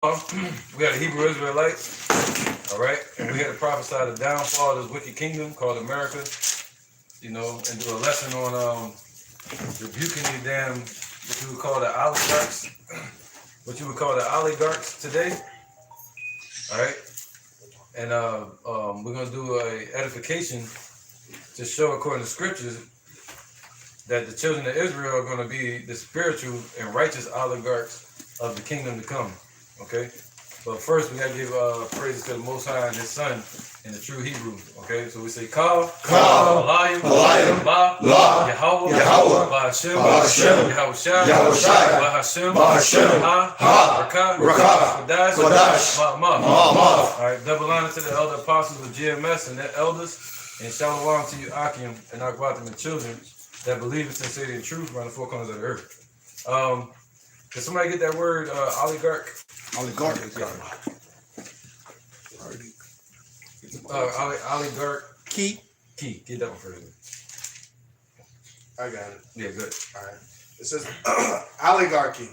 We had the Hebrew Israelites, all right, and we had to prophesy the downfall of this wicked kingdom called America, and do a lesson on rebuking the damn what you would call the oligarchs today, all right, and we're gonna do a edification to show according to scriptures that the children of Israel are going to be the spiritual and righteous oligarchs of the kingdom to come. Okay, but first we gotta give praises to the Most High and His Son in the true Hebrew. Okay, so we say Kal, Alayim, Ba, Yahweh, Ba Hashem, Yahushua, Ba Hashem, Ha, Kodash, Ma. All right, double honor to the elder apostles of GMS and their elders, and shalom to you, Akim and Akwatim and children that believe in sincerity and truth around the four corners of the earth. Can somebody get that word oligarch? Oligarch. Oligarch. Key. Get that one first. I got it. Yeah, good. All right. It says oligarchy,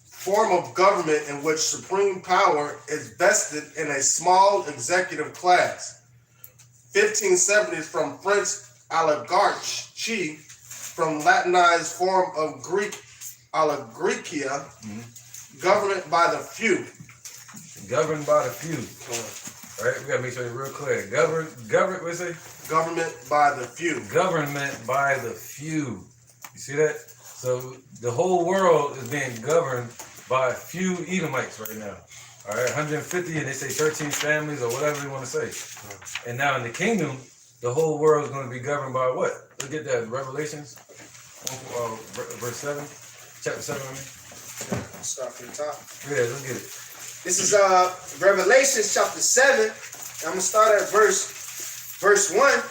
form of government in which supreme power is vested in a small executive class. 1570 is from French oligarchy, from Latinized form of Greek oligarchia, government by the few. Governed by the few. All right, we gotta make sure it's real clear. Government, what's it? Government by the few. Government by the few. You see that? So the whole world is being governed by a few Edomites right now. All right, 150, and they say 13 families or whatever they want to say. And now in the kingdom, the whole world is going to be governed by what? Look at that, Revelations, verse 7, chapter 7. Start from the top. Yeah, let's get it. This is Revelation chapter 7. I'm gonna start at verse 1.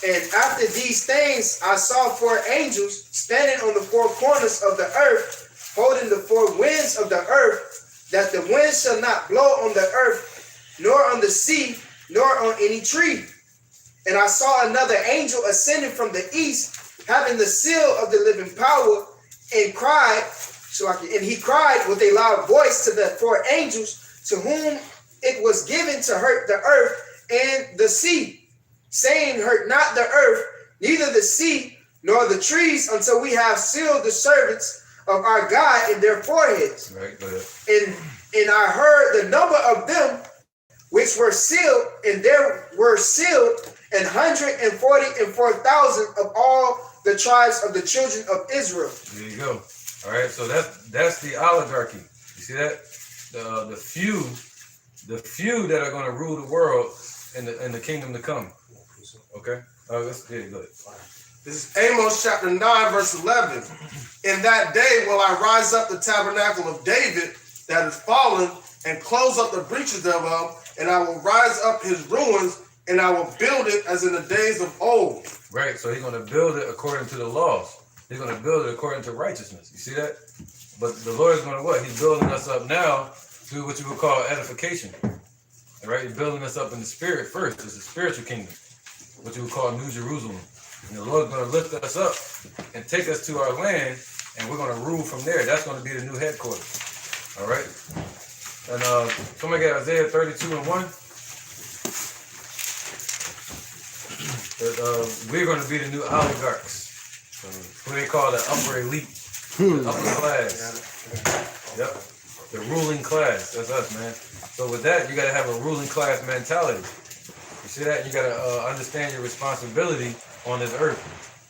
And after these things, I saw four angels standing on the four corners of the earth, holding the four winds of the earth, that the wind shall not blow on the earth, nor on the sea, nor on any tree. And I saw another angel ascending from the east, having the seal of the living power, and he cried with a loud voice to the four angels, to whom it was given to hurt the earth and the sea, saying, hurt not the earth, neither the sea, nor the trees, until we have sealed the servants of our God in their foreheads. Right, go ahead. And I heard the number of them which were sealed, and there were sealed 144,000 of all the tribes of the children of Israel. There you go. All right, so that's the oligarchy. You see that? The few that are going to rule the world in the kingdom to come. Okay. Let's get it good. This is Amos chapter 9, verse 11. In that day will I rise up the tabernacle of David that is fallen, and close up the breaches thereof, and I will rise up his ruins, and I will build it as in the days of old. Right, so he's going to build it according to the laws. He's going to build it according to righteousness. You see that? But the Lord is going to what? He's building us up now through what you would call edification. All right, he's building us up in the spirit first. It's a spiritual kingdom, what you would call New Jerusalem. And the Lord's going to lift us up and take us to our land, and we're going to rule from there. That's going to be the new headquarters. All right? And somebody got Isaiah 32 and 1. We're going to be the new oligarchs. Who they call the upper elite, the upper class. Yep, the ruling class. That's us, man. So with that, you got to have a ruling class mentality. You see that? You got to understand your responsibility on this earth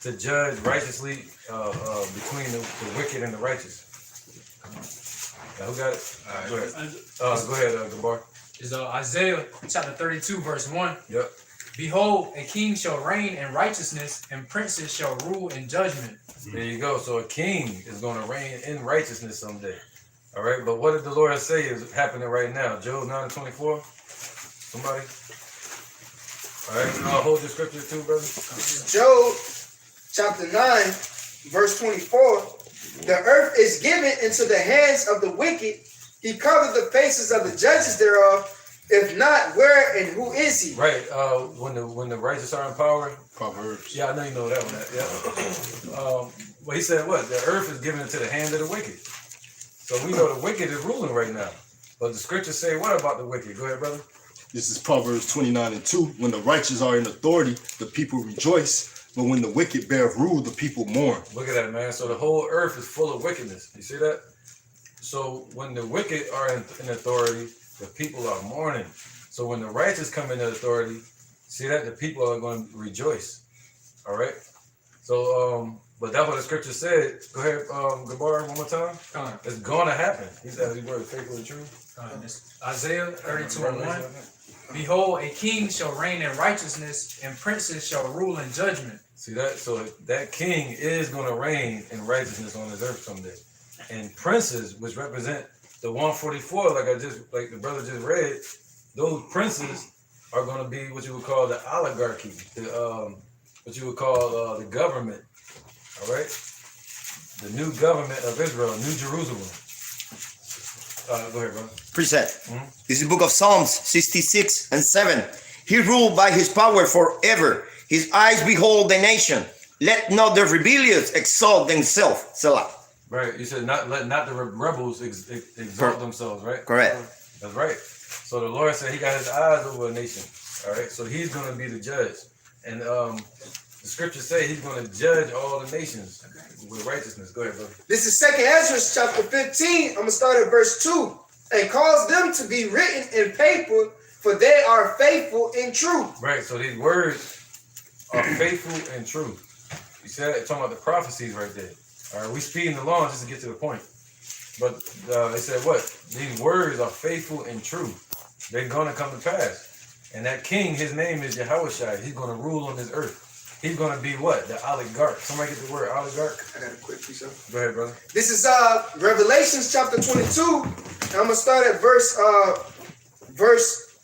to judge righteously between the wicked and the righteous. Now, who got it? Go ahead. Go ahead, Gabar. Is Isaiah chapter 32, verse 1. Yep. Behold, a king shall reign in righteousness, and princes shall rule in judgment. There you go. So a king is going to reign in righteousness someday. All right. But what did the Lord say is happening right now? Job 9:24. Somebody. All right. Hold your scripture too, brother. This is Job chapter 9, verse 24. The earth is given into the hands of the wicked. He covered the faces of the judges thereof. If not, where and who is he? Right. When the righteous are in power. Proverbs. Yeah, I know you know that one. Yeah. Well, he said what? The earth is given into the hand of the wicked. So we know the wicked is ruling right now. But the scriptures say what about the wicked? Go ahead, brother. This is Proverbs 29:2. When the righteous are in authority, the people rejoice. But when the wicked bear rule, the people mourn. Look at that, man. So the whole earth is full of wickedness. You see that? So when the wicked are in authority, the people are mourning. So when the righteous come into authority, see that the people are going to rejoice. All right. So but that's what the scripture said. Go ahead, Gabar, one more time. It's gonna happen. He said his word faithful and true. Isaiah 32:1. Behold, a king shall reign in righteousness, and princes shall rule in judgment. See that? So that king is gonna reign in righteousness on this earth someday. And princes, which represent the 144, like the brother just read, those princes are gonna be what you would call the oligarchy, what you would call the government. All right, the new government of Israel, New Jerusalem. Go ahead, bro. Precept. This is the book of Psalms 66:7. He ruled by his power forever. His eyes behold the nation. Let not the rebellious exalt themselves. Selah. Right. You said not the rebels exalt themselves. Right. Correct. That's right. So the Lord said He got His eyes over a nation. All right. So He's going to be the judge, and the scriptures say He's going to judge all the nations with righteousness. Go ahead, brother. This is 2nd Ezra chapter 15. I'm going to start at verse 2. And cause them to be written in paper, for they are faithful and true. Right. So these words are faithful and true. You see that? Talking about the prophecies right there. All right. We speeding along just to get to the point. But they said what? These words are faithful and true. They're going to come to pass. And that king, his name is Yahushua. He's going to rule on this earth. He's going to be what? The oligarch. Somebody get the word oligarch? I got a quick piece of it. Go ahead, brother. This is Revelation chapter 22. And I'm going to start at verse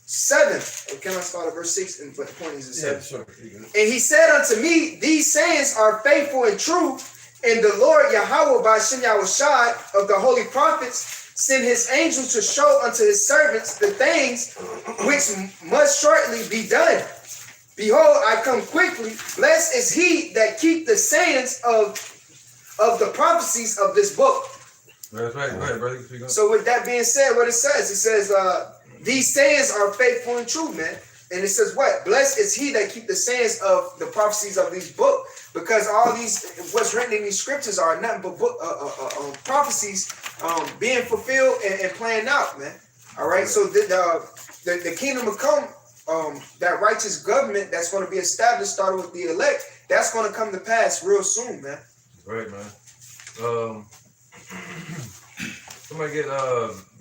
7. Or can I start at verse 6? But the point is at 7. Yeah, sure. And he said unto me, these sayings are faithful and true. And the Lord Yahweh by Shem Yahushai of the holy prophets sent his angel to show unto his servants the things which must shortly be done. Behold, I come quickly. Blessed is he that keep the sayings of the prophecies of this book. That's right. Go ahead, brother. So with that being said, what it says, these sayings are faithful and true, man. And it says what? Blessed is he that keep the sayings of the prophecies of these book. Because all these, what's written in these scriptures are nothing but prophecies being fulfilled and playing out, man. All right. So the kingdom will come. That righteous government that's going to be established, started with the elect, that's going to come to pass real soon, man. Right, man. Somebody get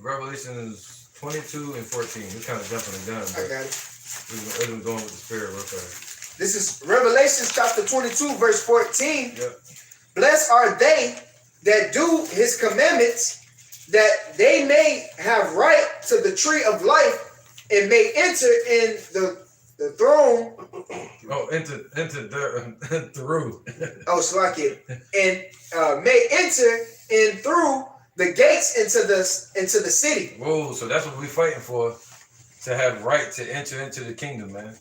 Revelations 22 and 14. We're kind of jumping the gun, but I got it. we're going with the spirit real fast. This is Revelation chapter 22, verse 14. Yep. Blessed are they that do his commandments, that they may have right to the tree of life, and may enter in the throne. Oh, into the through. Oh, Slakia. And may enter in through the gates into the city. Whoa, so that's what we're fighting for, to have right to enter into the kingdom, man.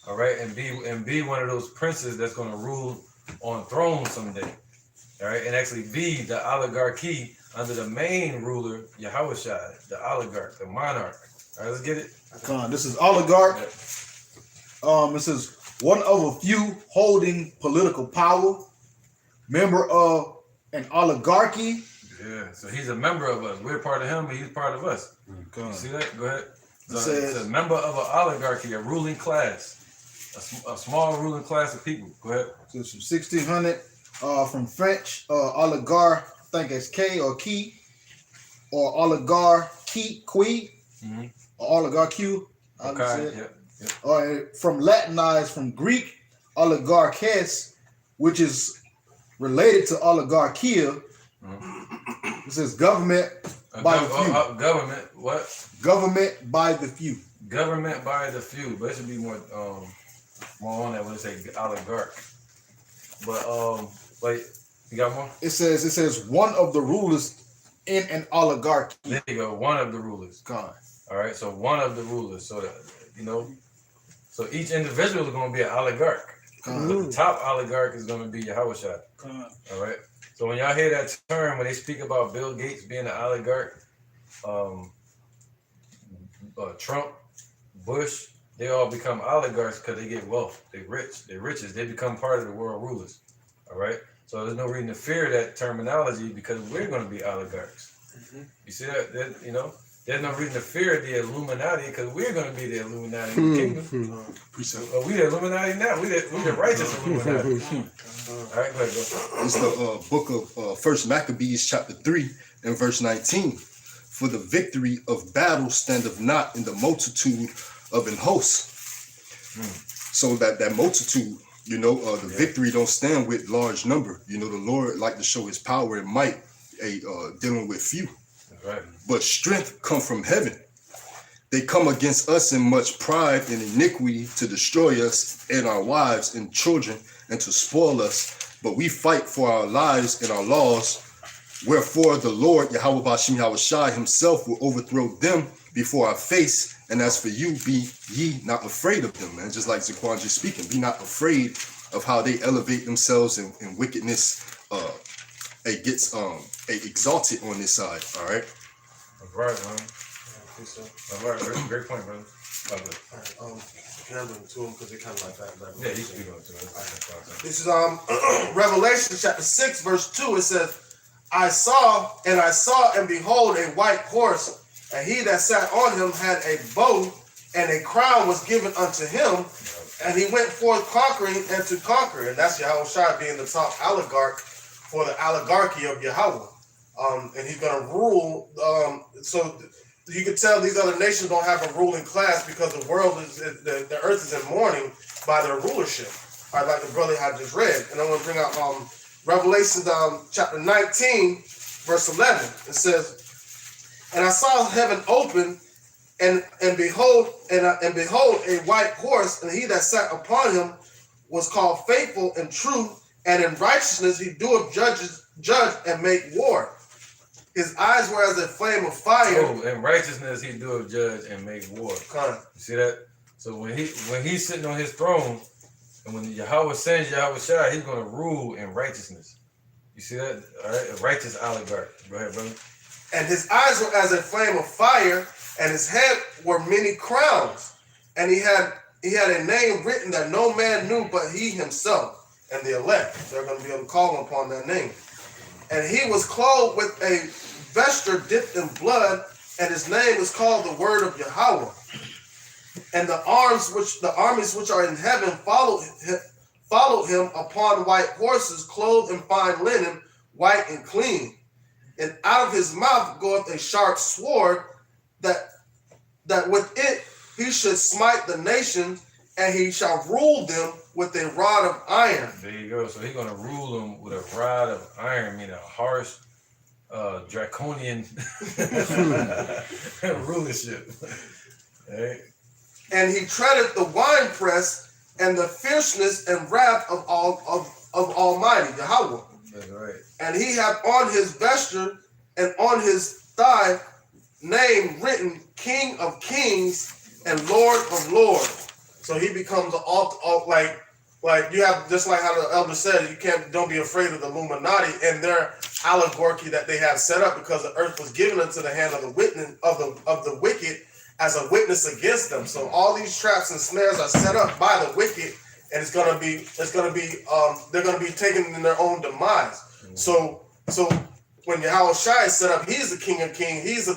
All right, and be one of those princes that's going to rule on thrones someday. All right, and actually be the oligarchy under the main ruler, Yahushua, the oligarch, the monarch. All right, let's get it. This is oligarch. It says one of a few holding political power, member of an oligarchy. Yeah, so he's a member of us. We're part of him, but he's part of us. You see that? Go ahead. So it's a member of an oligarchy, a ruling class, a small ruling class of people. Go ahead. So it's from 1600, from French, oligarch, I think it's K or key, or oligarchy, or oligarchy. Okay. Yep. Or from Latinized from Greek, oligarches, which is related to oligarchia. It says government by the few. Government, what? Government by the few. Government by the few, but it should be more on that when it say oligarch. But wait, you got more? It says one of the rulers in an oligarchy. There you go, one of the rulers. God. All right, so one of the rulers. So that, so each individual is going to be an oligarch. But the top oligarch is going to be Yahushua. All right. So when y'all hear that term, when they speak about Bill Gates being an oligarch, Trump, Bush, they all become oligarchs because they get wealth. They rich. They riches. They become part of the world rulers. All right. So there's no reason to fear that terminology because we're going to be oligarchs. You see that? You know, there's no reason to fear the Illuminati because we're going to be the Illuminati in the kingdom. We the Illuminati now. We the righteous Illuminati. All right, go ahead, go. It's the book of First Maccabees, chapter 3, and verse 19. For the victory of battle standeth not in the multitude of an host. So that multitude, you know, the victory don't stand with large number. You know, the Lord like to show his power and might dealing with few. Right. But strength come from heaven. They come against us in much pride and iniquity to destroy us and our wives and children and to spoil us. But we fight for our lives and our laws. Wherefore the Lord, Yahweh Bashim Yahushai himself will overthrow them before our face. And as for you, be ye not afraid of them, man. Just like Zaquan just speaking, be not afraid of how they elevate themselves in wickedness. It gets exalted on this side. All right. All right, man. All right, great point, brother. Can I bring to him because they kind of like that. Yeah, you speak on it too. This is Revelation chapter 6, verse 2. It says, I saw and behold a white horse, and he that sat on him had a bow, and a crown was given unto him, and he went forth conquering and to conquer. And that's Yahushua being the top oligarch for the oligarchy of Yahweh. And he's going to rule. So you can tell these other nations don't have a ruling class because the world is, the earth is in mourning by their rulership. All right, like the brother had just read. And I'm going to bring out Revelation chapter 19, verse 11. It says, and I saw heaven open, and behold a white horse, and he that sat upon him was called Faithful and True, and in righteousness he doeth judge and make war. His eyes were as a flame of fire. Oh, in righteousness he doeth judge and make war. You see that? So when he's sitting on his throne, and when Yahweh sends Yahweh Shai, he's going to rule in righteousness. You see that? All right, a righteous oligarch. Go ahead, brother. And his eyes were as a flame of fire, and his head were many crowns. And he had a name written that no man knew but he himself and the elect. They're going to be able to call upon that name. And he was clothed with a vesture dipped in blood, and his name is called the Word of Yahweh. And the armies which are in heaven followed him upon white horses, clothed in fine linen, white and clean. And out of his mouth goeth a sharp sword, that with it he should smite the nations, and he shall rule them with a rod of iron. There you go. So he's going to rule them with a rod of iron, meaning a harsh, draconian rulership. Right? And he treadeth the winepress and the fierceness and wrath of Almighty Yahweh. That's right. And he hath on his vesture and on his thigh name written, King of Kings and Lord of Lords. So he becomes like you have, just like how the elder said, don't be afraid of the Illuminati and their oligarchy that they have set up, because the earth was given into the hand of the witness of the wicked as a witness against them. So all these traps and snares are set up by the wicked, and they're gonna be taken in their own demise. So when Yahweh Shai is set up, he's the King of Kings, he's the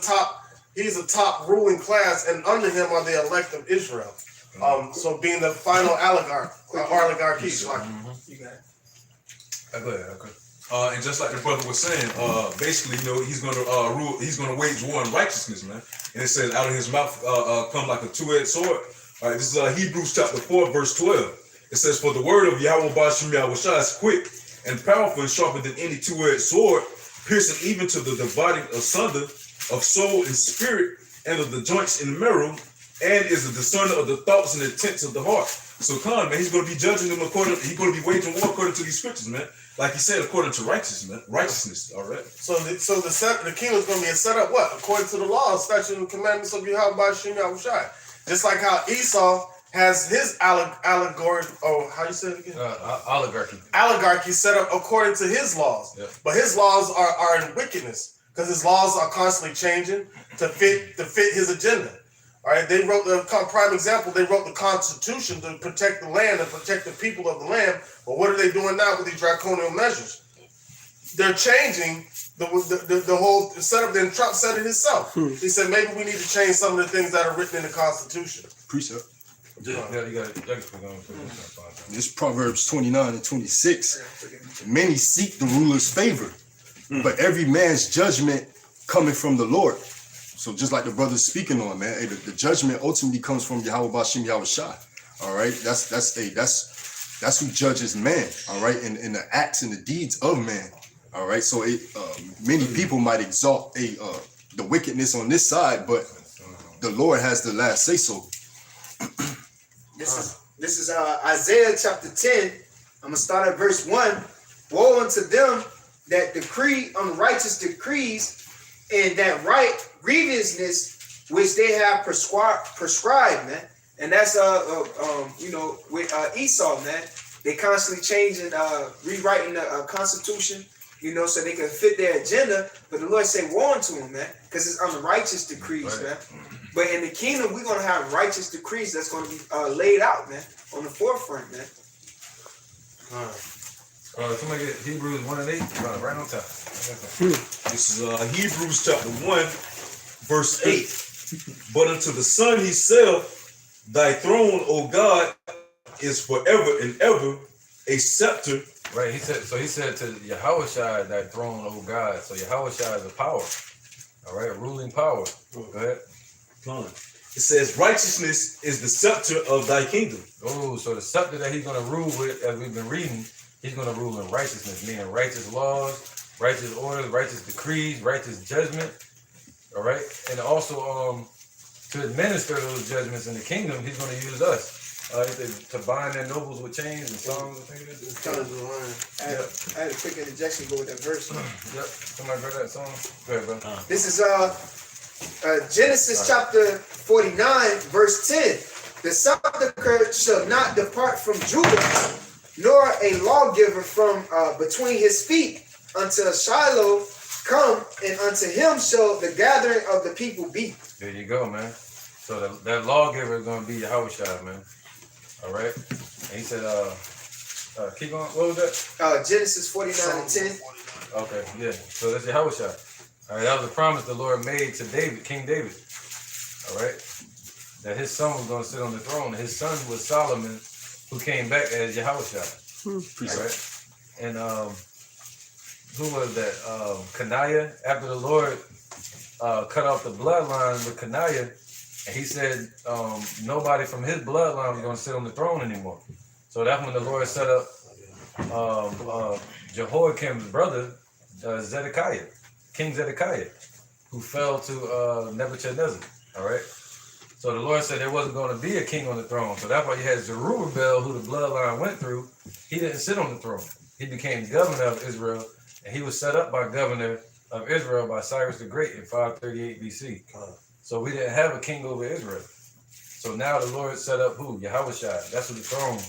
top ruling class, and under him are the elect of Israel. So being the final oligarchy. You got it. Go ahead. Okay. And just like the brother was saying, basically, you know, he's gonna rule. He's gonna wage war in righteousness, man. And it says, out of his mouth come like a two-edged sword. All right, this is Hebrews chapter 4, verse 12. It says, for the word of Yahweh Bashim Yahushua is quick and powerful and sharper than any two-edged sword, piercing even to the dividing asunder of soul and spirit, and of the joints and marrow, and is the discerner of the thoughts and intents of the heart. So come, man, he's going to be judging them he's going to be waging war according to these scriptures, man. Like he said, according to righteousness, all right? So the king is going to be set up what? According to the law, statutes, and commandments of Yahweh Bashim Yahushai. Just like how Esau has his allegory, how you say it again? Oligarchy. Oligarchy set up according to his laws. Yeah. But his laws are in wickedness, because his laws are constantly changing to fit his agenda. All right, they wrote the prime example. They wrote the Constitution to protect the land and protect the people of the land. But what are they doing now with these draconian measures? They're changing the whole setup. Then Trump said it himself. He said maybe we need to change some of the things that are written in the Constitution. Precept. Yeah, you got it. This Proverbs 29 and 26. Many seek the ruler's favor, but every man's judgment coming from the Lord. So just like the brother's speaking on, man, the judgment ultimately comes from Yahweh Bashim Yahweh Shai. All right, that's who judges man. All right, in the acts and the deeds of man. All right, so many people might exalt the wickedness on this side, but the Lord has the last say so. This is Isaiah chapter 10. I'm gonna start at verse 1. Woe unto them that decree unrighteous decrees, and that right grievousness which they have prescribed, man. And that's with Esau, man. They constantly changing, rewriting the Constitution, so they can fit their agenda. But the Lord say, woe unto them, man, because it's unrighteous decrees, man. But in the kingdom, we're gonna have righteous decrees that's gonna be laid out, man, on the forefront, man. Somebody get Hebrews 1 and 8, right on top. This is Hebrews chapter 1, verse 8. But unto the Son himself, thy throne, O God, is forever and ever a scepter. Right, he said to Yahushua, thy throne, O God. So Yahushua is a power. All right, ruling power. Go ahead. It says, righteousness is the scepter of thy kingdom. Oh, so the scepter that he's going to rule with, as we've been reading, he's going to rule in righteousness, meaning righteous laws, righteous orders, righteous decrees, righteous judgment. All right, and also to administer those judgments in the kingdom, he's going to use us. To bind their nobles with chains and songs and things. I had a quick interjection go with that verse. Yep. Somebody read that song? Go ahead, bro. This is Genesis chapter 49, verse 10. The sepulchre shall not depart from Judah, nor a lawgiver from between his feet, until Shiloh come, and unto him shall the gathering of the people be. There you go, man. So that lawgiver is going to be Yahushua, man. All right. And he said, keep going. What was that? Genesis 49 and 10. Okay, yeah. So that's Yahushua. All right, that was a promise the Lord made to David, King David. All right. That his son was going to sit on the throne. His son was Solomon, who came back as Yahushua. All right. And who was that? Kanaiah. After the Lord cut off the bloodline with Kanaiah, and he said nobody from his bloodline was going to sit on the throne anymore. So that's when the Lord set up Jehoiakim's brother, Zedekiah, King Zedekiah, who fell to Nebuchadnezzar. All right. So the Lord said there wasn't going to be a king on the throne. So that's why you had Zerubbabel, who the bloodline went through. He didn't sit on the throne. He became governor of Israel, and he was set up by governor of Israel by Cyrus the Great in 538 BC. So we didn't have a king over Israel. So now the Lord set up who? Yahushua. That's what the throne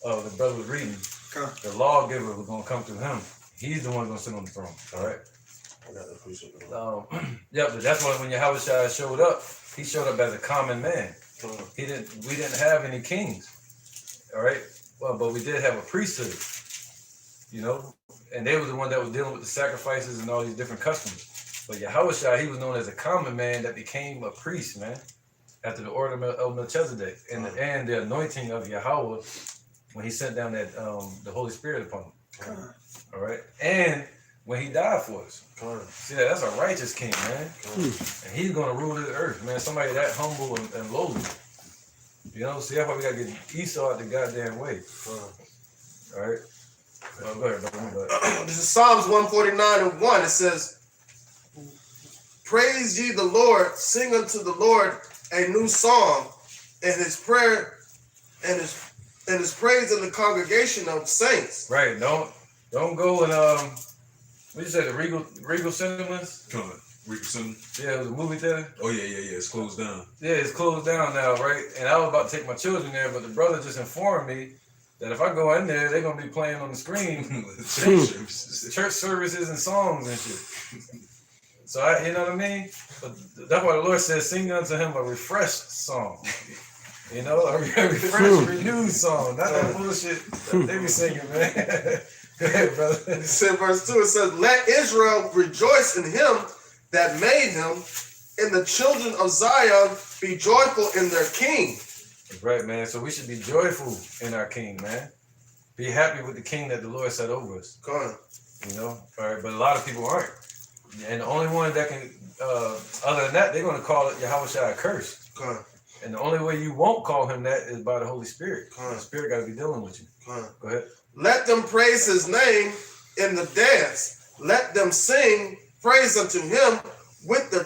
of the brother was reading. The lawgiver was going to come through him. He's the one going to sit on the throne. All right. Yeah, but that's why when Yahushua showed up, he showed up as a common man. We didn't have any kings. All right. Well, but we did have a priesthood. And they were the one that was dealing with the sacrifices and all these different customs. But Yahushua, he was known as a common man that became a priest, man, after the order of Melchizedek and the anointing of Yahweh when he sent down that the Holy Spirit upon him. All right, and when he died for us. See that's a righteous king, man, and he's gonna rule this earth, man. Somebody that humble and lowly. See that's why we gotta get Esau out the goddamn way. All right. Go ahead. This is Psalms 149 and 1. It says, praise ye the Lord, sing unto the Lord a new song, and his prayer and his praise in the congregation of saints. Right. Don't go and what you say, the Regal Cinemas? Regal Cinema? Yeah, it was a movie theater. Oh yeah. It's closed down. Yeah, it's closed down now, right? And I was about to take my children there, but the brother just informed me that if I go in there, they're gonna be playing on the screen church services and songs and shit. So you know what I mean? But that's why the Lord says, sing unto him a refreshed song. You know, a refreshed, renewed song. Not that bullshit that they be singing, man. Go ahead, brother. It said verse 2, it says, let Israel rejoice in him that made him, and the children of Zion be joyful in their king. That's right, man. So we should be joyful in our king, man. Be happy with the king that the Lord set over us. Go on. You know, all right, but a lot of people aren't. And the only one that can, other than that, they're going to call it Yahushua cursed. Go on. And the only way you won't call him that is by the Holy Spirit. Huh. The Spirit got to be dealing with you. Go on. Go ahead. Let them praise his name in the dance. Let them sing praise unto him with the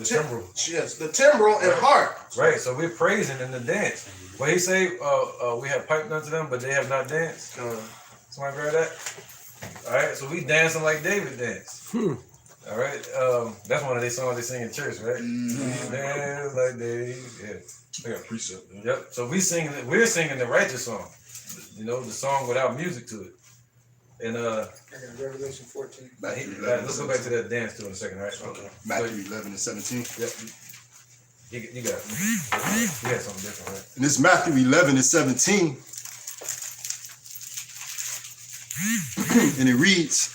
timbrel. Yes, the timbrel and harp. Right, so we're praising in the dance. What he say, we have piped unto them, but they have not danced. Somebody heard that? All right, so we dancing like David danced. All right, that's one of their songs they sing in church, right? We dance like David. Yeah, They got precept. yep. So we're singing the righteous song. You know, the song without music to it. And Revelation 14. let's go back to that dance too in a second, all right? Okay. Matthew 11 and 17. Yep. You got it. You had something different, right? And this Matthew 11 and 17. And it reads,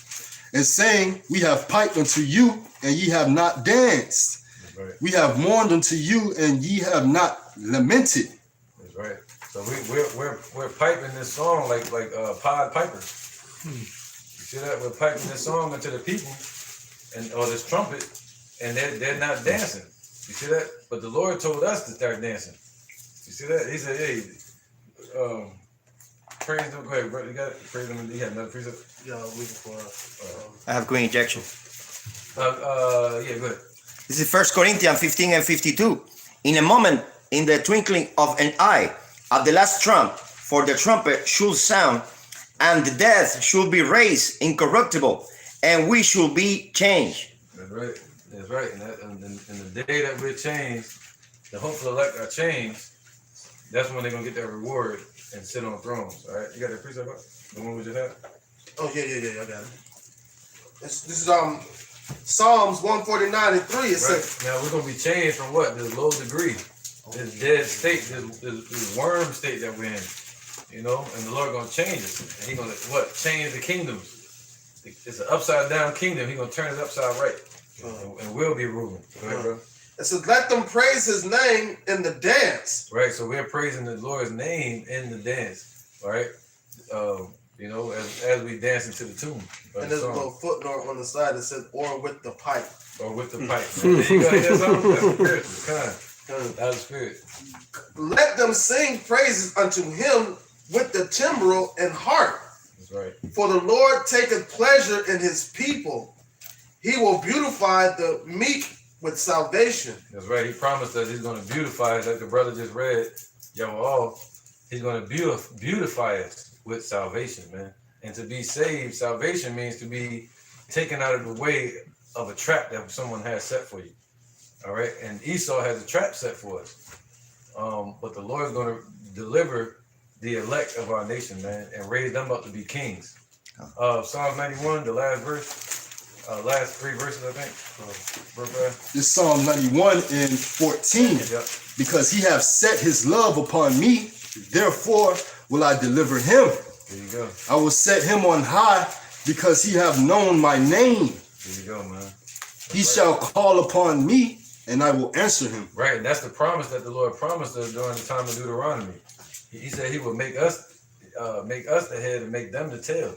and saying, we have piped unto you, and ye have not danced. That's right. We have mourned unto you, and ye have not lamented. That's right. So we're piping this song like Pied Piper. You see that? We're piping this song into the people, or this trumpet, and they're not dancing. You see that? But the Lord told us to start dancing. You see that? He said, "Hey, praise them." Go ahead, bro. You got it. Praise them. You had another precept. Yeah, I'm looking for. I have green injection. Yeah, go ahead. This is 1 Corinthians 15 and 52. In a moment, in the twinkling of an eye, at the last trump, for the trumpet should sound, and the death should be raised incorruptible, and we should be changed. That's right. That's right. And the day that we're changed, the hopeful elect are changed. That's when they're gonna get their reward and sit on thrones. All right. You got that precept up? The one we just had. Oh yeah, I got it. This is Psalms 149 and 3. It Right. says, Now we're gonna be changed from what? This low degree, this dead state, this worm state that we're in. You know, and the Lord gonna change us. And He gonna what? Change the kingdoms. It's an upside down kingdom. He gonna turn it upside right, and we'll be ruling. Go ahead, bro. it says, let them praise his name in the dance. Right. So we're praising the Lord's name in the dance. All right. You know, as we dance into the tune. And there's a little footnote on the side that says, or with the pipe. Or with the pipe. There you go. Hear something? That's spiritual. That was spirit. Let them sing praises unto him with the timbrel and harp. That's right. For the Lord taketh pleasure in his people. He will beautify the meek with salvation. That's right. He promised us he's going to beautify us, like the brother just read. He's going to beautify us with salvation, man. And to be saved, salvation means to be taken out of the way of a trap that someone has set for you. All right. And Esau has a trap set for us. But the Lord is going to deliver the elect of our nation, man, and raise them up to be kings. Psalms 91, the last verse, last 3 verses, I think. This Psalm 91 and 14. Yep. Because he hath set his love upon me, therefore will I deliver him. There you go. I will set him on high, because he hath known my name. There you go, man. He shall call upon me, and I will answer him. Right, and that's the promise that the Lord promised us during the time of Deuteronomy. He said he would make us the head and make them the tail,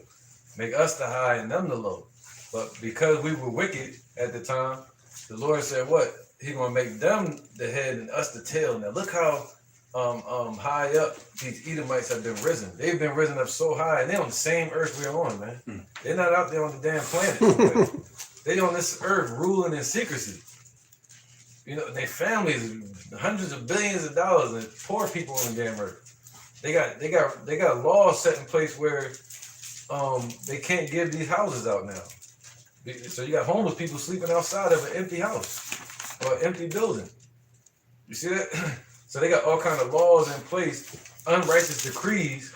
make us the high and them the low. But because we were wicked at the time, the Lord said what? He gonna make them the head and us the tail. Now look how high up these Edomites have been risen. They've been risen up so high, and they're on the same earth we're on, man. They're not out there on the damn planet. They on this earth ruling in secrecy. You know, their families, hundreds of billions of dollars, and poor people on the damn earth. They got laws set in place where they can't give these houses out now. So you got homeless people sleeping outside of an empty house or an empty building. You see that? So they got all kind of laws in place, unrighteous decrees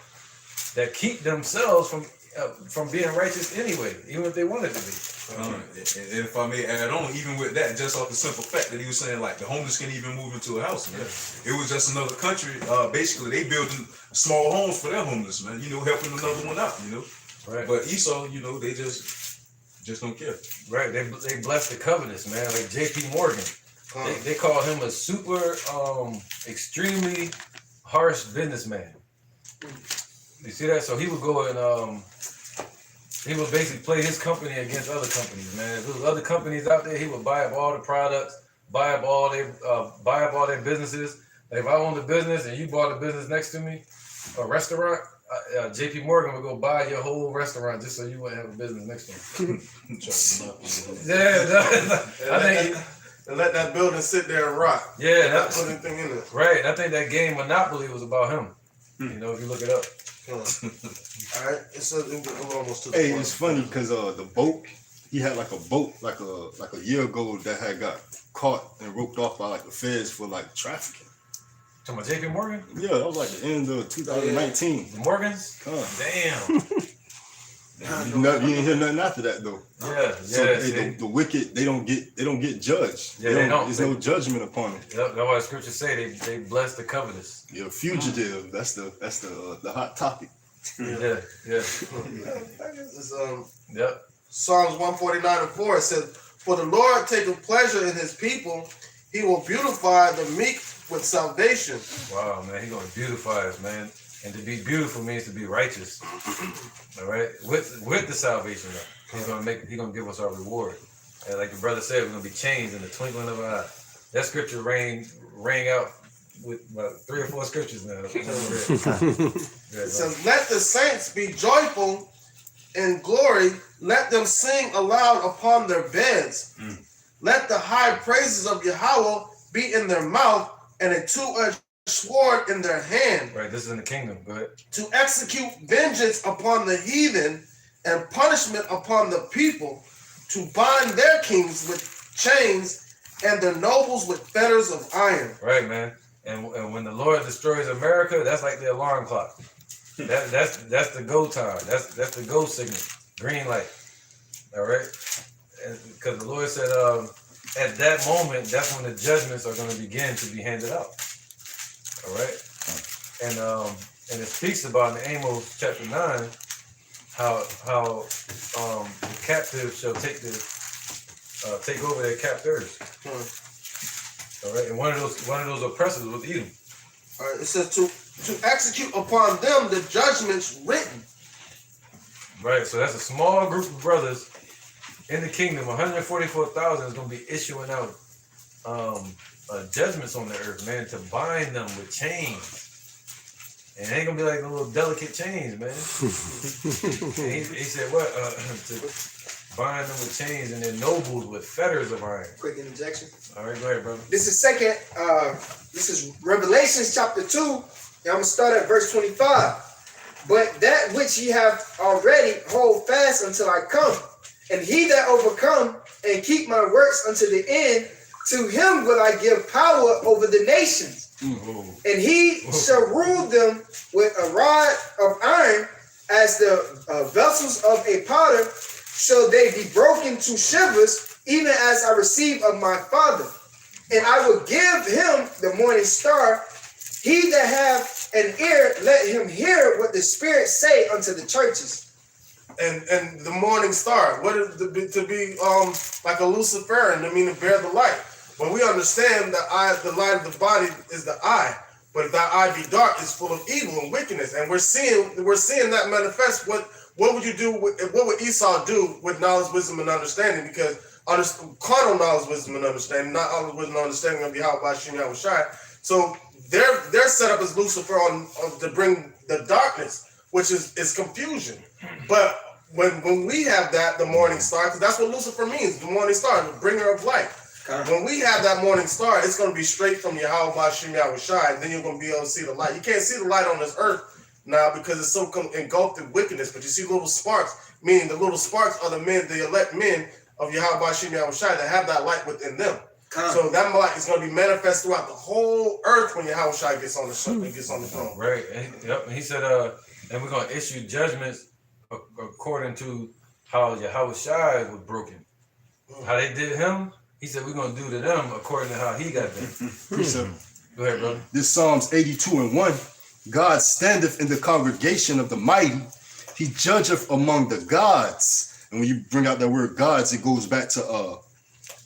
that keep themselves from being righteous anyway, even if they wanted to be. And if I may add on, even with that, just off the simple fact that he was saying like the homeless can even move into a house, man. It was just another country. Basically, they building small homes for their homeless, man. You know, helping another one out. You know, Right. but Esau, you know, they just don't care. Right. They bless the covenants, man. Like J.P. Morgan. They call him a super extremely harsh businessman. You see that? So he would go and he would basically play his company against other companies, man. If there was other companies out there, he would buy up all the products, buy up all their businesses. Like if I owned a business and you bought a business next to me, a restaurant, J.P. Morgan would go buy your whole restaurant just so you wouldn't have a business next to him. I think. And let that building sit there and rot. Yeah, not put anything in it. Right. I think that game Monopoly was about him. You know, if you look it up. All right, we're almost to the Hey, point. it's funny because the boat, he had like a boat like a year ago that had got caught and roped off by like the feds for like trafficking. Talking about J.P. Morgan? Yeah, that was like the end of 2019. The Morgans? Damn. You didn't hear nothing after that though. Yeah, So yeah. the wicked, they don't get judged. Yeah, they don't. There's no judgment upon them. That's why the scriptures say they bless the covetous. You're a fugitive. That's the hot topic. Yeah. It's, Yep. Psalms 149:4 it says, "For the Lord taketh pleasure in his people; he will beautify the meek with salvation." Wow, man, he gonna beautify us, man. And to be beautiful means to be righteous. All right, with the salvation, he's gonna give us our reward. And like the brother said, we're gonna be changed in the twinkling of an eye. That scripture rang out with about 3 or 4 scriptures now. It says, "Let the saints be joyful in glory; let them sing aloud upon their beds. Let the high praises of Yahweh be in their mouth, and a two-edged sword in their hand, Right, this is in the kingdom. Go ahead. to execute vengeance upon the heathen and punishment upon the people, to bind their kings with chains and their nobles with fetters of iron." Right, man. And when the Lord destroys America, that's like the alarm clock. That's the go time. That's the go signal. Green light. All right. Because the Lord said, at that moment, that's when the judgments are going to begin to be handed out. All right. And it speaks about in Amos chapter 9 how the captives shall take over their captors. All right, and one of those oppressors was Edom. All right, it says to execute upon them the judgments written. Right, so that's a small group of brothers in the kingdom. 144,000 is going to be issuing out judgments on the earth, man, to bind them with chains. And it ain't gonna be like the little delicate chains, man. And he said what? To bind them with chains and then nobles with fetters of iron. Quick interjection. All right, go ahead, brother. This is Revelation chapter 2, and I'm gonna start at verse 25. But that which ye have already hold fast until I come, and he that overcome and keep my works unto the end, to him will I give power over the nations. And he shall rule them with a rod of iron, as the vessels of a potter, shall they be broken to shivers, even as I receive of my Father. And I will give him the morning star. He that hath an ear, let him hear what the Spirit say unto the churches. And the morning star, what is to be like a Luciferian, I mean to bear the light. When we understand the light of the body is the eye, but if that eye be dark, it's full of evil and wickedness. And we're seeing that manifest. What would you do? What would Esau do with knowledge, wisdom, and understanding? Because carnal knowledge, wisdom, and understanding, not all wisdom and understanding of Yahweh Shem Yahushai. So they're set up as Lucifer to bring the darkness, which is confusion. But when we have that, the morning star, because that's what Lucifer means, the morning star, the bringer of light. When we have that morning star, it's going to be straight from Yahweh Shem Yahushai, and then you're going to be able to see the light. You can't see the light on this earth now because it's so engulfed in wickedness, but you see little sparks, meaning the little sparks are the elect men of Yahweh Shem Yahushai that have that light within them. So that light is going to be manifest throughout the whole earth when Yahushai gets on the throne. Right, and he said, and we're going to issue judgments according to how Yahweh Shai was broken. How they did him, he said we're gonna do to them according to how he got them. Precept. Go ahead, brother. This Psalms 82:1. God standeth in the congregation of the mighty. He judgeth among the gods. And when you bring out that word gods, it goes back to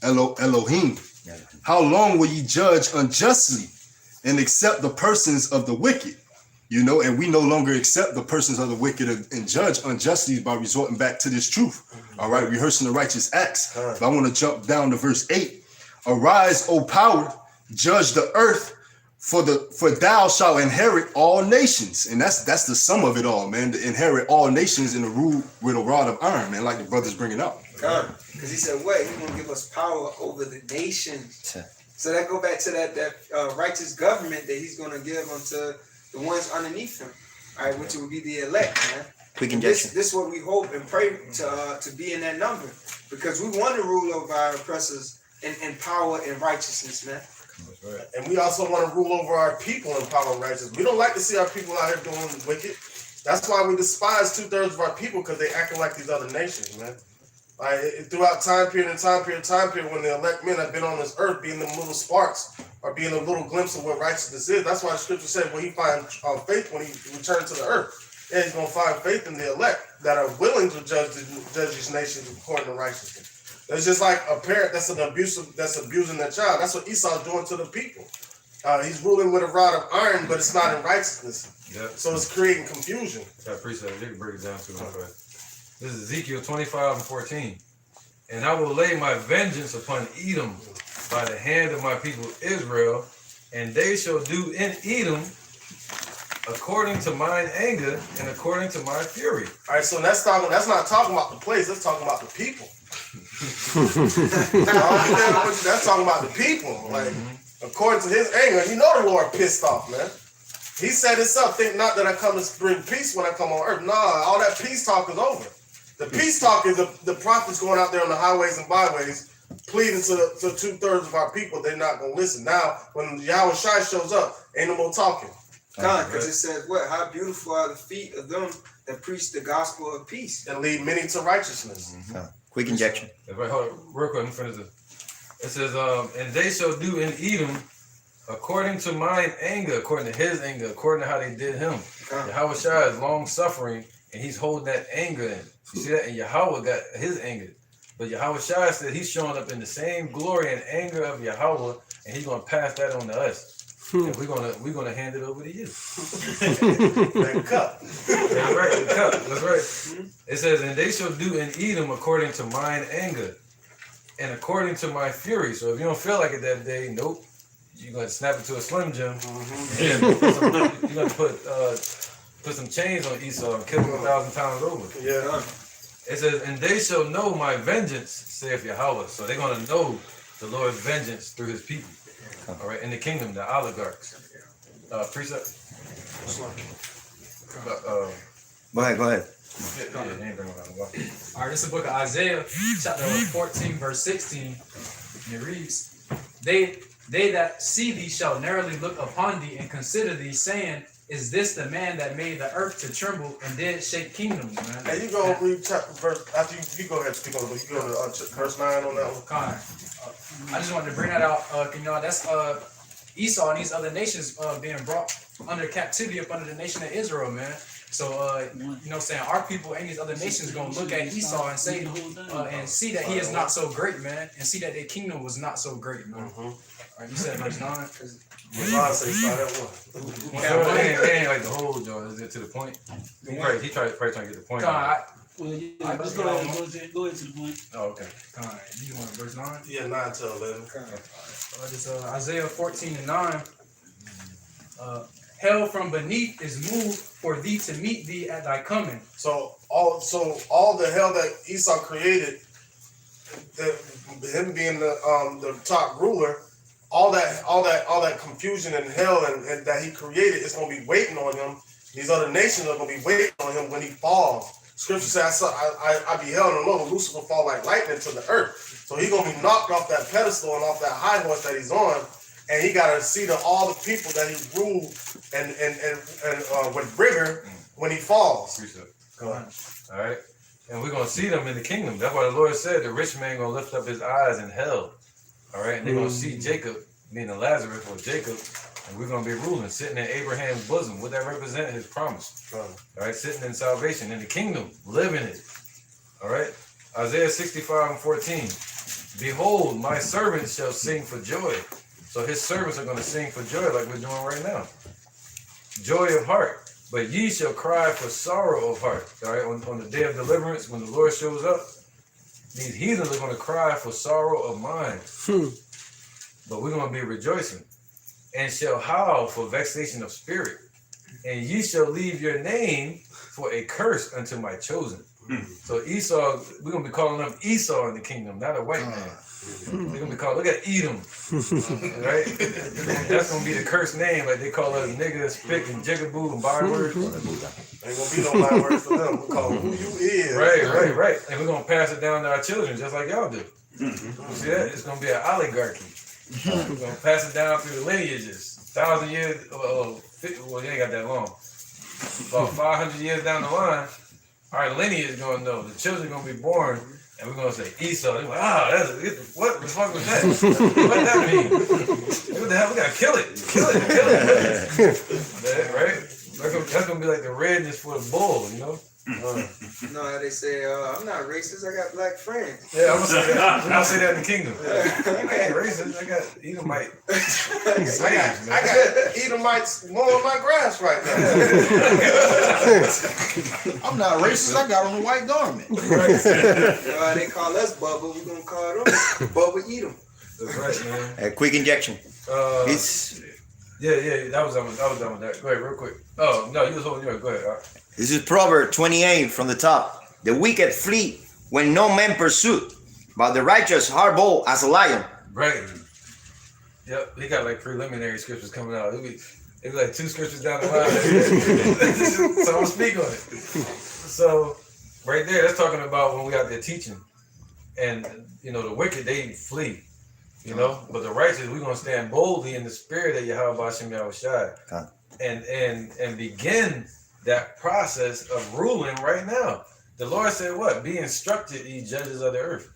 Elohim. How long will ye judge unjustly and accept the persons of the wicked? You know, and we no longer accept the persons of the wicked and judge unjustly by resorting back to this truth. All right, rehearsing the righteous acts. But I want to jump down to verse 8. Arise, O power, judge the earth, for thou shalt inherit all nations. And that's the sum of it all, man. To inherit all nations in a rule with a rod of iron, man, like the brothers bringing out. Because he said, what? He's going to give us power over the nations. So that go back to that righteous government that he's going to give unto the ones underneath him, all right, which would be the elect, man. Quick injection. This is what we hope and pray to be in that number, because we want to rule over our oppressors in power and righteousness, man. Right. And we also want to rule over our people in power and righteousness. We don't like to see our people out here doing wicked. That's why we despise 2/3 of our people, because they acting like these other nations, man. Like, throughout time period, when the elect men have been on this earth, being the little sparks or being a little glimpse of what righteousness is. That's why the scripture said, when he find faith when he returns to the earth, and he's going to find faith in the elect that are willing to judge these nations according to righteousness. It's just like a parent that's abusing their child. That's what Esau's doing to the people. He's ruling with a rod of iron, but it's not in righteousness. Yep. So it's creating confusion. I appreciate it. You can break it down to me. This is Ezekiel 25:14. And I will lay my vengeance upon Edom by the hand of my people Israel, and they shall do in Edom according to mine anger and according to my fury. All right, so that's not talking about the place. That's talking about the people. That's talking about the people. Like, according to his anger, you know the Lord pissed off, man. He set this up. Think not that I come to bring peace when I come on earth. Nah, all that peace talk is over. The peace talk is the prophets going out there on the highways and byways, pleading to 2/3 of our people. They're not going to listen. Now, when Yahweh Shai shows up, ain't no more talking. Because it says what? How beautiful are the feet of them that preach the gospel of peace and lead many to righteousness. Quick injection. Hold on, real quick, let me finish this. It says, and they shall do in Edom according to mine anger, according to his anger, according to how they did him. Yahweh Shai is long suffering, and he's holding that anger in. You see that? And Yahweh got his anger. But Yahweh Shai said he's showing up in the same glory and anger of Yahweh, and he's gonna pass that on to us. And we're gonna hand it over to you. That cup. That's right, the cup. That's right. It says, and they shall do in Edom according to mine anger and according to my fury. So if you don't feel like it that day, nope. You're gonna snap it to a Slim Jim. And you're gonna put some chains on Esau and kill him 1,000 times over. Yeah. It says, and they shall know my vengeance, saith Yahweh. So they're gonna know the Lord's vengeance through his people. All right, in the kingdom, the oligarchs. Precept. Go ahead. All right, All right, this is the book of Isaiah, chapter 14, verse 16. And it reads, They that see thee shall narrowly look upon thee and consider thee, saying, is this the man that made the earth to tremble and did shake kingdoms, man? Hey, you go read chapter verse after you go ahead and speak on it. You go to verse 9 on that one. I just wanted to bring that out. That's Esau and these other nations being brought under captivity up under the nation of Israel, man. So saying our people and these other nations gonna look at Esau and say and see that he is not so great, man, and see that their kingdom was not so great, man. All right, you said verse 9. Ron said start at 1. It ain't like the whole joint. Is it to the point? He probably trying to get the point. Just go ahead to the point. Oh, okay. All right, you want verse 9? Yeah, 9 to 11. This Isaiah 14 and 9. Hell from beneath is moved for thee to meet thee at thy coming. So all the hell that Esau created, him being the top ruler, all that confusion and hell and that he created is gonna be waiting on him. These other nations are gonna be waiting on him when he falls. Scripture says, I beheld and lo, Lucifer fall like lightning to the earth. So he's gonna be knocked off that pedestal and off that high horse that he's on, and he got to see to all the people that he ruled and with rigor when he falls. All right. and we're gonna see them in the kingdom. That's why the Lord said the rich man gonna lift up his eyes in hell. All right, and they're gonna see Jacob, meaning Lazarus or Jacob, and we're gonna be ruling, sitting in Abraham's bosom. Would that represent his promise? All right, sitting in salvation in the kingdom, living it. All right, Isaiah 65:14. Behold, my servants shall sing for joy. So his servants are gonna sing for joy, like we're doing right now. Joy of heart. But ye shall cry for sorrow of heart. All right, on the day of deliverance, when the Lord shows up, these heathens are going to cry for sorrow of mind. But we're going to be rejoicing. And shall howl for vexation of spirit. And ye shall leave your name for a curse unto my chosen. So Esau, we're going to be calling them Esau in the kingdom, not a white man. They're going to be called, look at Edom. Right? That's going to be the cursed name, like they call us nigga, spick, and jigaboo, and bywords. Ain't gonna be no bywords for them. We call them who you is. Right. And we're going to pass it down to our children, just like y'all do. You see that? It's going to be an oligarchy. We're going to pass it down through the lineages. 1,000 years, well, you ain't got that long. About 500 years down the line, our lineage is going to know. The children are going to be born. And we're gonna say Esau. They're like, what the fuck was that? What does that mean? What the hell? We gotta kill it. Right? That's gonna be like the redness for the bull, you know? You know how they say, I'm not racist, I got black friends. Yeah, I'm gonna say that. We're gonna say that in the kingdom. I ain't racist, I got Edomite. I got Edomites mowing my grass right now. I'm not racist. I got on a white garment. You know how they call us Bubba, we're gonna call them Bubba Edom. That's right, man. A quick injection. It's Yeah, that was done with that. Go ahead, real quick. Oh, no, you was holding yours. Go ahead. All right. This is Proverbs 28 from the top. The wicked flee when no man pursue, but the righteous are bold as a lion. Right. Yep, he got like preliminary scriptures coming out. It'll be like 2 scriptures down the line. So I'm gonna speak on it. So right there, that's talking about when we out there teaching. And the wicked, they flee. But the righteous, we're gonna stand boldly in the spirit of Yahweh Bashem Yahushai. And begin that process of ruling right now. The Lord said what? Be instructed, ye judges of the earth.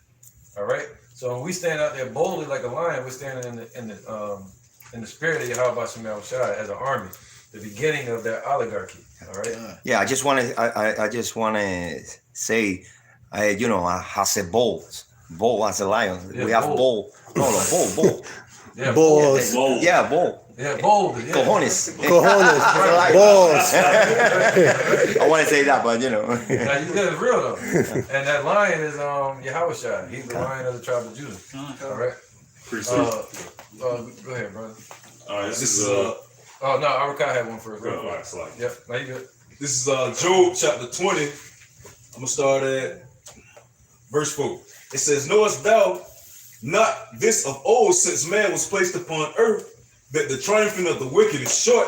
All right. So when we stand out there boldly like a lion, we're standing in the spirit of Yahweh Bashem Yahushai as an army. The beginning of that oligarchy. All right. Yeah, I just want to say, I say bold as a lion. Yeah, we have bold. bold. Bold. Yeah, Balls. Bold. Yeah, bold. Yeah, bold. Yeah. Cojones. Cojones. Balls. I want to say that, but Now you good, it's real though. And that lion is Yahushua. He's the lion of the tribe of Judah. All right. Go ahead, brother. All right, this is Oh no, Arakai had one first. all right, slide. Yep, now you good. This is Job chapter 20. I'm gonna start at verse 4. It says, "Knowest thou not this of old, since man was placed upon earth, that the triumphing of the wicked is short,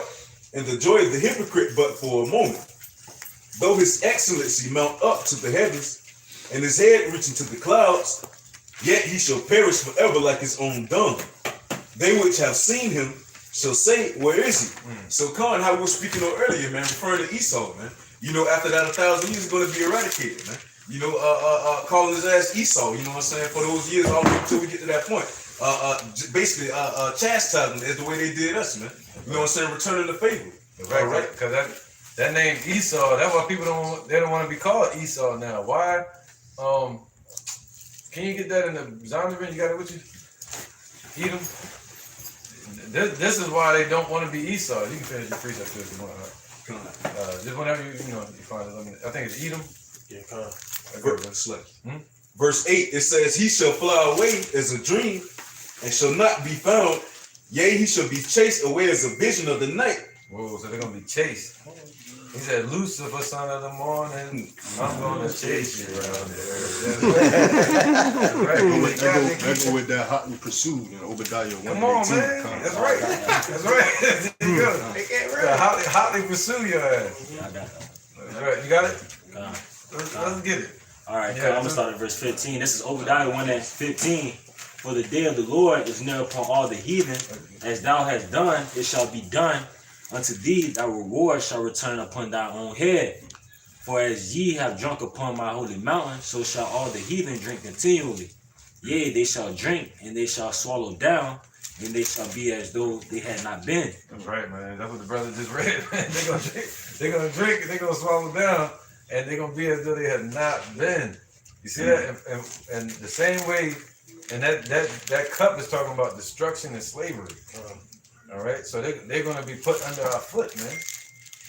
and the joy of the hypocrite but for a moment? Though his excellency mount up to the heavens, and his head reach into the clouds, yet he shall perish forever like his own dung. They which have seen him shall say, where is he?" So Khan, how we were speaking on earlier, man, referring to Esau, man. After that 1,000 years is going to be eradicated, man. Calling his ass Esau, you know what I'm saying, for those years all the way until we get to that point. Basically, chastising is the way they did us, man. You know what I'm saying, returning the favor. Right, because that name Esau, that's why people don't want to be called Esau now. Why? Can you get that in the Zondervan? You got it with you? Edom? This is why they don't want to be Esau. You can finish your precept if you want. Right? Just whenever you find it. I think it's Edom. Yeah, come on. Verse 8, it says, "He shall fly away as a dream, and shall not be found. Yea, he shall be chased away as a vision of the night." Whoa, so they're going to be chased. He said, "Lucifer, son of the morning, I'm going to chase you around there." Right. I go with that hotly pursued in Obadiah 1:18. Come on, man. That's right. That's right. There you go. Hotly pursue your ass. I got that. That's right. You got it? Let's get it. All right, I'm gonna start at verse 15. This is Obadiah 1:15. "For the day of the Lord is near upon all the heathen. As thou hast done, it shall be done unto thee. Thy reward shall return upon thy own head. For as ye have drunk upon my holy mountain, so shall all the heathen drink continually. Yea, they shall drink, and they shall swallow down, and they shall be as though they had not been. That's right, man. That's what the brother just read, man. They're gonna drink, they're gonna swallow down, and they're gonna be as though they had not been. You see that? And the same way, and that cup is talking about destruction and slavery. All right, so they're gonna be put under our foot, man.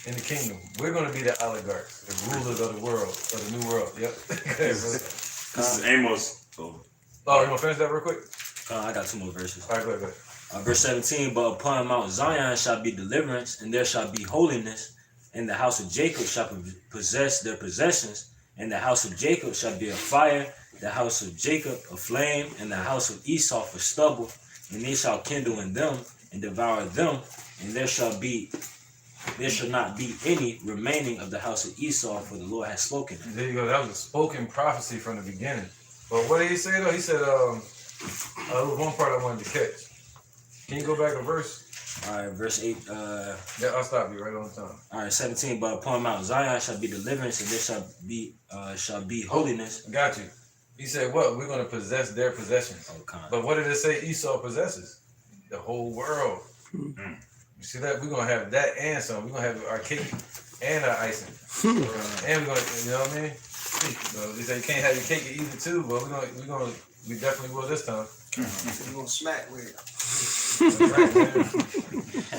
In the kingdom, we're going to be the oligarchs, the rulers of the world, of the new world. Yep. This is Amos. You want to finish that real quick? I got 2 more verses. All right, go ahead. Verse 17, but upon Mount Zion shall be deliverance, and there shall be holiness, and the house of Jacob shall possess their possessions, and the house of Jacob shall be a fire, the house of Jacob a flame, and the house of Esau for stubble, and they shall kindle in them, and devour them, and there shall not be any remaining of the house of Esau, for the Lord has spoken. There you go. That was a spoken prophecy from the beginning. But what did he say though? He said, there was one part I wanted to catch. Can you go back a verse? All right, verse 8. Yeah, I'll stop you right on time. All right, 17. But upon Mount Zion shall be deliverance, and there shall be holiness. Got you. He said, what? We're going to possess their possessions. Okay. But what did it say Esau possesses? The whole world. Mm-hmm. You see that? We're going to have that and some. We're going to have our cake and our icing. And we're going to, you know what I mean? So they say you can't have your cake and eat it too, but we definitely will this time. We're going to smack with it. That's right, man.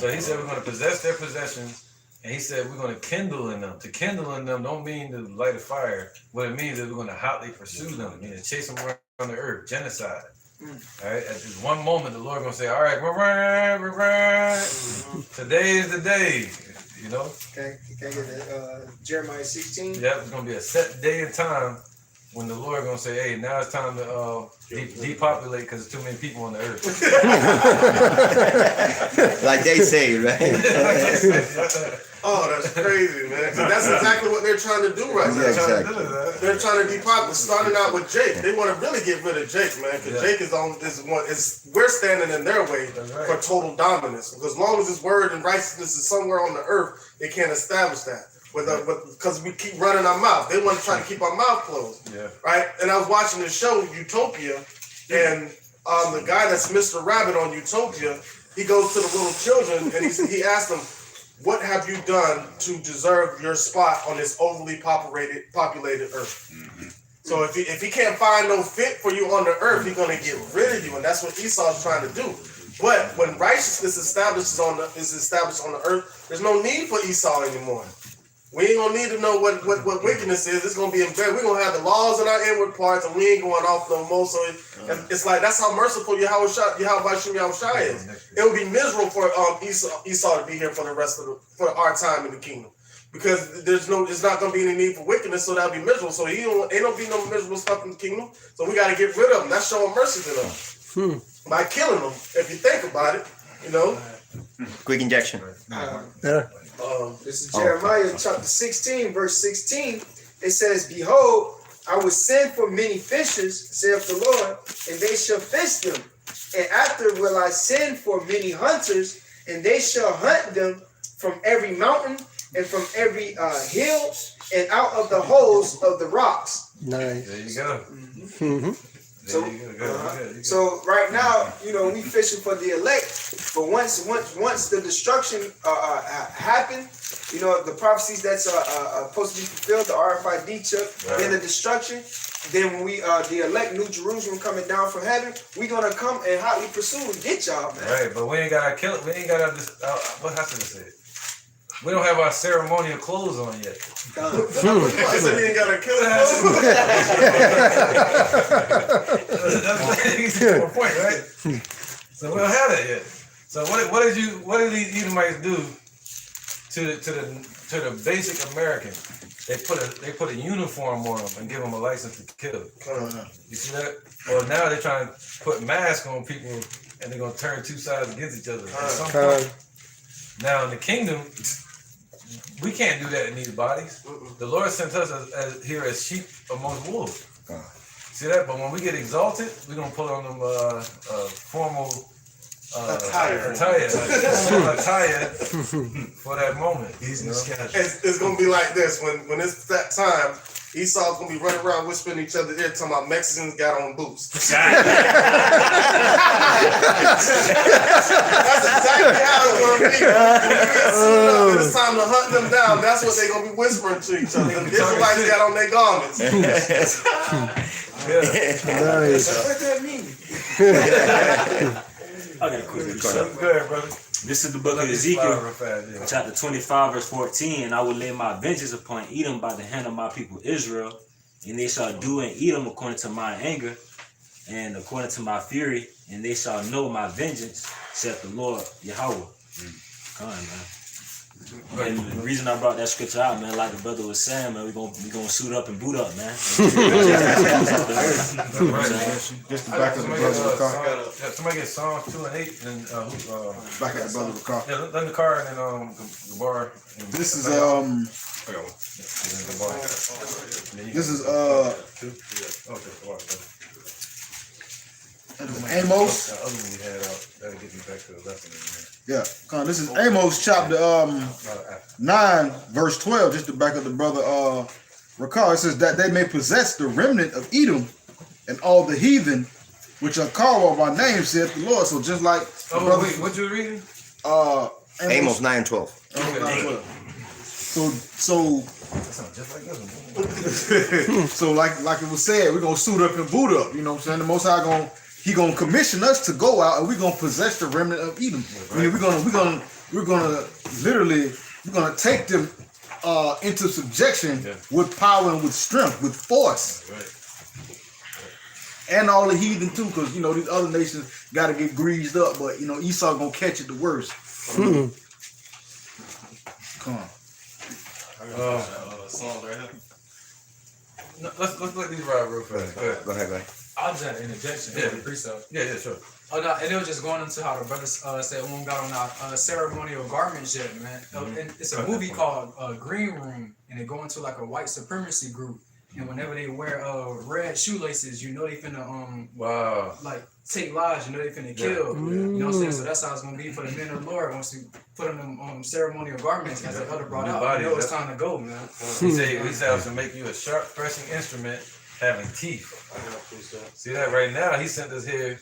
So he said we're going to possess their possessions, and he said we're going to kindle in them. To kindle in them don't mean to light a fire. What it means is we're going to hotly pursue them, meaning chase them around the earth, genocide. All right, at this one moment, the Lord gonna say, "All right, we're right. Today is the day." You know. Okay, can I get that? Jeremiah 16. Yeah, it's gonna be a set day and time when the Lord gonna say, "Hey, now it's time to depopulate because there's too many people on the earth." Like they say, right? Oh, that's crazy, man. 'Cause that's exactly what they're trying to do right now. Exactly. They're trying to depopulate. Starting out with Jake, they want to really get rid of Jake, man. Because Jake is we're standing in their way for total dominance. Because as long as His word and righteousness is somewhere on the earth, they can't establish that. Because we keep running our mouth. They want to try to keep our mouth closed. Yeah. Right? And I was watching the show Utopia, and the guy that's Mr. Rabbit on Utopia, he goes to the little children and he asks them, what have you done to deserve your spot on this overly populated earth? Mm-hmm. So if he can't find no fit for you on the earth, he's gonna get rid of you, and that's what Esau's trying to do. But when righteousness is established on the earth, there's no need for Esau anymore. We ain't gonna need to know what wickedness is. It's gonna be embedded. We're gonna have the laws in our inward parts, and we ain't going off no more. So it's like that's how merciful Yahweh is. It would be miserable for Esau to be here for the rest of for our time in the kingdom, because there's not gonna be any need for wickedness. So that'll be miserable. So ain't gonna be no miserable stuff in the kingdom. So we gotta get rid of them. That's showing mercy to them by killing them. If you think about it, you know. Quick injection. This is Jeremiah chapter 16, verse 16. It says, behold, I will send for many fishers, saith the Lord, and they shall fish them. And after will I send for many hunters, and they shall hunt them from every mountain and from every hill and out of the holes of the rocks. Nice. There you go. Mm-hmm. So right now, we fishing for the elect, but once the destruction happen, the prophecies that's supposed to be fulfilled, the RFID chip, then the destruction, then when the elect New Jerusalem coming down from heaven, we gonna come and hotly pursue and get y'all, man. Right, but we ain't gotta kill it. We ain't gotta what has to say? We don't have our ceremonial clothes on yet. I said we ain't got our killer That's the point, right? So we don't have that yet. So what did these Edomites do to the basic American? They put a uniform on them and give them a license to kill. You see that? Well, now they're trying to put masks on people and they're gonna turn two sides against each other at some point. Now in the kingdom, we can't do that in these bodies. The Lord sent us here as sheep amongst wolves. See that? But when we get exalted, we're gonna put on them formal Attire. for that moment. It's gonna be like this when it's that time. Esau's gonna be running around whispering each other ear, talking about Mexicans got on boots. That's exactly how it's gonna be. When we get suited up and it's time to hunt them down, that's what they're gonna be whispering to each other. The Israelites got on their garments. What that mean? Okay, quick. Good, brother. This is the book of Ezekiel, chapter 25, verse 14. And I will lay my vengeance upon Edom by the hand of my people Israel, and they shall do in Edom according to my anger and according to my fury, and they shall know my vengeance, saith the Lord Yahweh. Come on, man. And the reason I brought that scripture out, man, like the brother was saying, man, we gonna suit up and boot up, man. Just the back of the brother car. Somebody get Psalms 2 and 8, and Back at the brother car. yeah, let the car and then the bar. And This is I got one. the bar. this is Amos. The other one we had out. That'll get me back to the lesson. Yeah, this is Amos chapter 9, verse 12. Just the back of the brother Rakar. It says that they may possess the remnant of Edom and all the heathen which are called by name, saith the Lord. So just like the brother, wait, what you reading? Amos 9:12. So That sounds just like this. so like it was said, we're gonna suit up and boot up. You know what I'm saying? The Most High He gonna commission us to go out and we're gonna possess the remnant of Edom. I mean, we're gonna literally take them into subjection with power and with strength, with force. And all the heathen too, because these other nations gotta get greased up, but Esau gonna catch it the worst. Come on. Song right here. No, let's let these ride real fast. Go ahead. I'll just have an interjection. Yeah. For the precept. Yeah, sure. Oh no, and it was just going into how the brothers said we got on our ceremonial garments yet, man. And it's a movie called Green Room, and they go into like a white supremacy group, and whenever they wear red shoelaces, they finna like take lives, they finna kill. You know what I'm saying? So that's how it's gonna be for the men of the Lord once you put them in ceremonial garments, as the elder brought out. It's time to go, man. He said to make you a sharp pressing instrument having teeth. See that right now? He sent us here.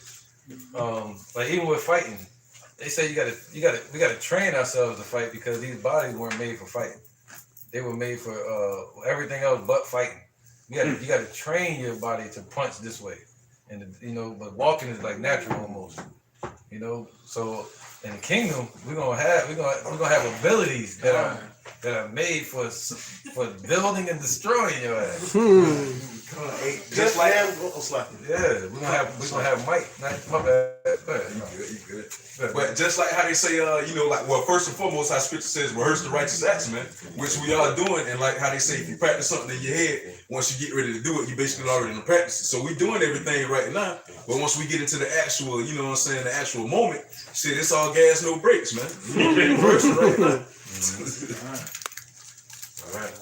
Like even with fighting, they say we gotta train ourselves to fight because these bodies weren't made for fighting. They were made for everything else but fighting. You gotta train your body to punch this way, and but walking is like natural almost. So in the kingdom we're gonna have abilities that are made for building and destroying your ass. Just like we're gonna have might. My bad. You good. But just like how they say, first and foremost, how scripture says, rehearse the righteous acts, man, which we are doing. And like how they say, if you practice something in your head, once you get ready to do it, you basically already in practice it. So we doing everything right now. But once we get into the actual, the actual moment, shit, it's all gas, no brakes, man. Rehearse it right now. All right.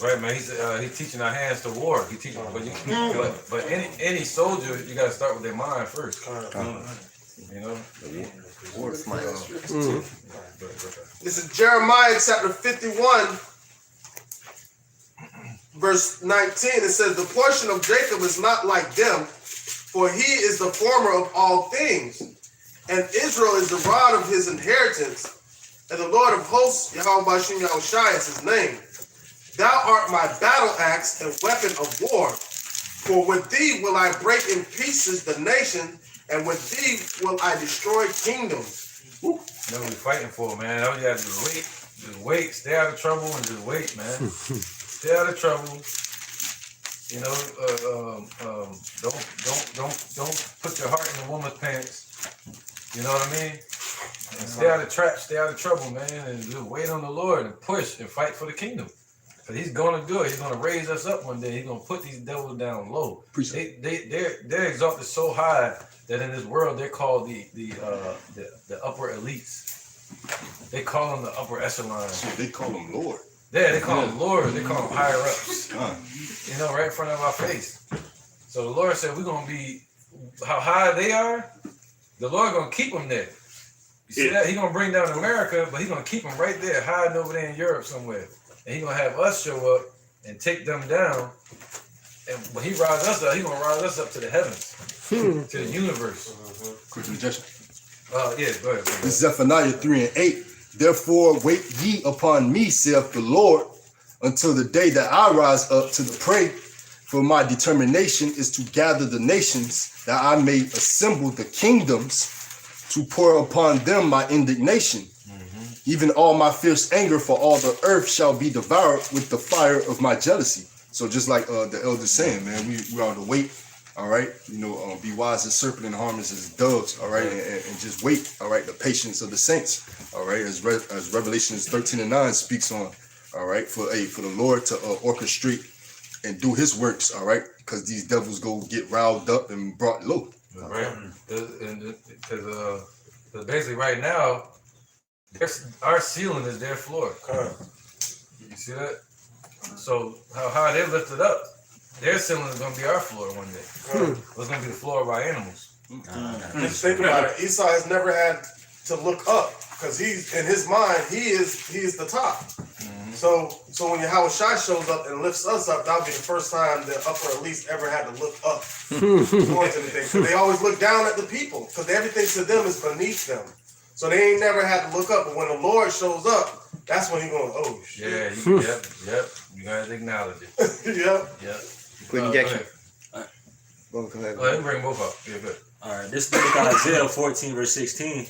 Right, man. He's teaching our hands to war. He teaching, but any soldier, you got to start with their mind first. War is my own. This is Jeremiah chapter 51, verse 19. It says, "The portion of Jacob is not like them, for he is the former of all things, and Israel is the rod of his inheritance, and the Lord of hosts, Yahweh Bashim Yahushai is his name. Thou art my battle axe and weapon of war. For with thee will I break in pieces the nation, and with thee will I destroy kingdoms." That's what we're fighting for, man. All you have to do is wait, stay out of trouble, and just wait, man. Stay out of trouble. Don't put your heart in a woman's pants. You know what I mean? And stay out of traps, stay out of trouble, man, and just wait on the Lord and push and fight for the kingdom. But he's gonna do it. He's gonna raise us up one day. He's gonna put these devils down low. They're exalted so high that in this world they're called the upper elites. They call them the upper echelon. Shit, they call them Lord. Yeah, they call them Lord. They call them higher ups. Right in front of our face. So the Lord said we're gonna be how high they are. the Lord gonna keep them there. You see that? He gonna bring down America, but he gonna keep them right there, hiding over there in Europe somewhere. And he gonna have us show up and take them down. And when he rises us up, he gonna rise us up to the heavens, to the universe. Quick suggestion. Yeah, go ahead. This is Zephaniah 3 and 8. Therefore wait ye upon me, saith the Lord, until the day that I rise up to the prey. For my determination is to gather the nations, that I may assemble the kingdoms, to pour upon them my indignation. Even all my fierce anger for all the earth shall be devoured with the fire of my jealousy. So just like the elder's saying, man, we are to wait, all right? You know, be wise as serpent and harmless as doves, all right? And just wait, all right? The patience of the saints, all right? As Revelations 13 and 9 speaks on, all right? For the Lord to orchestrate and do his works, all right? Because these devils go get riled up and brought low. Right? Because basically right now, our ceiling is their floor. You see that? So how they lifted up, their ceiling is going to be our floor one day. It's going to be the floor of our animals. Just think about it. Esau has never had to look up because he's in his mind he is the top. So when Yahweh Shai shows up and lifts us up, that'll be the first time the upper at least ever had to look up towards anything. So they always look down at the people because everything to them is beneath them. So they ain't never had to look up. But when the Lord shows up, that's when he going, oh shit. Yeah, yep. You gotta acknowledge it. Yep. Quick injection. Go ahead, bring both up. Yeah, good. All right, this is Isaiah 14 verse 16.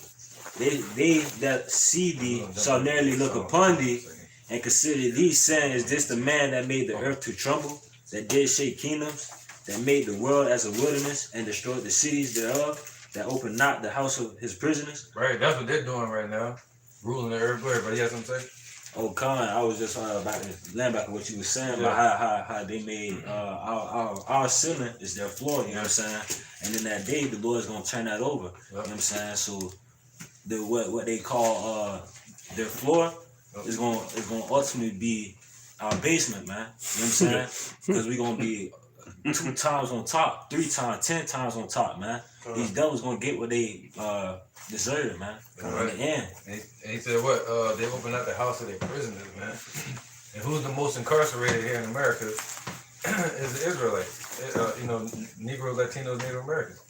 They that see thee shall narrowly look upon thee and consider thee, saying, is this the man that made the earth to tremble, that did shake kingdoms, that made the world as a wilderness and destroyed the cities thereof, that opened not the house of his prisoners? Right, that's what they're doing right now, ruling the earth. Go ahead, buddy. You have something to say? Oh, Con, I was just about to land back on what you were saying about how they made our ceiling is their floor, you know what I'm saying? And in that day, the Lord is gonna turn that over. You know what I'm saying? So the what they call their floor is gonna ultimately be our basement, man. You know what I'm saying? Because we're gonna be 2 times on top, 3 times, 10 times on top, man. These devils gonna get what they deserve, man. In the end. And he said what? They opened up the house of their prisoners, man. And who's the most incarcerated here in America is the Israelites. Negro, Latinos, Native Americans.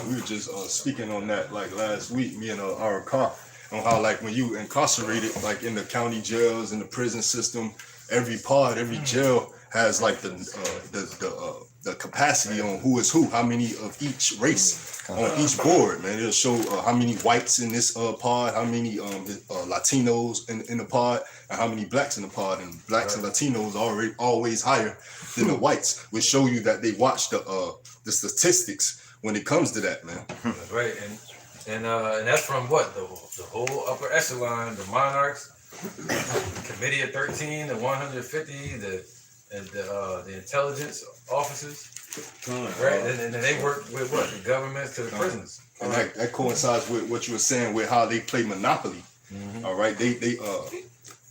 We were just speaking on that like last week, me and our car, on how like when you incarcerated like in the county jails and the prison system, every pod, every jail has like the capacity on who is who, how many of each race on each board, man. It'll show how many whites in this pod, how many Latinos in the pod, and how many blacks in the pod. And blacks and Latinos are always higher than the whites, which show you that they watch the statistics when it comes to that, man. That's right, and that's from what the whole upper echelon, the monarchs, Committee of 13, the 150, the intelligence officers, right? And they work with what? The governments to the prisons. And that coincides with what you were saying with how they play Monopoly. All right, they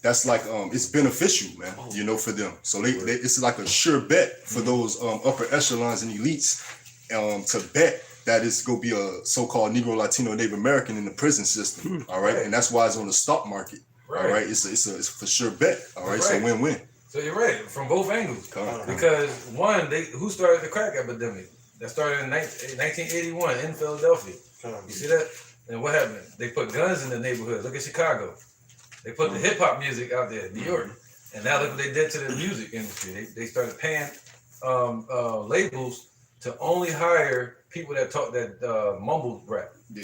that's like it's beneficial, man. You know, for them. So they it's like a sure bet for those upper echelons and elites to bet that it's gonna be a so-called Negro, Latino, Native American in the prison system. All right, and that's why it's on the stock market. All right, it's a for sure bet. All right, so win-win. So you're right from both angles. Because one, who started the crack epidemic? That started in 1981 in Philadelphia. You see that? And what happened? They put guns in the neighborhood. Look at Chicago. They put the hip hop music out there in New York. And now look what they did to the music industry. They started paying labels to only hire people that talk that mumble rap. Yeah.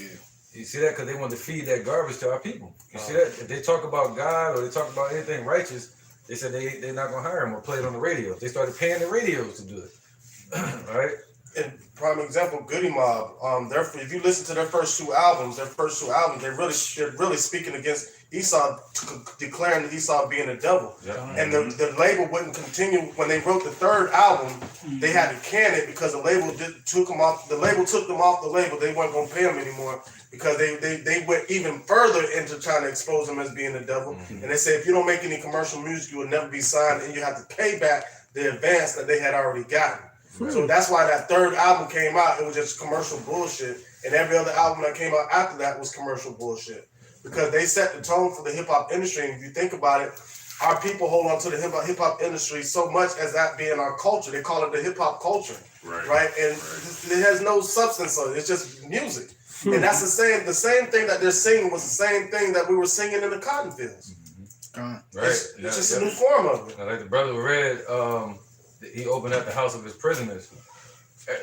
You see that? Because they want to feed that garbage to our people. You see that? If they talk about God or they talk about anything righteous, they said they're not going to hire them or play it on the radio. They started paying the radios to do it. All right? And prime example, Goody Mob. If you listen to their first two albums, they're really speaking against Esau, declaring that Esau being a devil. And the label wouldn't continue. When they wrote the third album, they had to can it because the label took them off. The label took them off the label. They weren't going to pay them anymore because they went even further into trying to expose him as being the devil. And they said if you don't make any commercial music, you will never be signed, and you have to pay back the advance that they had already gotten. So that's why that third album came out. It was just commercial bullshit. and every other album that came out after that was commercial bullshit. Because they set the tone for the hip hop industry, and if you think about it, our people hold on to the hip hop industry so much as that being our culture. They call it the hip hop culture, right? And it has no substance on it. It's just music, and that's the same thing that they're singing was the same thing that we were singing in the cotton fields. Right. It's just a new form of it. Like the brother read, he opened up the house of his prisoners,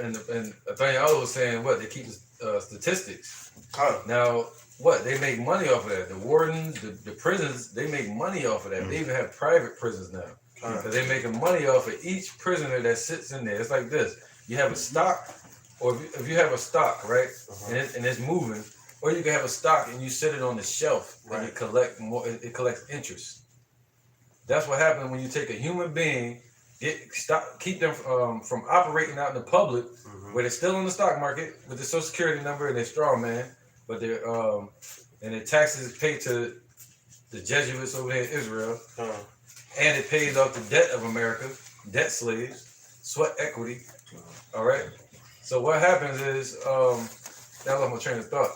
and Nathaniel was saying what they keep statistics. Now. What they make money off of that? The wardens, the prisons, they make money off of that. They even have private prisons now, because they're making money off of each prisoner that sits in there. It's like this: you have a stock, or if you have a stock, right, and it's moving, or you can have a stock and you sit it on the shelf and it collect more. It collects interest. That's what happens when you take a human being, keep them from operating out in the public, where they're still in the stock market with their social security number and their straw man. But their and their taxes paid to the Jesuits over there in Israel, and it pays off the debt of America, debt slaves, sweat equity. All right. So what happens is that was my train of thought.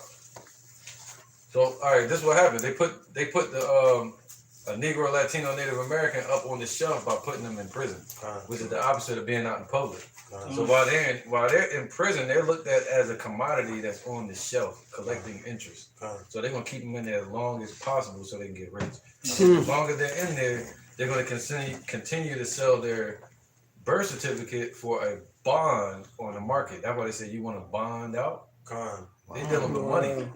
So all right, this is what happens. They put the a Negro, Latino, Native American up on the shelf by putting them in prison, which is the opposite of being out in public. So while they're in prison, they're looked at as a commodity that's on the shelf collecting interest. So they're gonna keep them in there as long as possible so they can get rich. As long as they're in there, they're gonna continue to sell their birth certificate for a bond on the market. That's why they say you want to bond out. They're dealing with money.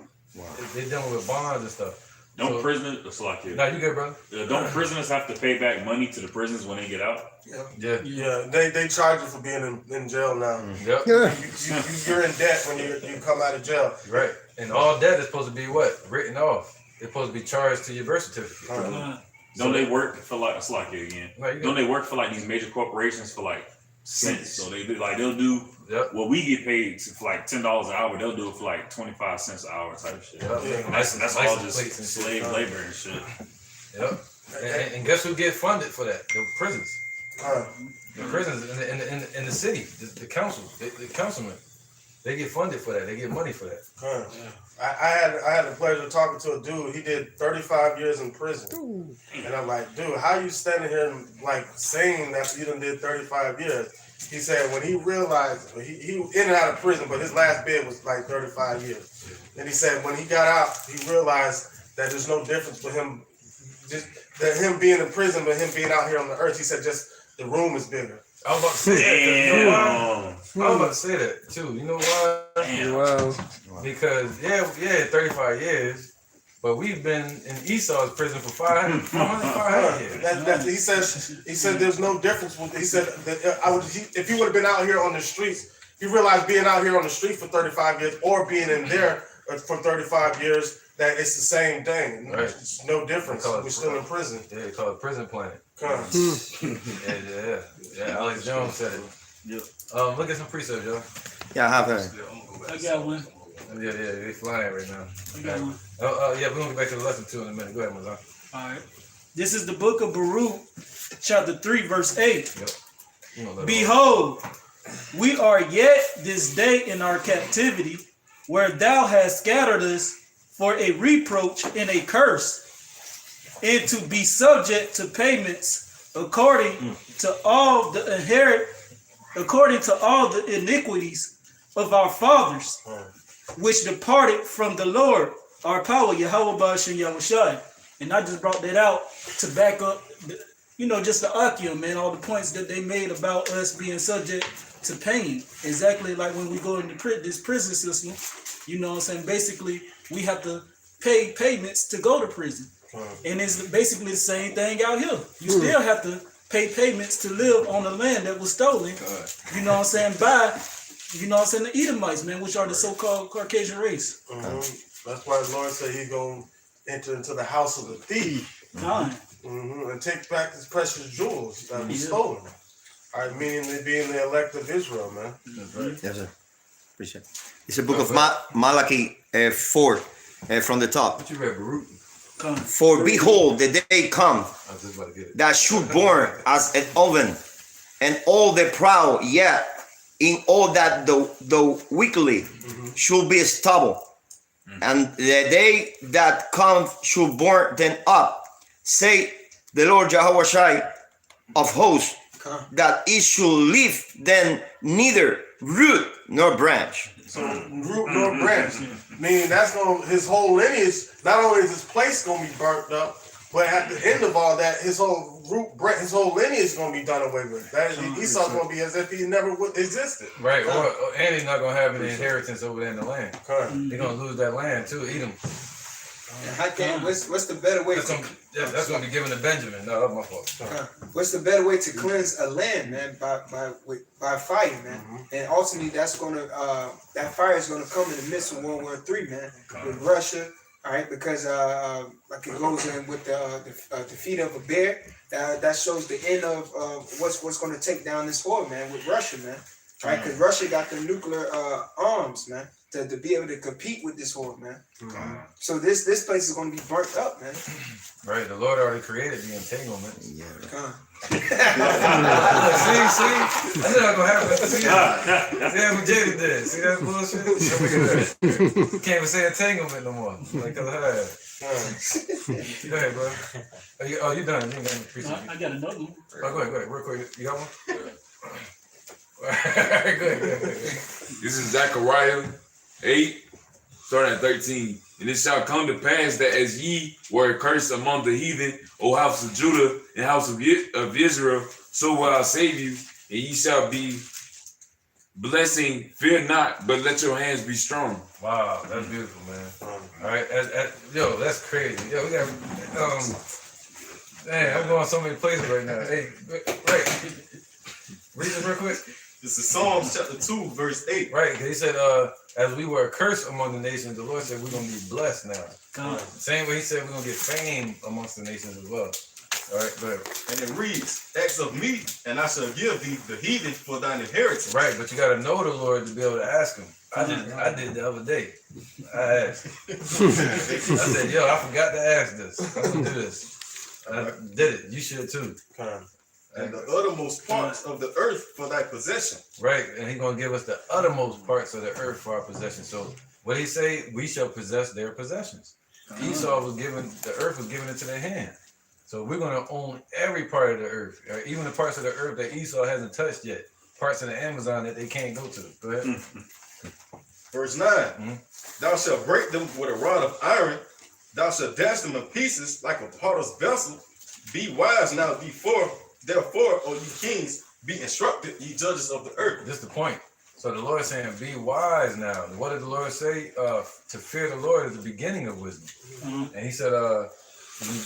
They're dealing with bonds and stuff. Don't prisoners, like No, you good, brother. Don't prisoners have to pay back money to the prisons when they get out? Yeah. They charge you for being in jail now. Yep. You're in debt when you come out of jail. Right. And all debt is supposed to be what? Written off. It's supposed to be charged to your birth certificate. Don't they work for like Slocky again? Don't they work for like these major corporations for like cents? So they do like they'll do what we get paid for like $10 an hour. They'll do it for like 25 cents an hour type shit. And that's all just slave labor and shit. Yep. And guess who get funded for that? The prisons. The prisons in the city, the council, the councilmen. They get funded for that. They get money for that. I had the pleasure of talking to a dude. He did 35 years in prison. And I'm like, dude, how you standing here and like saying that you done did 35 years? He said when he realized, he in and out of prison, but his last bid was like 35 years. And he said when he got out, he realized that there's no difference for him, just that him being in prison but him being out here on the earth. He said just the room is bigger. I was about to say that. You know why? I was about to say that too. You know why? Wow. Because 35 years, but we've been in Esau's prison for 500 years. He said there's no difference. He said that if he would have been out here on the streets, he realized being out here on the street for 35 years or being in there for 35 years, that it's the same thing. Right. It's no difference. We're still in prison. Yeah, they call it prison planet. Yeah. Alex Jones said it. Yep. Look at some precepts, y'all. Yeah, I have a. I got one. Yeah, they flying right now. I got one. Yeah, we're gonna get back to the lesson too in a minute. Go ahead, Mazan. All right. This is the book of Baruch, chapter 3, verse 8. Yep. Behold, we are yet this day in our captivity, where thou hast scattered us for a reproach and a curse, and to be subject to payments according to all the iniquities of our fathers, which departed from the Lord, our power, Yahweh Ba'ashem Yahushai. And I just brought that out to back up, just the Akim, man, all the points that they made about us being subject to pain. Exactly like when we go into this prison system, you know what I'm saying? Basically, we have to pay payments to go to prison. And it's basically the same thing out here. You still have to pay payments to live on the land that was stolen, you know what I'm saying, by, the Edomites, man, which are the so-called Caucasian race. That's why the Lord said he's going to enter into the house of the thief and take back his precious jewels that were stolen. All right, meaning they being the elect of Israel, man. That's right. Yes, sir. Appreciate it. It's a book of Malachi 4 from the top. What you read, Baruch? For behold, the day come that should burn as an oven, and all the proud, yet in all that the wickedly should be stubble, and the day that comes should burn them up. Say the Lord Jehovah Shai of hosts, that it should leave them neither root nor branch. So root nor branch, meaning that's gonna his whole lineage. Not only is his place gonna be burnt up, but at the end of all that, his whole his whole lineage is gonna be done away with. That Esau's gonna be as if he never existed. Right, and he's not gonna have any inheritance over there in the land. He's gonna lose that land too, eat him. How can what's the better way? That's gonna be given to Benjamin. No, that's my fault. What's the better way to cleanse a land, man? By fire, man. And ultimately, that's gonna that fire is gonna come in the midst of World War III, man, with Russia. All right, because like it goes in with the feet of a bear. That shows the end of what's going to take down this war, man, with Russia, man. Right, because Russia got the nuclear arms, man, to be able to compete with this war, man. So this place is going to be burnt up, man. Right, the Lord already created the entanglement. Yeah. See, that's not gonna happen. See what Jada did. See that bullshit? You can't even say entanglement no more. Like, cause go ahead, bro. You done? You ain't appreciate you. I got another one. Go ahead, real quick. You got one? Go ahead. This is Zechariah 8, starting at 13. And it shall come to pass that as ye were cursed among the heathen, O house of Judah and house of Israel, so will I save you, and ye shall be blessing. Fear not, but let your hands be strong. Wow, that's beautiful, man. All right, yo, that's crazy. Yo, we got man, I'm going so many places right now. Hey, right, read this real quick. This is Psalms chapter 2, verse 8. Right, he said, as we were cursed among the nations, the Lord said we're going to be blessed now. Same way he said we're going to get fame amongst the nations as well. All right, go ahead. And it reads, ask of me, and I shall give thee the heathen for thine inheritance. Right, but you got to know the Lord to be able to ask him. I did the other day. I asked. I said, yo, I forgot to ask this. I'm going to do this. I did it. You should too. And the uttermost parts of the earth for thy possession. Right, and he's going to give us the uttermost parts of the earth for our possession. So what he say? We shall possess their possessions. Esau was given, the earth was given into their hand. So we're going to own every part of the earth, even the parts of the earth that Esau hasn't touched yet. Parts of the Amazon that they can't go to. Go ahead. Verse 9. Thou shalt break them with a rod of iron. Thou shalt dash them in pieces like a potter's vessel. Be wise now Therefore, O ye kings, be instructed, ye judges of the earth. This is the point. So the Lord is saying, be wise now. What did the Lord say? To fear the Lord is the beginning of wisdom. And he said,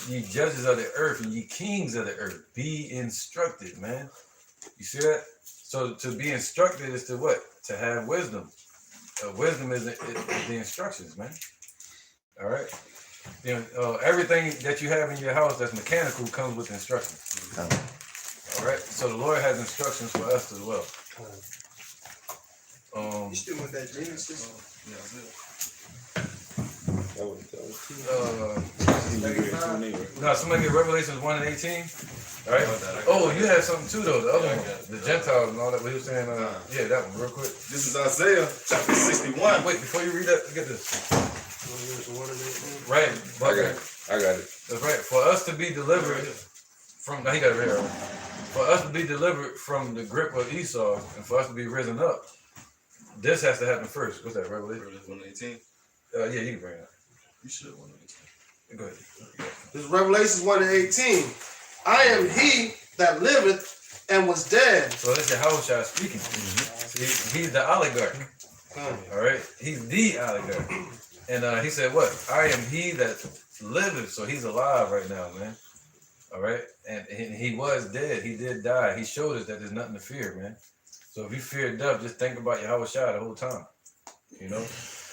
ye judges of the earth and ye kings of the earth, be instructed, man. You see that? So to be instructed is to what? To have wisdom. Wisdom is the instructions, man. All right? You know, everything that you have in your house that's mechanical comes with instructions. All right, so the Lord has instructions for us as well. You still with that Genesis? No, somebody get Revelations 1 and 18. All right. Oh, you had something too though. The other one, the Gentiles and all that. We were saying, yeah, that one real quick. This is Isaiah chapter 61. Wait, before you read that, get this. Right. I got it. That's right. For us to be delivered from, he got it right here. For us to be delivered from the grip of Esau and for us to be risen up, this has to happen first. What's that, Revelation? 1:18. Yeah, you can bring it up. You should 1:18. Go ahead. This is Revelation 1:18. I am he that liveth and was dead. So this is Yahushua speaking. See, he's the oligarch. All right? He's the oligarch. And he said what? I am he that liveth. So he's alive right now, man. All right? And he was dead. He did die. He showed us that there's nothing to fear, man. So if you fear death, just think about Yahushua the whole time. You know?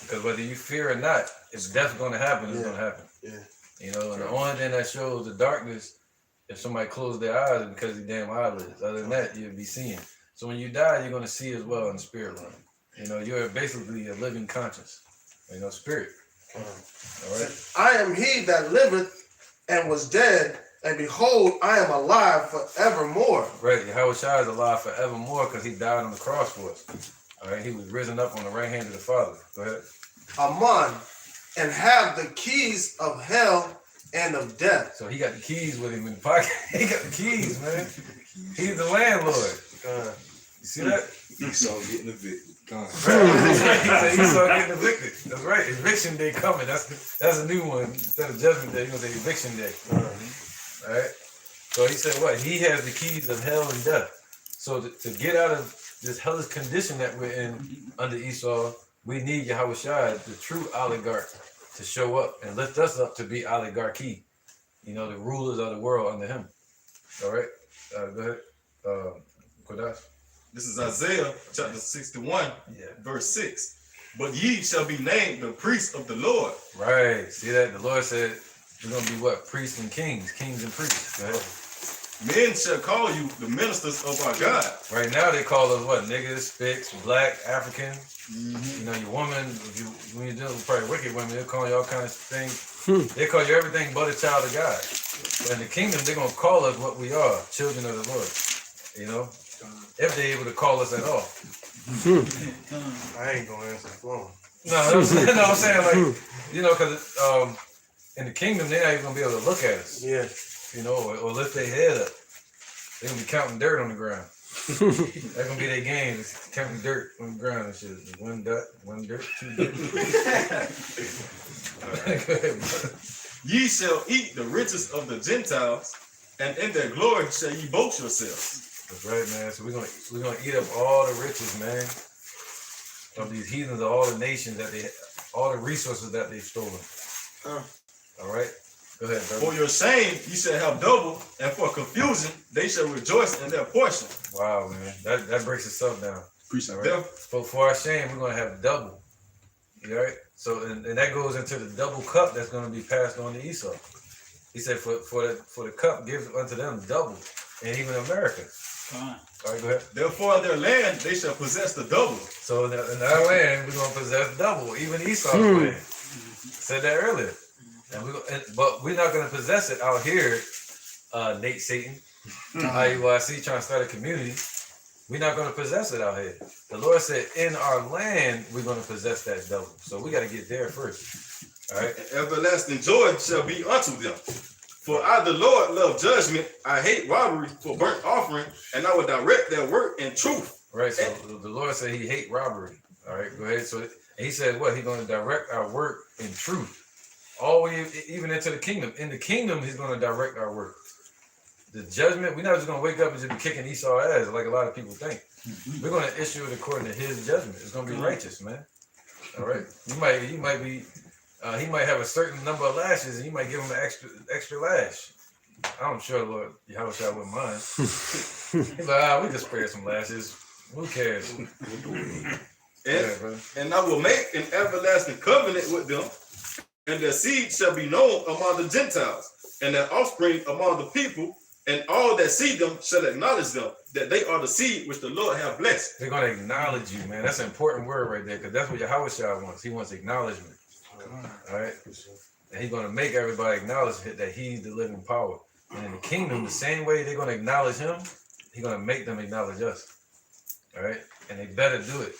Because whether you fear or not, if death's going to happen, it's going to happen. Yeah. You know, and the only thing that shows the darkness, if somebody closed their eyes, is because of their damn eyelids. Other than that, you'll be seeing. So when you die, you're going to see as well in the spirit realm. You know, you're basically a living conscience. You know, spirit. All right? I am he that liveth and was dead, and behold, I am alive forevermore. Right. Yahushua is alive forevermore because he died on the cross for us. All right, he was risen up on the right hand of the Father. Go ahead. Aman, and have the keys of hell and of death. So he got the keys with him in the pocket. He got the keys, man. He's the landlord. You see that? Esau getting evicted. Right. He said Esau getting evicted. That's right. Eviction day coming. That's a new one. Instead of judgment day, you're gonna say eviction day. All right. So he said what? He has the keys of hell and death. So to get out of this hellish condition that we're in under Esau, we need Yahushua, the true oligarch, to show up and lift us up to be oligarchy. You know, the rulers of the world under him. All right. Go ahead. Kodash. This is Isaiah chapter 61, verse 6. But ye shall be named the priests of the Lord. Right. See that? The Lord said we're going to be what? Priests and kings. Kings and priests. Go ahead. Men shall call you the ministers of our God. Right now they call us what? Niggas, spics, black, African. You know, your woman, when you're dealing with probably wicked women, they'll call you all kinds of things. They call you everything but a child of God. But in the kingdom, they're going to call us what we are, children of the Lord. You know? If they're able to call us at all. I ain't gonna answer the phone. No, I'm saying like, you know, because in the kingdom, they're not even going to be able to look at us. Yeah. You know, or lift their head up. They're going to be counting dirt on the ground. That's going to be their game, is counting dirt on the ground and shit. One dirt, two dirt. Ye shall eat the riches of the Gentiles, and in their glory shall ye boast yourselves. That's right, man. So we're gonna eat up all the riches, man, of these heathens, of all the nations all the resources that they've stolen. All right, go ahead, brother. For your shame ye shall have double, and for confusion they shall rejoice in their portion. Wow, man, that breaks itself down. Appreciate right? For our shame, we're gonna have double. You all right? So and that goes into the double cup that's gonna be passed on to Esau. He said, for the cup gives unto them double, and even America. All right, go ahead. Therefore, in their land they shall possess the double. So in our land, we're gonna possess double, even Esau's land. Said that earlier. But we're not gonna possess it out here, Nate Satan. IUIC trying to start a community. We're not gonna possess it out here. The Lord said, in our land, we're gonna possess that double. So we gotta get there first. All right. And everlasting joy shall be unto them. For I, the Lord, love judgment. I hate robbery for burnt offering, and I will direct their work in truth. Right. So the Lord said He hate robbery. All right. Go ahead. So He said, what? He's going to direct our work in truth, all the way even into the kingdom. In the kingdom, He's going to direct our work. The judgment, we're not just going to wake up and just be kicking Esau ass like a lot of people think. We're going to issue it according to His judgment. It's going to be righteous, man. All right. He might be. He might have a certain number of lashes, and you might give him an extra lash. I'm sure the Lord Yahushua wouldn't mind. He's like, we can spare some lashes. Who cares? And I will make an everlasting covenant with them, and their seed shall be known among the Gentiles, and their offspring among the people, and all that see them shall acknowledge them, that they are the seed which the Lord have blessed. They're going to acknowledge you, man. That's an important word right there, because that's what Yahushua wants. He wants acknowledgement. All right, and He's going to make everybody acknowledge that He's the living power. And in the kingdom, the same way they're going to acknowledge Him, He's going to make them acknowledge us. All right, and they better do it.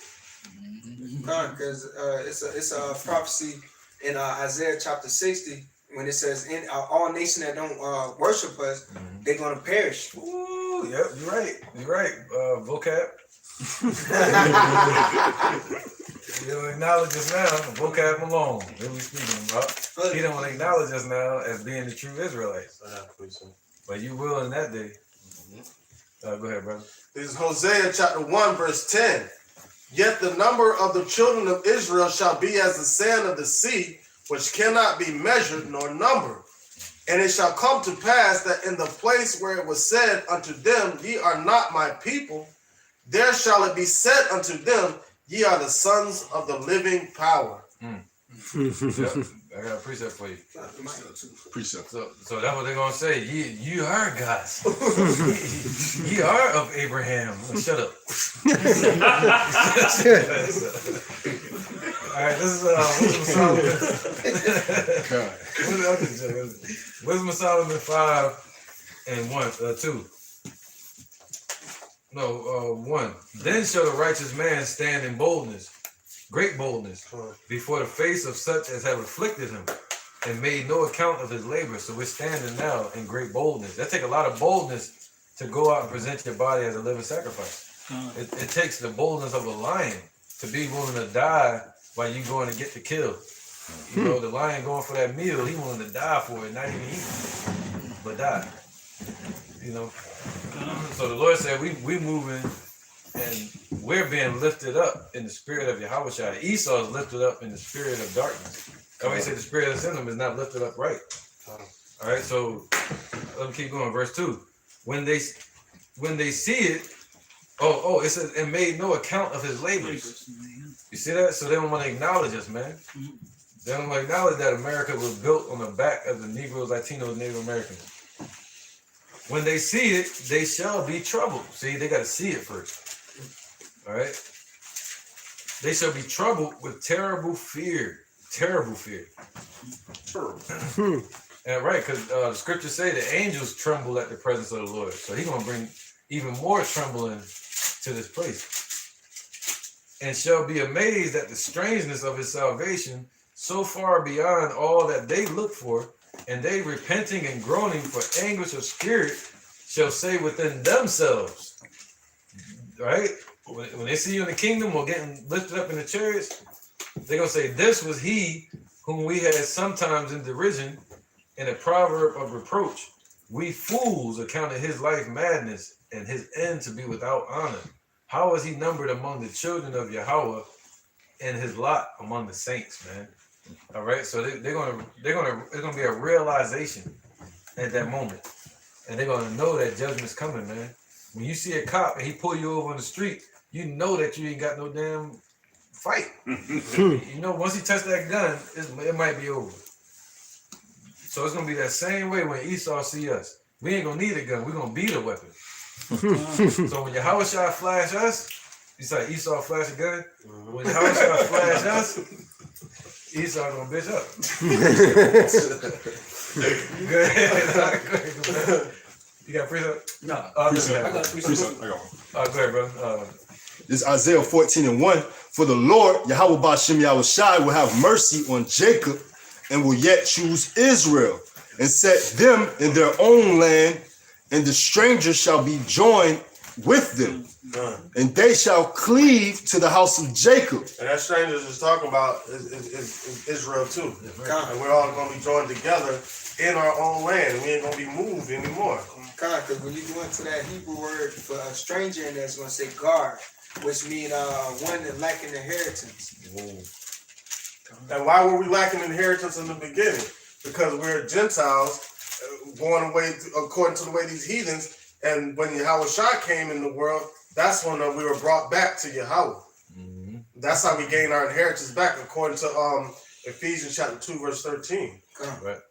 Because it's a prophecy in Isaiah chapter 60 when it says, "In all nations that don't worship us, they're going to perish." Ooh, yep, you're right. You're right. Vocab. He don't acknowledge us now. Vocab alone. What are we speaking about? He don't acknowledge us now as being the true Israelites. But you will in that day. Go ahead, brother. This is Hosea chapter 1, verse 10. Yet the number of the children of Israel shall be as the sand of the sea, which cannot be measured nor numbered. And it shall come to pass that in the place where it was said unto them, Ye are not my people, there shall it be said unto them, Ye are the sons of the living power. Yep. I got a precept for you. Precept. So that's what they're gonna say. You are God's. You are of Abraham. Shut up. All right, this is Wisdom of Solomon 5 and 2. 1. Then shall the righteous man stand in boldness, great boldness, before the face of such as have afflicted him, and made no account of his labor. So we're standing now in great boldness. That take a lot of boldness to go out and present your body as a living sacrifice. It takes the boldness of a lion to be willing to die while you going to get the kill. You know, the lion going for that meal, he willing to die for it, not even eat, but die. You know. So the Lord said we moving and we're being lifted up in the spirit of Yahushua. Esau is lifted up in the spirit of darkness. I always say the spirit that's in him is not lifted up right. All right, so let me keep going. Verse 2. When they see it, it says, and made no account of his labors. You see that? So they don't want to acknowledge us, man. They don't want to acknowledge that America was built on the back of the Negroes, Latinos, Native Americans. When they see it, they shall be troubled. See, they got to see it first. All right? They shall be troubled with terrible fear. Terrible fear. And right, because the scriptures say the angels tremble at the presence of the Lord. So he's going to bring even more trembling to this place. And shall be amazed at the strangeness of his salvation, so far beyond all that they look for, and they repenting and groaning for anguish of spirit shall say within themselves, right? When they see you in the kingdom or getting lifted up in the chariots, they're going to say, this was he whom we had sometimes in derision, in a proverb of reproach. We fools accounted his life madness and his end to be without honor. How is he numbered among the children of Yahweh and his lot among the saints, man? All right, so it's gonna be a realization at that moment, and they're gonna know that judgment's coming, man. When you see a cop and he pull you over on the street, you know that you ain't got no damn fight. You know, once he touch that gun, it might be over. So it's gonna be that same way when Esau see us. We ain't gonna need a gun. We're gonna be the weapon. So when Yahushua flash us, you say Esau flash a gun. When Yahushua flash us, Esau gonna bitch up. Go ahead. You got precept? No. I got precept. I got one. Go ahead, brother. This is Isaiah 14:1. For the Lord, Yahweh Ba'Shem Yahushai, will have mercy on Jacob and will yet choose Israel and set them in their own land, and the stranger shall be joined with them, and they shall cleave to the house of Jacob. And that stranger is talking about is Israel too. And we're all going to be joined together in our own land. We ain't going to be moved anymore. Because when you go into that Hebrew word for a stranger, and that's going to say guard, which means one that lacking inheritance. And why were we lacking inheritance in the beginning? Because we're Gentiles going away according to the way these heathens. And when Yahushua came in the world, that's when we were brought back to Yahweh. Mm-hmm. That's how we gain our inheritance back, according to Ephesians chapter 2, verse 13. Right.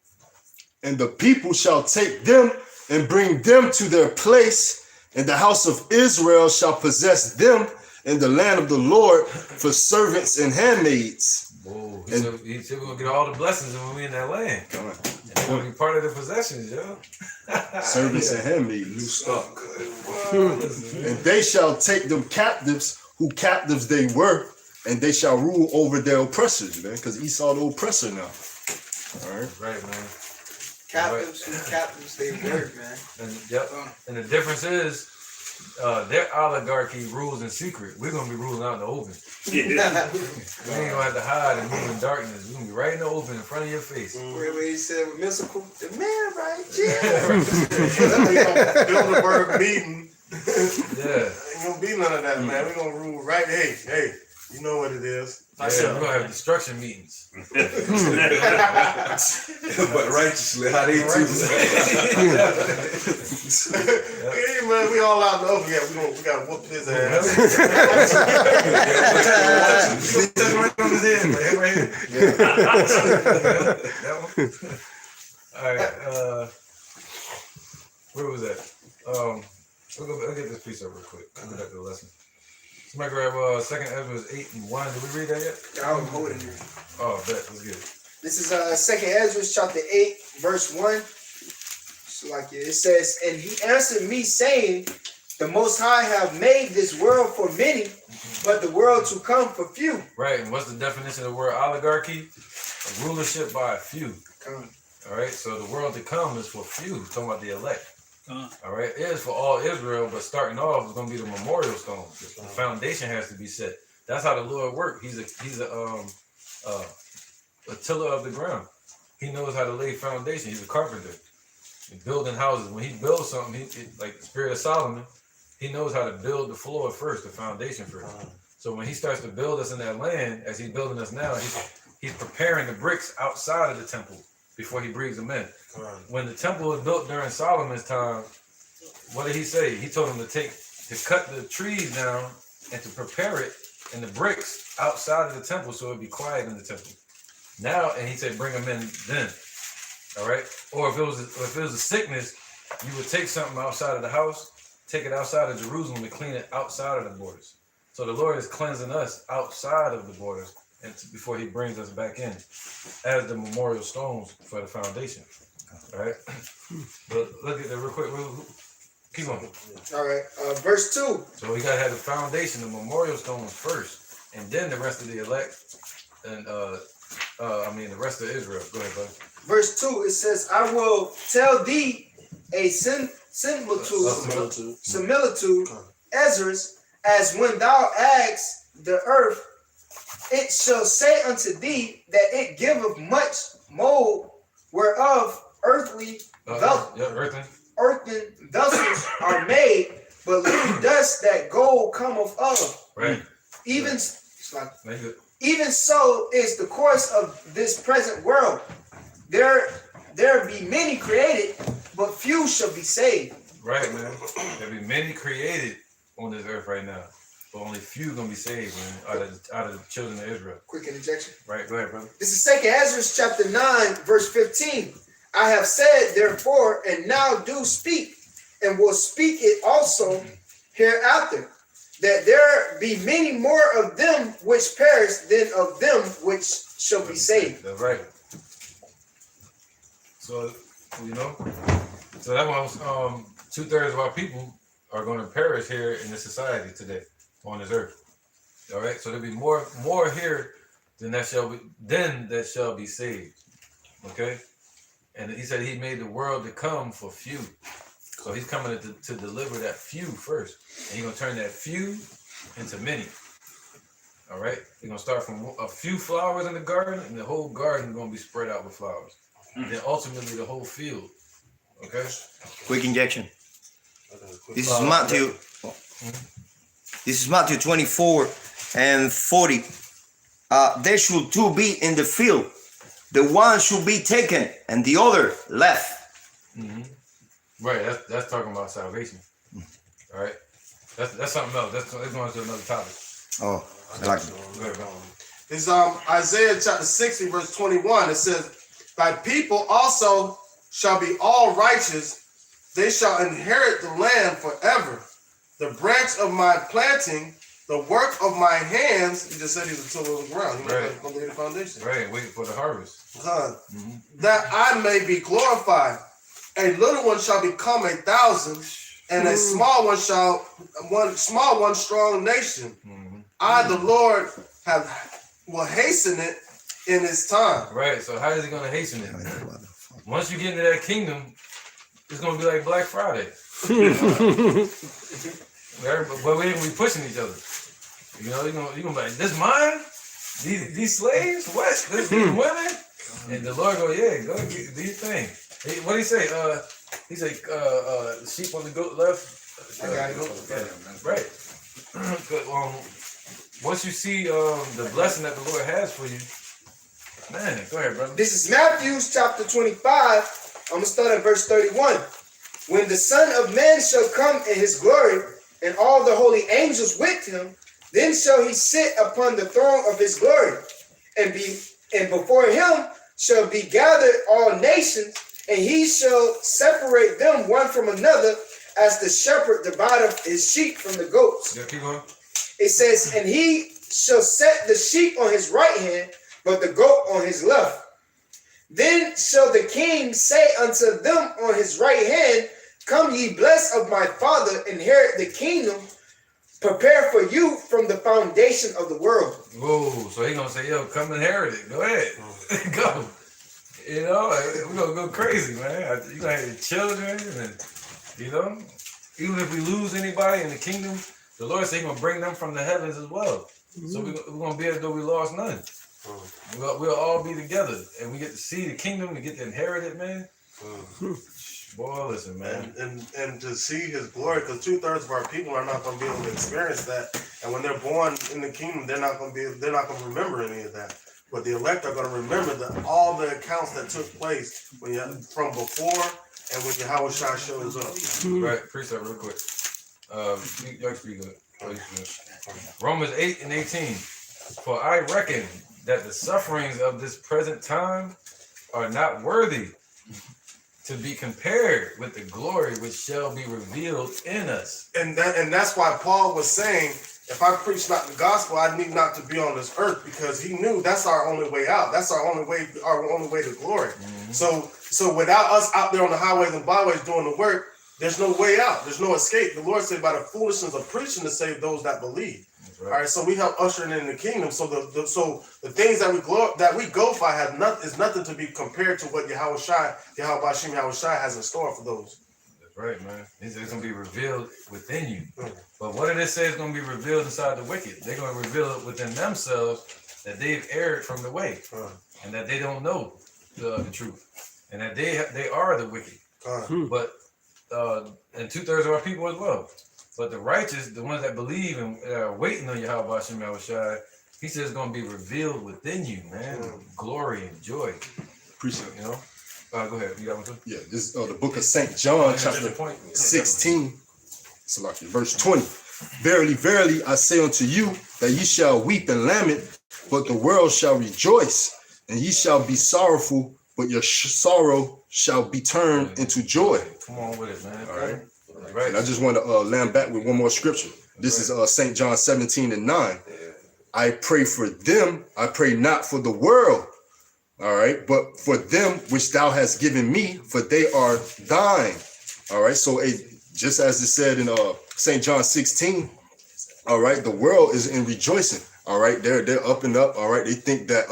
And the people shall take them and bring them to their place, and the house of Israel shall possess them in the land of the Lord for servants and handmaids. Whoa, he said we're gonna get all the blessings when we're in that land. And they're gonna be part of the possessions, yo. Servants and handmaids. New stock. And they shall take them captives, who captives they were, and they shall rule over their oppressors, man. Because Esau the oppressor now. All right. Right, man. Captives they were, man. And the difference is their oligarchy rules in secret. We're gonna be ruling out in the open. We ain't gonna have to hide and move in darkness. We're gonna be right in the open in front of your face. Where he said with mystical, the man right here. Bilderberg meeting. Yeah. Ain't gonna be none of that, man. We're gonna rule right. Hey, you know what it is. Yeah, we're gonna have destruction meetings. But righteously, how they do. Hey man, we all out in the open. Yeah, we gotta whoop his ass. All right. Where was that? I'll get this piece up real quick. I'll go back to the lesson. Somebody grab 2nd Ezra 8:1. Did we read that yet? I'm holding it. Oh, bet. Let's get it. This is 2nd Ezra chapter 8, verse 1. So it says, and he answered me, saying, The Most High have made this world for many, but the world to come for few. Right, and what's the definition of the word oligarchy? A rulership by a few. All right, so the world to come is for few. Talking about the elect. All right, it is for all Israel, but starting off is going to be the memorial stone. The foundation has to be set. That's how the Lord works. He's a tiller of the ground. He knows how to lay foundation. He's a carpenter. He's building houses. When he builds something, like the Spirit of Solomon, he knows how to build the floor first, the foundation first. So when he starts to build us in that land, as he's building us now, he's preparing the bricks outside of the temple before he brings them in. When the temple was built during Solomon's time, what did he say? He told him to cut the trees down and to prepare it and the bricks outside of the temple so it'd be quiet in the temple. Now, and he said, bring them in then. All right. Or if it was a sickness, you would take something outside of the house, take it outside of Jerusalem and clean it outside of the borders. So the Lord is cleansing us outside of the borders and before he brings us back in as the memorial stones for the foundation. All right. But look at that real quick. Keep on. All right. Verse 2. So we got to have the foundation, the memorial stones first, and then the rest of the elect, and the rest of Israel. Go ahead, brother. Verse 2, it says, I will tell thee a similitude, Ezra's, as when thou asked the earth, it shall say unto thee that it giveth much mold, whereof earthen vessels are made, but little dust that gold cometh of. Right. Even so is the course of this present world. There be many created, but few shall be saved. Right, man. There be many created on this earth right now, but only few gonna be saved, man, out of the children of Israel. Quick interjection. Right, go ahead, brother. This is 2 Ezra chapter 9, verse 15. I have said, therefore, and now do speak, and will speak it also hereafter, that there be many more of them which perish than of them which shall be saved. That's right. So, so that was 2/3 of our people are going to perish here in this society today on this earth. All right, so there'll be more here than that shall be saved. Okay, and he said he made the world to come for few, so he's coming to deliver that few first, and he's gonna turn that few into many. All right, he's gonna start from a few flowers in the garden, and the whole garden is gonna be spread out with flowers. And then ultimately the whole field. Okay. Quick injection. This is Matthew. This is Matthew 24 and 40. There should two be in the field. The one should be taken and the other left. Mm-hmm. Right. That's talking about salvation. All right. That's something else. That's going to another topic. Oh, I like it. It's Isaiah chapter 60 verse 21. It says, thy people also shall be all righteous. They shall inherit the land forever. The branch of my planting, the work of my hands. He just said he was a tiller of the ground. He was going to lay the foundation. Right, waiting for the harvest. That I may be glorified. A little one shall become 1,000, and a small one strong nation. I, the Lord, will hasten it in his time. Right, so how is he going to hasten it? Once you get into that kingdom, it's going to be like Black Friday. But we ain't gonna be pushing each other. You're gonna be like, this mine? These slaves? What? These women? And the Lord go, yeah, go do your thing. What did he say? He said, the sheep on the goat left. I gotta go. Right. Once you see the blessing that the Lord has for you, man, go ahead, brother. This is Matthew chapter 25. I'm gonna start at verse 31. When the Son of Man shall come in his glory, and all the holy angels with him, then shall he sit upon the throne of his glory, and before him shall be gathered all nations, and he shall separate them one from another, as the shepherd divideth his sheep from the goats. Yeah, keep going. It says, and he shall set the sheep on his right hand, but the goat on his left. Then shall the king say unto them on his right hand, Come ye blessed of my Father, inherit the kingdom, prepare for you from the foundation of the world. Whoa, so he gonna say, yo, come inherit it. Go ahead. Go. You know, we're gonna go crazy, man. You gonna have your children, and you know, even if we lose anybody in the kingdom, the Lord said He's gonna bring them from the heavens as well. So we're gonna be as though we lost none. We'll all be together, and we get to see the kingdom, we get to inherit it, man. Boy, listen, man. And to see His glory, because 2/3 of our people are not going to be able to experience that. And when they're born in the kingdom, they're not going to remember any of that. But the elect are going to remember all the accounts that took place from before and when Yahweh Shai shows up. Right, precept real quick. Y'all speak good. Romans 8:18. For I reckon that the sufferings of this present time are not worthy to be compared with the glory which shall be revealed in us. And that's why Paul was saying, if I preach not the gospel, I need not to be on this earth, because he knew that's our only way out. That's our only way to glory. So without us out there on the highways and byways doing the work, there's no way out. There's no escape. The Lord said, by the foolishness of preaching to save those that believe. Right. All right, so we help usher in the kingdom. So the things that we go by is nothing to be compared to what Yahweh Shai has in store for those. That's right, man. It's gonna be revealed within you. But what did it say is gonna be revealed inside the wicked? They're gonna reveal it within themselves that they've erred from the way, and that they don't know the truth, and that they are the wicked. But and 2/3 of our people as well. But the righteous, the ones that believe and are waiting on Yahweh Hashem Yahushai, He says it's going to be revealed within you, man. Glory and joy. Appreciate it. You know? Go ahead. You got one too? Yeah, this is the book of St. John, chapter 16, verse 20. Verily, verily, I say unto you that ye shall weep and lament, but the world shall rejoice, and ye shall be sorrowful, but your sorrow shall be turned into joy. Come on with it, man. All right. Right. And I just want to land back with one more scripture. This is St. John 17:9. I pray for them. I pray not for the world. All right. But for them which thou hast given me, for they are thine. All right. So just as it said in St. John 16, all right, the world is in rejoicing. All right. They're up and up. All right. They think that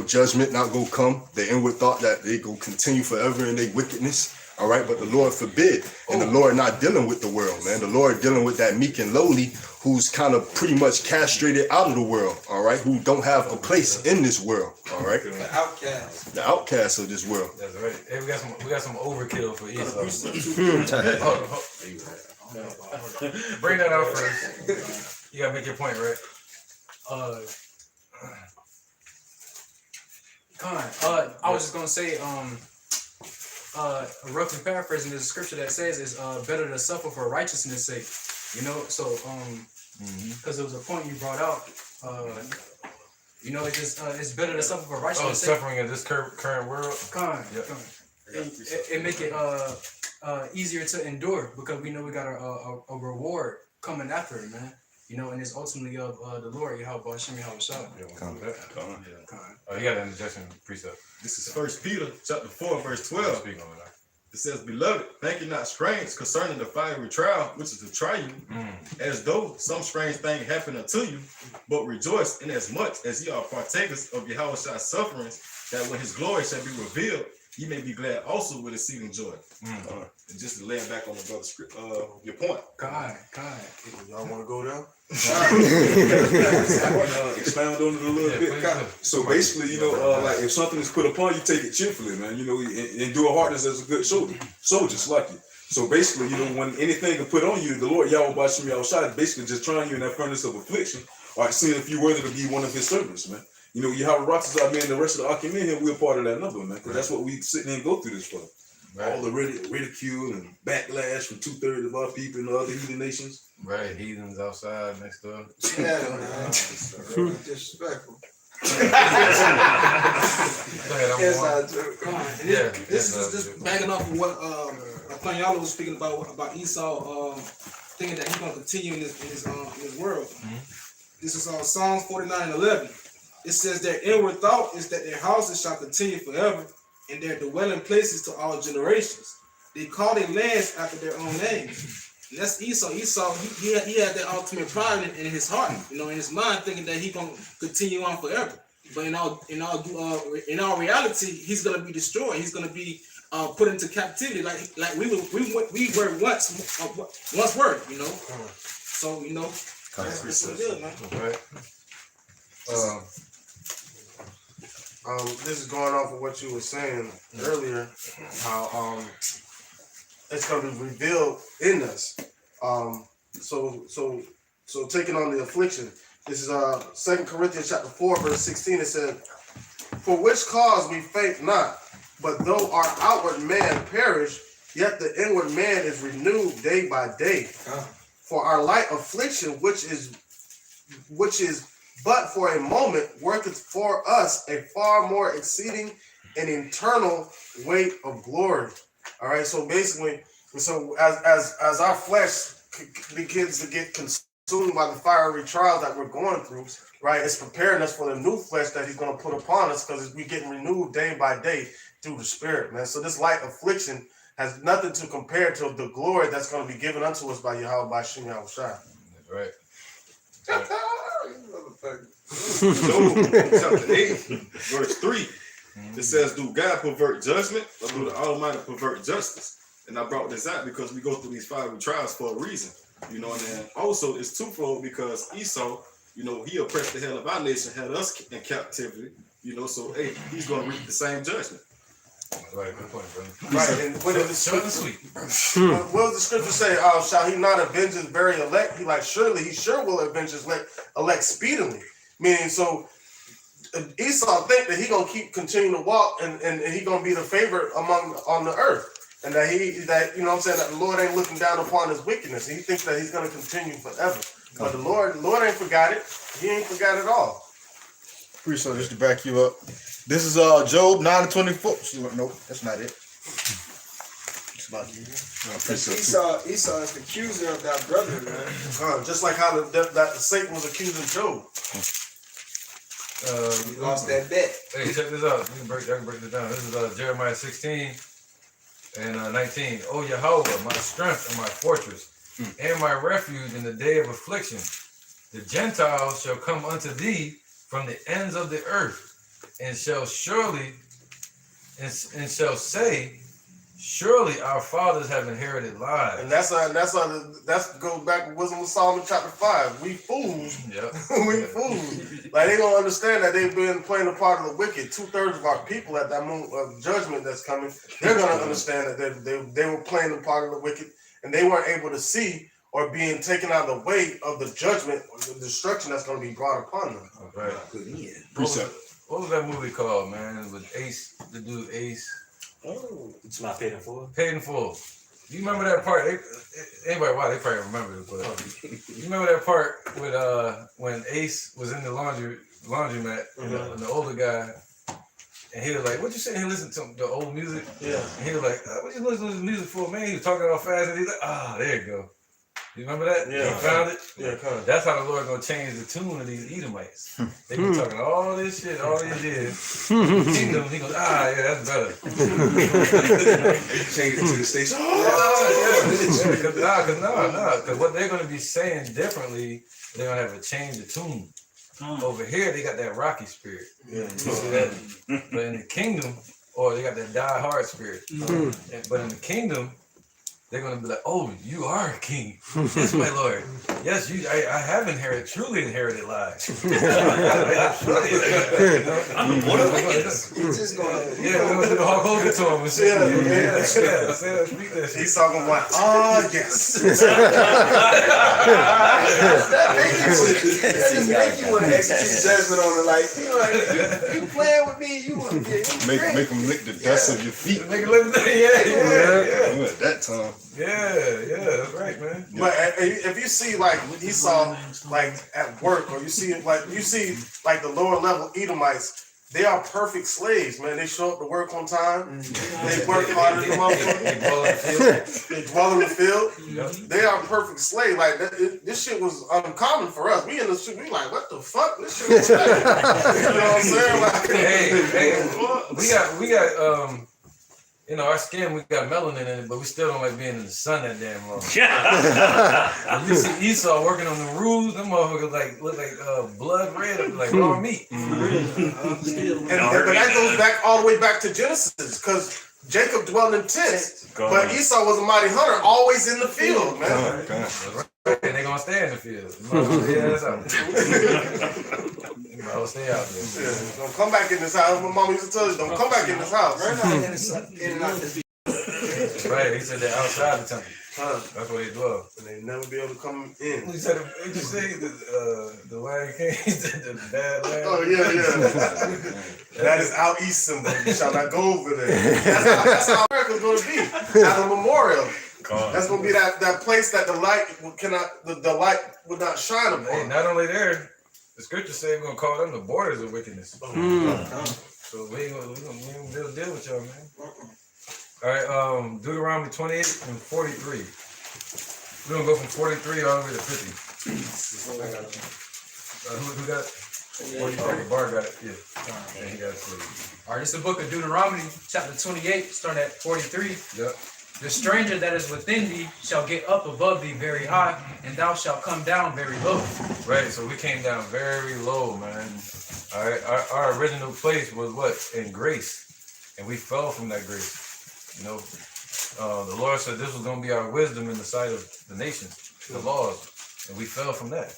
judgment not gonna come. Their inward thought that they go continue forever in their wickedness. All right, but the Lord forbid. And the Lord not dealing with the world, man. The Lord dealing with that meek and lowly who's kind of pretty much castrated out of the world, all right, who don't have a place in this world, all right? The outcast. The outcast of this world. That's right. Hey, we got some overkill for Esau. Bring that out first. You gotta make your point, right? I was just gonna say, roughly paraphrasing, there's a scripture that says it's better to suffer for righteousness' sake. You know, so because there was a point you brought out. It's better to suffer for righteousness' sake. Suffering in this current world. It make it easier to endure, because we know we got a reward coming after it, man. You know, and it's ultimately of the Lord, Yahweh Hashem Yahushua. You got an interjection precept. This is 1 Peter chapter 4, verse 12. It says, Beloved, think it not strange concerning the fiery trial, which is to try you, as though some strange thing happened unto you, but rejoice inasmuch as ye are partakers of Yahweh's sufferings, that when his glory shall be revealed, ye may be glad also with exceeding joy. And just to lay it back on the brother's script, your point. God. Y'all want to go down? Expound on it a little bit. So basically, like if something is put upon you, take it cheerfully, man. Endure hardness as a good soldier, like you. So basically, when anything is put on you, the Lord Yahweh Bashim Yahushua is basically just trying you in that furnace of affliction, or seeing if you're worthy to be one of his servants, man. Yahweh Ratzah, man, the rest of the Akim here, we're part of that number, man. Because that's what we sit there and go through this for. Right. All the ridicule and backlash from 2/3 of our people in the other heathen nations. Right, heathens outside next door. Yeah, man. Disrespectful. Yes, I do. This is just backing off of what Panyalo was speaking about Esau thinking that he's going to continue in this world. This is on Psalms 49:11. It says their inward thought is that their houses shall continue forever, and their dwelling places to all generations. they call their lands after their own name. And that's Esau. Esau, he had that ultimate pride in his heart, you know, in his mind, thinking that he gonna continue on forever. But in all reality, he's gonna be destroyed. He's gonna be put into captivity, like we were once were, you know. So you know, that's what good, man. This is going off of what you were saying earlier, how it's gonna be revealed in us. So taking on the affliction. This is 2 Corinthians chapter 4, verse 16. It said, "For which cause we faint not, but though our outward man perish, yet the inward man is renewed day by day. For our light affliction, which is but for a moment, worketh for us a far more exceeding and eternal weight of glory." All right. So basically, as our flesh begins to get consumed by the fiery trials that we're going through, right? It's preparing us for the new flesh that he's going to put upon us, because we're getting renewed day by day through the Spirit, man. So this light affliction has nothing to compare to the glory that's going to be given unto us by Yahweh, by Shem Yahushua. Right. Job chapter 8, verse 3. It says, "Do God pervert judgment, or do the Almighty pervert justice?" And I brought this out because we go through these fiery trials for a reason. You know, and then also it's twofold, because Esau, you know, he oppressed the hell of our nation, had us in captivity, you know, so hey, he's gonna reap the same judgment. Right, good point, brother. Right, and what does the scripture say? Shall he not avenge his very elect? He surely he sure will avenge his elect speedily. Meaning, so Esau think that he gonna continue to walk and he gonna be the favorite on the earth. And that you know what I'm saying, that the Lord ain't looking down upon his wickedness. He thinks that he's gonna continue forever. But the Lord ain't forgot it. He ain't forgot it all. So just to back you up, this is Job 9:24. Nope, that's not it. It's about Esau is the accuser of that brother, man. Just like how that Satan was accusing Job. He lost that bet. Hey, check this out. I can break this down. This is Jeremiah 16 and 19. "O Yahweh, my strength and my fortress, and my refuge in the day of affliction. The Gentiles shall come unto thee from the ends of the earth, and shall say, surely our fathers have inherited lives." And that's goes back to Wisdom of Solomon chapter 5. We fools. Yep. We fools. Like, they don't understand that they've been playing a part of the wicked. 2/3 of our people at that moment of judgment that's coming, they're gonna understand that they were playing a part of the wicked, and they weren't able to see or being taken out of the way of the judgment or the destruction that's going to be brought upon them. Right. What was that movie called, man? With Ace, the dude Ace. Oh, it's my Paid in Full. Paid in Full. You remember that part? Anybody watch? They probably remember it, but you remember that part with when Ace was in the laundromat, and the older guy, and he was like, "What you saying?" He listened to the old music. Yeah. And he was like, "What you listening to this music for, man?" He was talking all fast, and he's like, there you go. You remember that? Yeah. He found it? Yeah, kind of. That's how the Lord gonna change the tune of these Edomites. They been talking all this shit, all they did. Kingdom, he goes, yeah, that's better. Change it to the station. Because what they're gonna be saying differently, they're gonna have to change the tune. Over here, they got that rocky spirit. Yeah. You see that? But in the kingdom, or they got that die hard spirit. But in the kingdom, they're gonna be like, "Oh, you are a king. Yes, my lord. Yes, I have truly inherited lives. I'm one of the wickedness." He's just gonna, we're gonna do the Hulk Hogan to him and say, speak that shit. He's talking like, yes. That just make you want to execute judgment on it. Like, you playing with me, you want to make them lick the dust of your feet. Make them lick the at that time. Yeah, that's right, man. But if you see like Esau, like at work, or you see like the lower level Edomites, they are perfect slaves, man. They show up to work on time. They work hard as a motherfucker. They dwell in the field. They are perfect slaves. Like this shit was uncommon for us. We in the shit. We like, what the fuck? This shit was like, you know what I'm saying? Like, hey, we got you know, our skin, we got melanin in it, but we still don't like being in the sun that damn long. When you see Esau working on the roofs, them motherfuckers like look like blood red, like raw meat. But that goes back all the way back to Genesis, because Jacob dwelled in tents, but Esau was a mighty hunter, always in the field, man. And they gonna stay in the field. I'll stay out there. Yeah, don't come back in this house. My mama used to tell you, don't come back in this house. Right, he said they're outside the temple. That's where they dwell. And they never be able to come in. He said, what you say? The Lion King, the bad land. Oh, yeah. That is out east symbol. You shall not go over there. That's how America's going to be. At a memorial. That's going to be that place that the light would not shine upon. Hey, not only there, the scriptures say we're going to call them the borders of wickedness. So we ain't going to deal with y'all, man. All right, Deuteronomy 28 and 43. We're going to go from 43 all the way to 50. Who got it? 43. Bar got it, yeah. And he got it. All right, this is the book of Deuteronomy, chapter 28, starting at 43. Yep. The stranger that is within thee shall get up above thee very high, and thou shalt come down very low. Right, so we came down very low, man. All right, our original place was what? In grace. And we fell from that grace. You know, the Lord said this was going to be our wisdom in the sight of the nations, the laws, and we fell from that.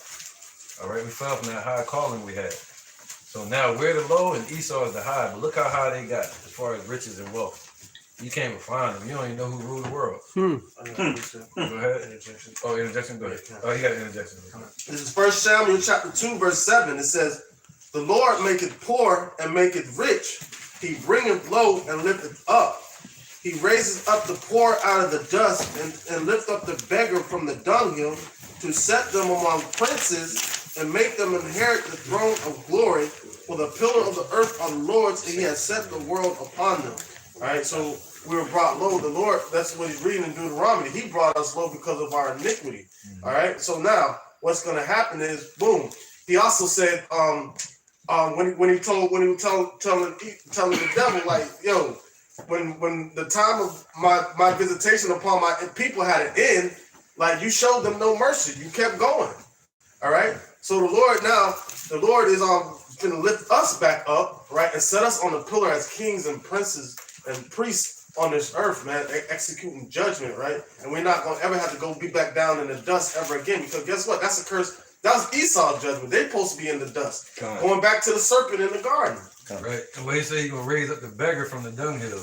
All right, we fell from that high calling we had. So now we're the low and Esau is the high, but look how high they got as far as riches and wealth. You can't even find them. You don't even know who ruled the world. Go ahead. Oh, interjection, go ahead. Oh, he got an interjection. This is 1 Samuel chapter 2, verse 7. It says, the Lord maketh poor and maketh rich. He bringeth low and lifteth up. He raises up the poor out of the dust and lift up the beggar from the dunghill to set them among princes and make them inherit the throne of glory. For the pillar of the earth are the Lord's, and he has set the world upon them. All right, so we were brought low. The Lord, that's what he's reading in Deuteronomy. He brought us low because of our iniquity. All right, so now what's going to happen is, boom. He also said, when he was telling the devil, like, yo, when the time of my visitation upon my people had an end, like you showed them no mercy. You kept going. All right. So the Lord is going to lift us back up, right, and set us on the pillar as kings and princes and priests on this earth, man, executing judgment, right? And we're not going to ever have to go be back down in the dust ever again, because guess what? That's a curse. That was Esau's judgment. They're supposed to be in the dust, going back to the serpent in the garden. Right. The way he said he's going to raise up the beggar from the dunghill.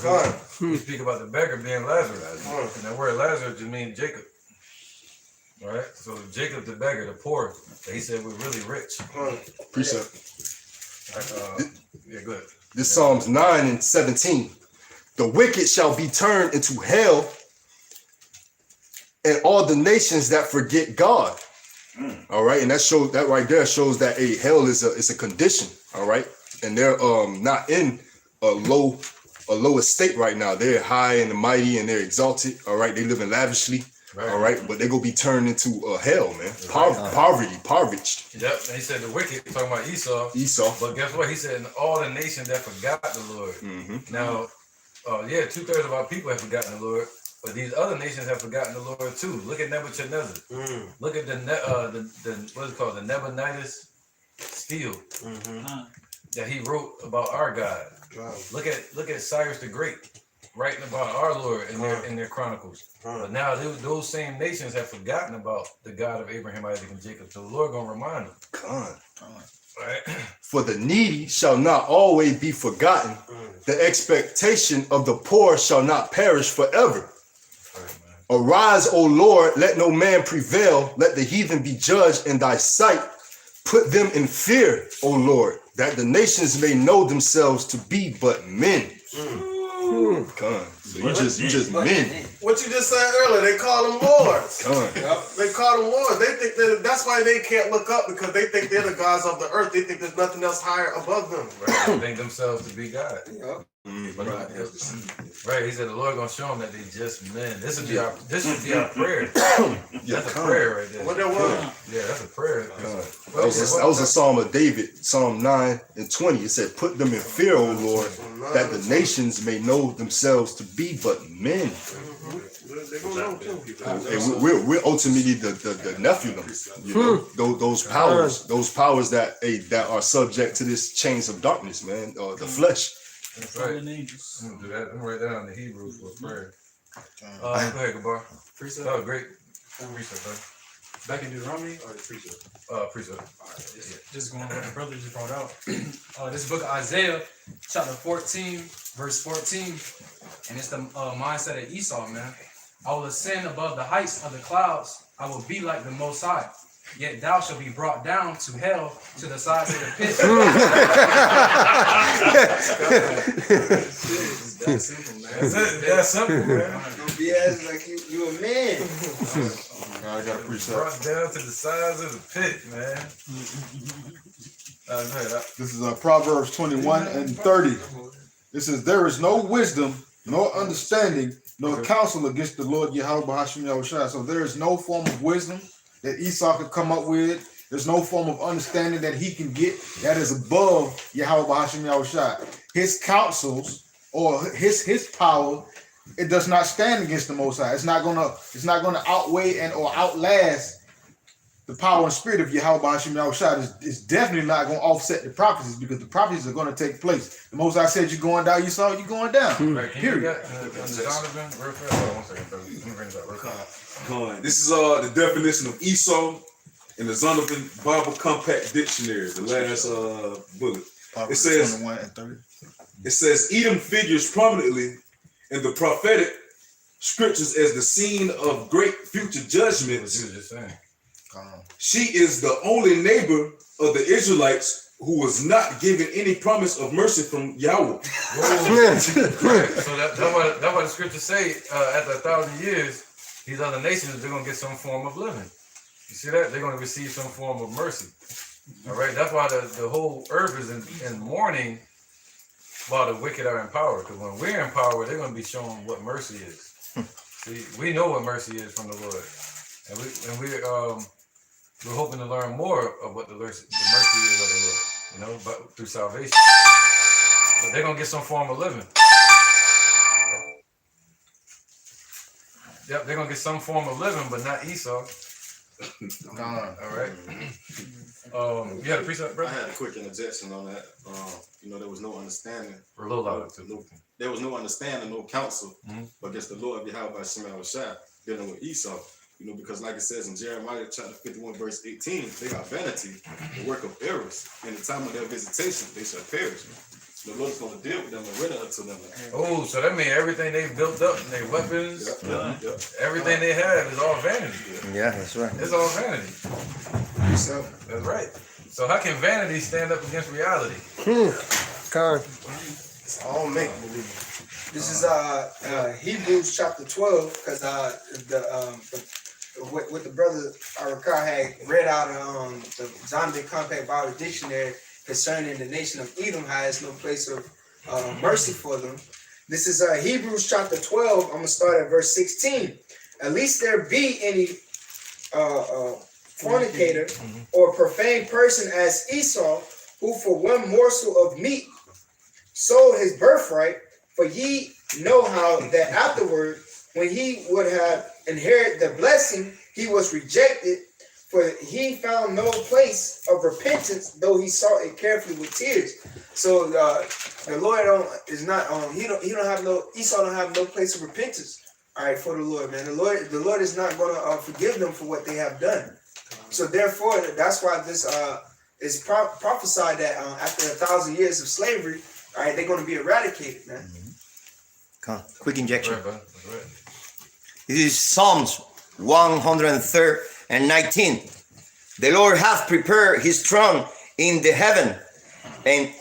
We speak about the beggar being Lazarus. And that word Lazarus just means Jacob. All right. So Jacob the beggar, the poor, he said we're really rich. Precept. Yeah, go ahead. This Psalms 9 and 17. The wicked shall be turned into hell, and all the nations that forget God. All right, and that right there shows that hell is a condition. All right, and they're not in a low estate right now. They're high and mighty and they're exalted. All right, they live in lavishly. Right. All right, but they're gonna be turned into hell, man. Poverty, impoverished. Yep, and he said the wicked, talking about Esau. But guess what? He said, in all the nations that forgot the Lord. Now, 2/3 of our people have forgotten the Lord, but these other nations have forgotten the Lord too. Look at Nebuchadnezzar. Look at the what is it called? The Nabonidus stele that he wrote about our God. Look at Cyrus the Great writing about our Lord in their chronicles. But now those same nations have forgotten about the God of Abraham, Isaac, and Jacob. So the Lord gonna remind them. Right. For the needy shall not always be forgotten. The expectation of the poor shall not perish forever. Arise, O Lord, let no man prevail. Let the heathen be judged in thy sight. Put them in fear, O Lord, that the nations may know themselves to be but men. So you just men. What you just said earlier, they call them lords. They call them lords. They think that's why they can't look up, because they think they're the gods of the earth. They think there's nothing else higher above them. Right. They think themselves to be God. Right, he said the Lord gonna show them that they just men. This should be our prayer. That's a prayer right there. What that was? Yeah, that's a prayer. That was a Psalm of David, Psalm 9 and 20. It said, "Put them in fear, O Lord, that the nations may know themselves to be but men." And we're ultimately the nephew, you know, those powers that are subject to this chains of darkness, man, or the flesh. That's right. I'm gonna do that. I'm gonna write that on the Hebrew for prayer. Go ahead, Gabar. Precept. Oh, great. Precept, bro. Back in Deuteronomy or the precept? Precept. Just going with what the brother just brought out. This book of Isaiah, chapter 14, verse 14, and it's the mindset of Esau, man. I will ascend above the heights of the clouds. I will be like the Most High. Yet thou shalt be brought down to hell, to the sides of the pit. That's simple, man. That's simple, man. Don't be acting like you a man. I got a precept. Brought down to the sides of the pit, man. This is Proverbs 21 and 30. It says, "There is no wisdom, nor understanding, nor counsel against the Lord Yahweh B'Hashem Yahushua." So there is no form of wisdom that Esau could come up with. There's no form of understanding that he can get that is above Yahweh B'Hashem Yahushua. His counsels or his power, it does not stand against the Most High. It's not gonna outweigh and or outlast the power and spirit of Yahweh B'Hashem Yahushua. It's definitely not gonna offset the prophecies, because the prophecies are gonna take place. The Most High said, "You're going down, you saw it, you're going down." Right, period. Donovan, real fast. Hold on 1 second, brother. Let me bring this up real quick. This is the definition of Esau in the Zonovan Bible Compact Dictionary, the last bullet. It says 21 and 30. It says Edom figures prominently in the prophetic scriptures as the scene of great future judgment. What you were just saying. She is the only neighbor of the Israelites who was not given any promise of mercy from Yahweh. Right. So that's why the scriptures say after 1,000 years, these other nations, they're gonna get some form of living. You see that? They're gonna receive some form of mercy. All right. That's why the whole earth is in mourning while the wicked are in power. Because when we're in power, they're gonna be shown what mercy is. See, we know what mercy is from the Lord, and we're hoping to learn more of what the mercy is of the Lord, you know, but through salvation. But they're gonna get some form of living. Yep, they're gonna get some form of living, but not Esau. All right. You had a precept, brother? I had a quick interjection on that. There was no understanding. We're a little louder too. There was no understanding, no counsel against the Lord Yahweh Shema Shai dealing with Esau. Because like it says in Jeremiah chapter 51, verse 18, they got vanity, the work of errors. In the time of their visitation, they shall perish. The Lord is going to deal with them and render unto them. Oh, so that means everything they've built up, and their weapons, everything they have is all vanity. Yeah, that's right. It's all vanity. So that's right. So how can vanity stand up against reality? It's all make believe. This is Hebrews chapter 12, because what the brother Arakar had read out of the Zonovan Compact Bible Dictionary concerning the nation of Edom, has no place of mercy for them. This is Hebrews chapter 12. I'm going to start at verse 16. "At least there be any fornicator or profane person as Esau, who for one morsel of meat sold his birthright. For ye know how that afterward, when he would have inherited the blessing, he was rejected, for he found no place of repentance, though he sought it carefully with tears." So the Lord Esau don't have no place of repentance. All right, for the Lord, man. The Lord is not going to forgive them for what they have done. So therefore, that's why this is prophesied that after 1,000 years of slavery, all right, they're going to be eradicated, man. Quick injection. Right. This is Psalms 119. "The Lord hath prepared his throne in the heaven, and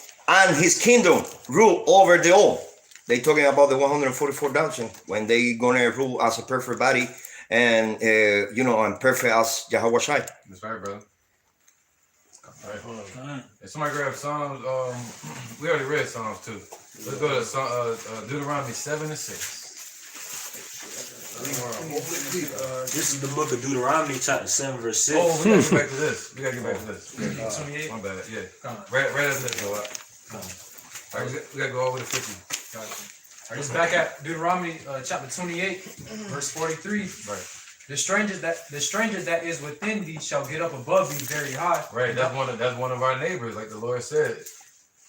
his kingdom rule over the all." They talking about the 144,000 when they gonna rule as a perfect body, and and perfect as Yahweh Shai. That's right, brother. Right. And somebody grab Psalms. We already read Psalms too. Let's go to Deuteronomy 7 and 6. This is the book of Deuteronomy, chapter 7, verse 6. Oh, we gotta get back to this. We gotta get back to this. 28. My bad. Yeah. Right after this, though. All right, we gotta go over to 50. Gotcha. All right, it's back at Deuteronomy chapter 28, verse 43. Right. The stranger that is within thee shall get up above thee very high. Right. That's one of our neighbors, like the Lord said.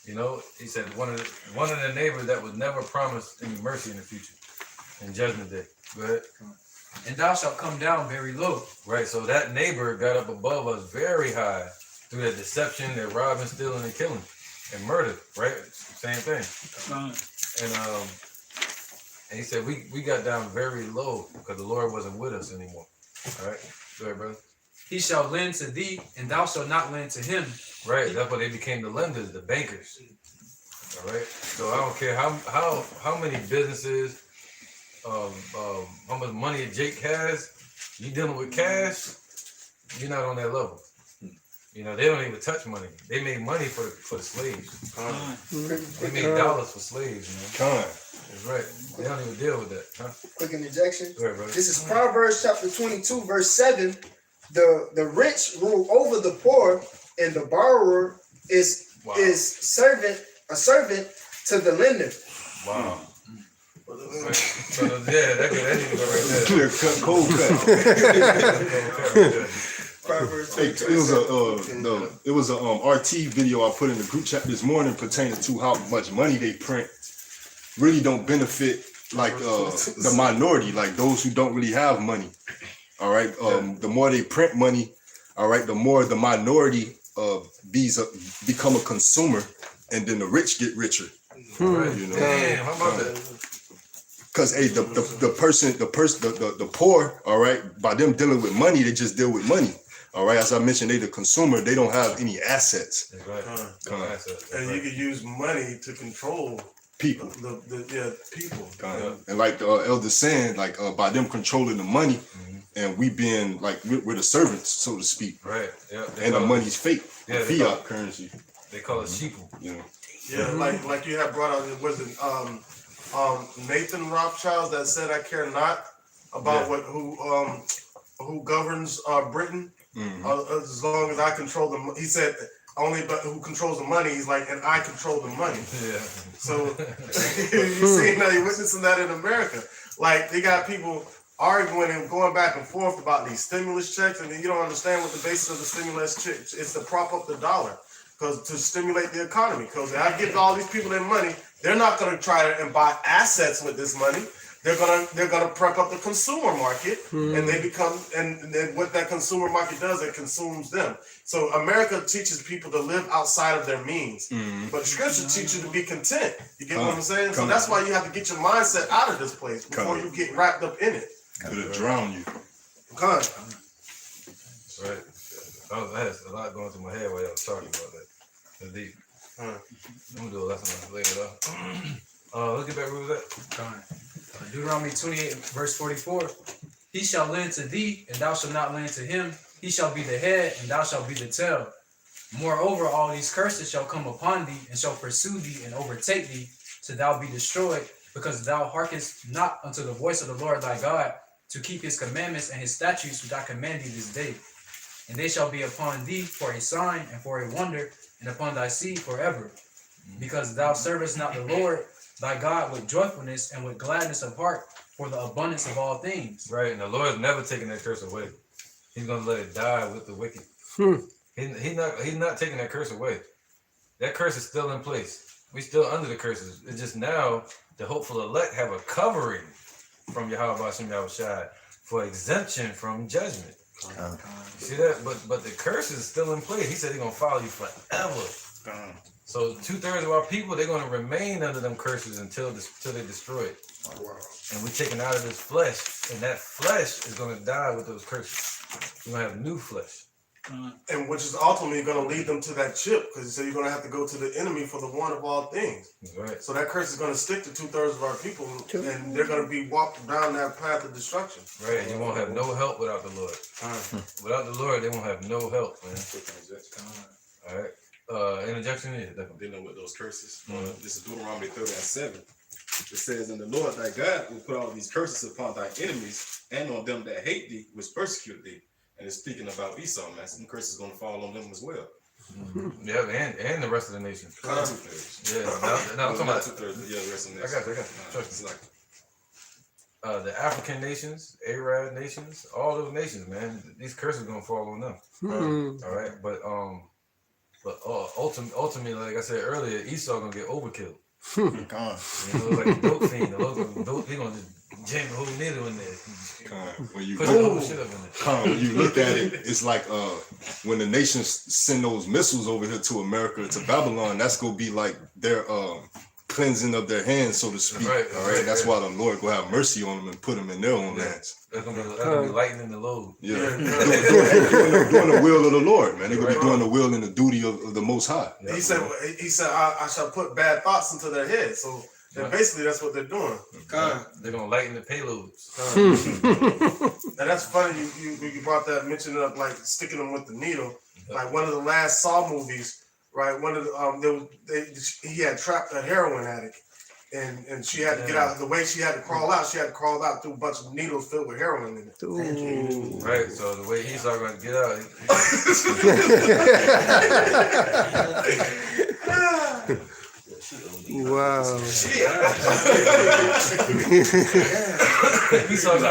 You know, He said one of the neighbors that was never promised any mercy in the future, in Judgment Day. Go ahead. And thou shalt come down very low. Right. So that neighbor got up above us very high through that deception, that robbing, stealing, and killing, and murder. Right. Same thing. And he said we got down very low because the Lord wasn't with us anymore. All right. Go ahead, brother. He shall lend to thee, and thou shalt not lend to him. Right. That's why they became the lenders, the bankers. All right. So I don't care how many businesses, how much money Jake has, you dealing with cash, you're not on that level. You know, they don't even touch money. They made money for the slaves. They made dollars for slaves, man. That's right. They don't even deal with that. Huh? Quick interjection. Go ahead, brother. This is Proverbs chapter 22, verse 7. The rich rule over the poor, and the borrower is a servant to the lender. Wow. So yeah, that need to go right there. Cold cut. Hey, it was a RT video I put in the group chat this morning pertaining to how much money they print really don't benefit like the minority, like those who don't really have money. All right, the more they print money, all right, the more the minority become a consumer, and then the rich get richer. Right, you know? Damn, how about that? Because hey, the poor, all right, by them dealing with money, they just deal with money. All right, as I mentioned, they the consumer, they don't have any assets. Right. And you can use money to control people. People. And like the elder saying, like by them controlling the money, and we being like we're the servants, so to speak. Right. Yeah. And the money's fake. Yeah, fiat currency. They call it sheeple. You know. Yeah, like you have brought out, was it Nathan Rothschild that said, "I care not about who governs Britain, as long as I control the." He said, "Only but who controls the money." He's like, "And I control the money." Yeah. So you see, now you're witnessing that in America. Like they got people arguing and going back and forth about these stimulus checks, and you don't understand what the basis of the stimulus check is to prop up the dollar. Because to stimulate the economy, because I give all these people their money, they're not going to try and buy assets with this money. They're gonna prep up the consumer market, and they become and then what that consumer market does, it consumes them. So America teaches people to live outside of their means, but Scripture teaches you to be content. You get what I'm saying? So that's why you have to get your mindset out of this place before you get wrapped up in it. It'll drown you. Right. I had a lot going through my head while y'all was talking about that. That's deep. I'm gonna do a lesson on it later though. Let's get back where we was at. Deuteronomy 28, verse 44. He shall lend to thee, and thou shalt not lend to him. He shall be the head, and thou shalt be the tail. Moreover, all these curses shall come upon thee, and shall pursue thee, and overtake thee, till thou be destroyed, because thou hearkenest not unto the voice of the Lord thy God, to keep his commandments and his statutes which I command thee this day. And they shall be upon thee for a sign and for a wonder, and upon thy seed forever. Because thou servest not the Lord thy God with joyfulness and with gladness of heart, for the abundance of all things. Right, and the Lord's never taking that curse away. He's gonna let it die with the wicked. He's not taking that curse away. That curse is still in place. We still under the curses. It's just now the hopeful elect have a covering from Yahweh Hashem Yahushai for exemption from judgment. You see that? But the curse is still in place. He said he's gonna follow you forever. So 2/3 of our people, they're gonna remain under them curses until they destroy it. And we're taken out of this flesh, and that flesh is gonna die with those curses. We're gonna have new flesh. And which is ultimately going to lead them to that chip, because he said you're going to have to go to the enemy for the one of all things. Right. So that curse is going to stick to 2/3 of our people, and they're going to be walked down that path of destruction. Right. You won't have no help without the Lord. Without the Lord, they won't have no help, man. All right. Interjection here. Definitely. Dealing with those curses. This is Deuteronomy 30:7. It says, "And the Lord thy God will put all these curses upon thy enemies and on them that hate thee, which persecute thee." And it's speaking about Esau, man. Some curses going to fall on them as well. Yeah, and the rest of the nation. Yeah. Now I'm talking about 2/3. Yeah, the rest of the I got you. It's like the African nations, Arab nations, all those nations, man. These curses gonna fall on them. All right, but ultimately, like I said earlier, Esau gonna get overkill. Con. You know, like a dope fiend. The dope, he gonna just jam the whole needle in there. when you Put the whole shit up in there. when you look at it, it's like when the nations send those missiles over here to America, to Babylon, that's gonna be like their cleansing of their hands, so to speak. Right, all right, that's why the Lord will have mercy on them and put them in their own lands. That's gonna be lightening the load. Yeah, doing the will of the Lord, man. They're gonna be doing the will and the duty of the Most High. He said, I shall put bad thoughts into their head. So basically, that's what they're doing. They're gonna lighten the payloads. And that's funny. You brought that, mentioning up like sticking them with the needle. Like one of the last Saw movies, right? One of the he had trapped a heroin addict, and she had to get out. The way she had to crawl out through a bunch of needles filled with heroin in it. Ooh. Right. So the way Esau gonna get out. Wow. Esau gonna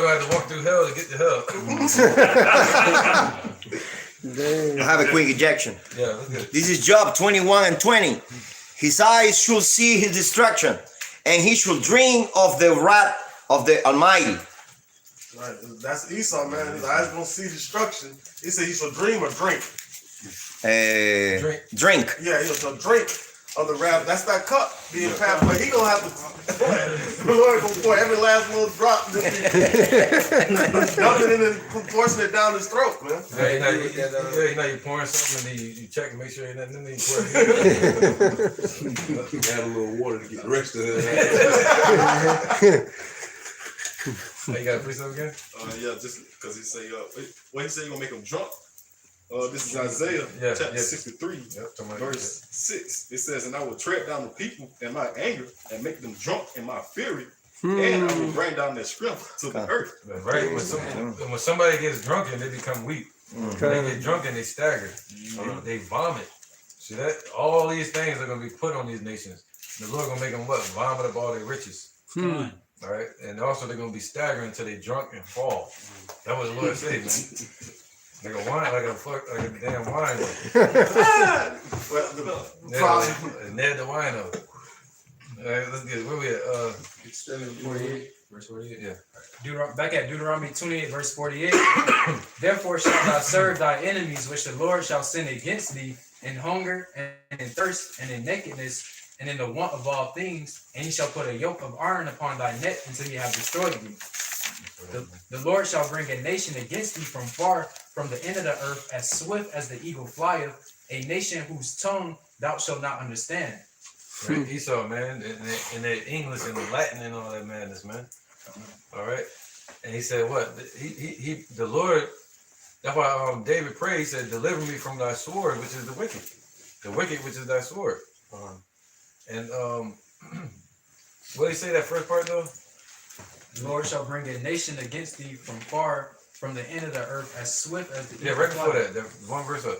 have to walk through hell to get to hell. I have a quick ejection. Yeah, that's good. This is Job 21:20. His eyes should see his destruction, and he should drink of the wrath of the Almighty. Right, that's Esau, man. His eyes gonna see destruction. He said he shall dream or drink. Drink. Yeah, he shall drink of the wrath. That's that cup being passed. But he gonna have to. The Lord gonna pour every last little drop, dumping it and forcing it down his throat, man. You're pouring something and then you check and make sure ain't nothing in there. You add a little water to get the rest of it. You got to preach something again? Yeah, just because he say, he say you gonna make them drunk. This is Isaiah chapter 63, verse 6. It says, "And I will tread down the people in my anger and make them drunk in my fury, and I will bring down their strength to the earth." Right. When somebody gets drunken, they become weak. When they get drunken, they stagger. They vomit. See that? All these things are gonna be put on these nations. The Lord gonna make them what? Vomit up all their riches. All right, and also they're gonna be staggering until they drunk and fall. That's what the Lord said, man. Like a wine, like a damn wine. Ned the wine up. All right, let's get it. Where we at? 48. Verse 48, yeah. Back at Deuteronomy 28, verse 48. Therefore shalt thou serve thy enemies, which the Lord shall send against thee, in hunger and in thirst and in nakedness and in the want of all things, and he shall put a yoke of iron upon thy neck until he have destroyed thee. The Lord shall bring a nation against thee from far from the end of the earth, as swift as the eagle flieth, a nation whose tongue thou shalt not understand. Right? Esau, man, and the English and the Latin and all that madness, man. All right, and he said, "What? The Lord." That's why David prayed. He said, "Deliver me from thy sword, which is the wicked which is thy sword." And what did he say that first part though? The Lord shall bring a nation against thee from far from the end of the earth, as swift as the eagle. Yeah, right before that, one verse up.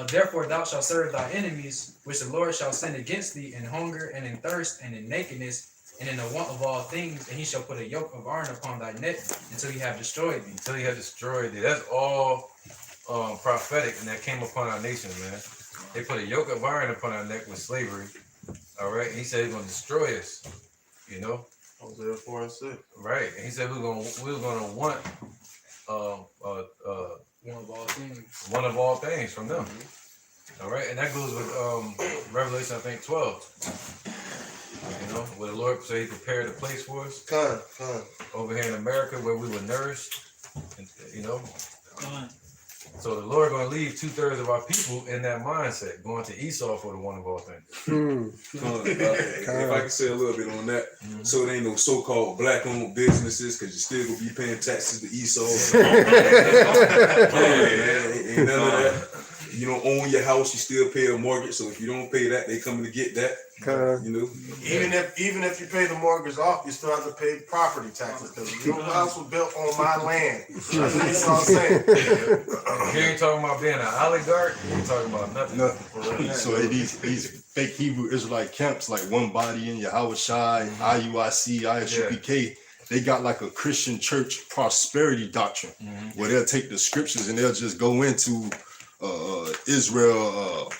Therefore thou shalt serve thy enemies, which the Lord shall send against thee, in hunger and in thirst and in nakedness and in the want of all things, and he shall put a yoke of iron upon thy neck until he have destroyed thee. Until he have destroyed thee. That's all prophetic, and that came upon our nation, man. They put a yoke of iron upon our neck with slavery. All right, and he said he's gonna destroy us. You know. Hosea 4:6. Right, and he said we were gonna want one of all things from them. All right, and that goes with Revelation, I think 12. You know, where the Lord said he prepared a place for us. Over here in America where we were nourished. You know. So the Lord going to leave 2/3 of our people in that mindset, going to Esau for the one of all things. If I can say a little bit on that, so it ain't no so-called black-owned businesses, because you still gonna be paying taxes to Esau. Ain't none of that. You don't own your house, you still pay a mortgage. So if you don't pay that, they coming to get that. You know, even if you pay the mortgage off, you still have to pay property taxes because your house was built on my land. That's what Esau's saying. You ain't talking about being an oligarch. You ain't talking about nothing. So these fake Hebrew Israelite camps, like One Body in Yahweh Shai, IUIC, ISUPK, they got like a Christian church prosperity doctrine where they'll take the scriptures and they'll just go into Israel,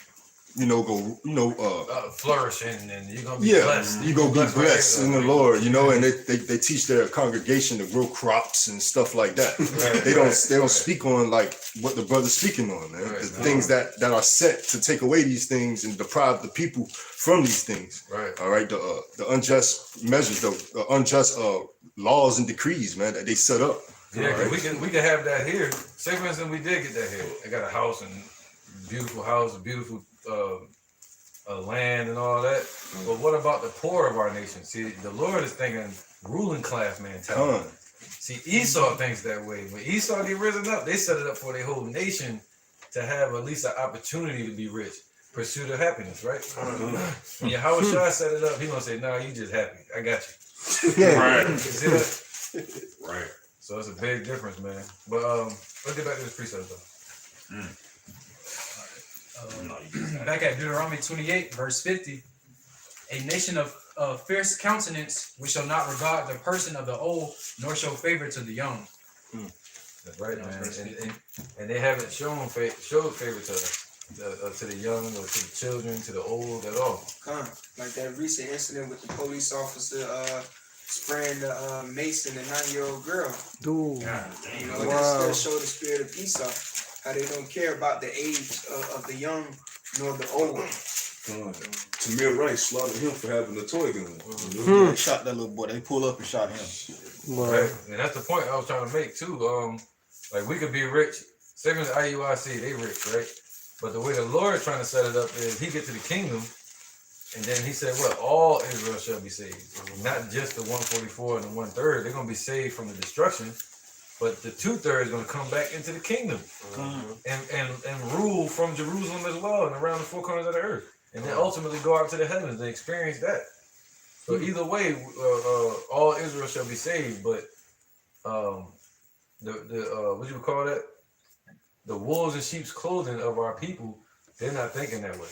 flourishing, and you're gonna be blessed. You're gonna be blessed in the Lord, and they teach their congregation to grow crops and stuff like that. They don't speak on like what the brother's speaking on, man. The things that are set to take away these things and deprive the people from these things. Right. All right. The unjust measures, the unjust laws and decrees, man, that they set up. Yeah, right. we can have that here. Say for instance, we did get that here. I got a house and beautiful house, a beautiful land and all that. But what about the poor of our nation? See, the Lord is thinking ruling class mentality. See, Esau thinks that way. When Esau get risen up, they set it up for their whole nation to have at least an opportunity to be rich. Pursuit of happiness, right? When Yahweh Shai set it up, he gonna say, "Nah, you just happy. I got you." Right. You see that? Right. So it's a big difference, man. But let's get back to this precept though. Back at Deuteronomy 28, verse 50, a nation of fierce countenance, which shall not regard the person of the old, nor show favor to the young. That's right, man. And they haven't showed favor to the young or to the children, to the old at all. Like that recent incident with the police officer spraying the mace in the 9-year-old girl. Dude. That still show the spirit of Esau. How they don't care about the age of the young nor the old. Tamir Rice slaughtered him for having a toy gun. They shot that little boy. They pulled up and shot him. Right. And that's the point I was trying to make too. Like we could be rich. Same as IUIC, they rich, right? But the way the Lord trying to set it up is he get to the kingdom, and then he said, "What? All Israel shall be saved, not just the 144 and the 1/3. They're gonna be saved from the destruction." But the 2/3 is going to come back into the kingdom and rule from Jerusalem as well and around the four corners of the earth. And then ultimately go out to the heavens and experience that. So either way, all Israel shall be saved. But what you would call that? The wolves in sheep's clothing of our people, they're not thinking that way.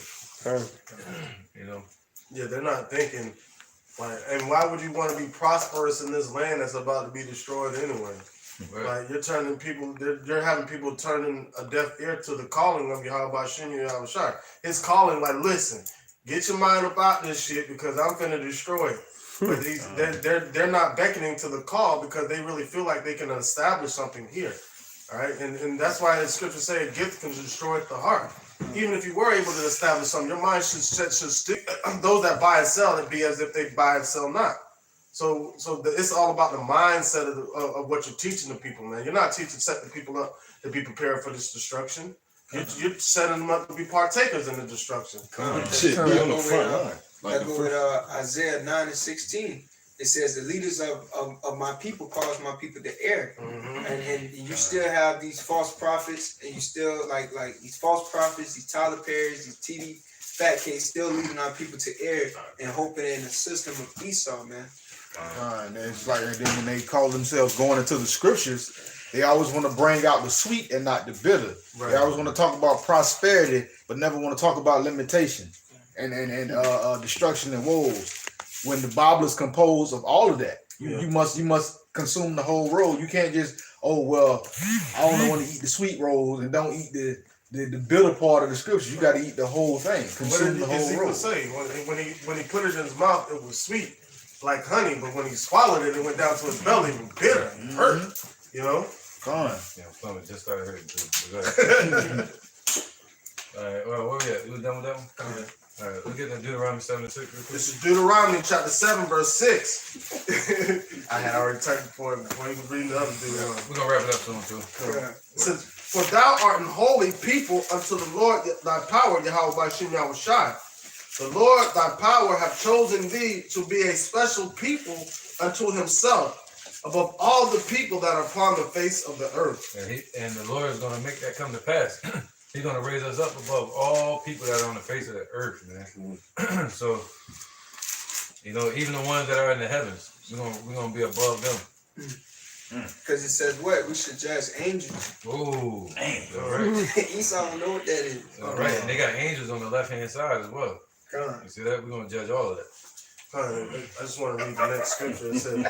Yeah, they're not thinking. Like, and why would you want to be prosperous in this land that's about to be destroyed anyway? Right. Like you're turning people, you're having people turning a deaf ear to the calling of Yahweh Shem Yahweh Shai. His calling, like, listen, get your mind about this shit because I'm finna destroy it. But they're not beckoning to the call because they really feel like they can establish something here. All right, and that's why the scripture say a gift can destroy the heart. Even if you were able to establish something, your mind should stick. Those that buy and sell, it be as if they buy and sell not. So it's all about the mindset of what you're teaching the people, man. You're not setting the people up to be prepared for this destruction. You're setting them up to be partakers in the destruction. Be on the front line. Like go with Isaiah 9:16. It says the leaders of my people cause my people to err. And you still have these false prophets, and you still like these false prophets, these Tyler Perrys, these TD Fat Cakes still leading our people to err and hoping in the system of Esau, man. And it's like when they call themselves going into the scriptures, they always want to bring out the sweet and not the bitter. Right. They always want to talk about prosperity, but never want to talk about limitation and destruction and woes. When the Bible is composed of all of that, you must consume the whole roll. You can't just I only want to eat the sweet rolls and don't eat the bitter part of the scripture. You got to eat the whole thing. Consume the whole roll. Say when he put it in his mouth, it was sweet like honey, but when he swallowed it, it went down to his belly. It was bitter. It hurt. You know. Fine. Yeah, stomach just started hurting too. All right. Well, where we at? You done with that one? All right. Let's get to Deuteronomy 7 and 6 real quick. This is Deuteronomy chapter 7, verse 6. I had already turned the point before you can read the other Deuteronomy. We're going to wrap it up soon, too. It says, for thou art an holy people unto the Lord thy power, Yahweh Bashim Yahushai. The Lord thy power have chosen thee to be a special people unto himself, above all the people that are upon the face of the earth. And the Lord is going to make that come to pass. He's going to raise us up above all people that are on the face of the earth, man. So, you know, even the ones that are in the heavens, we're gonna be above them. Because it says what? We should judge angels. Ooh. Damn. All right. Esau don't know what that is. All right. And they got angels on the left-hand side as well. God. You see that? We're going to judge all of that. I just want to read the next scripture. It says,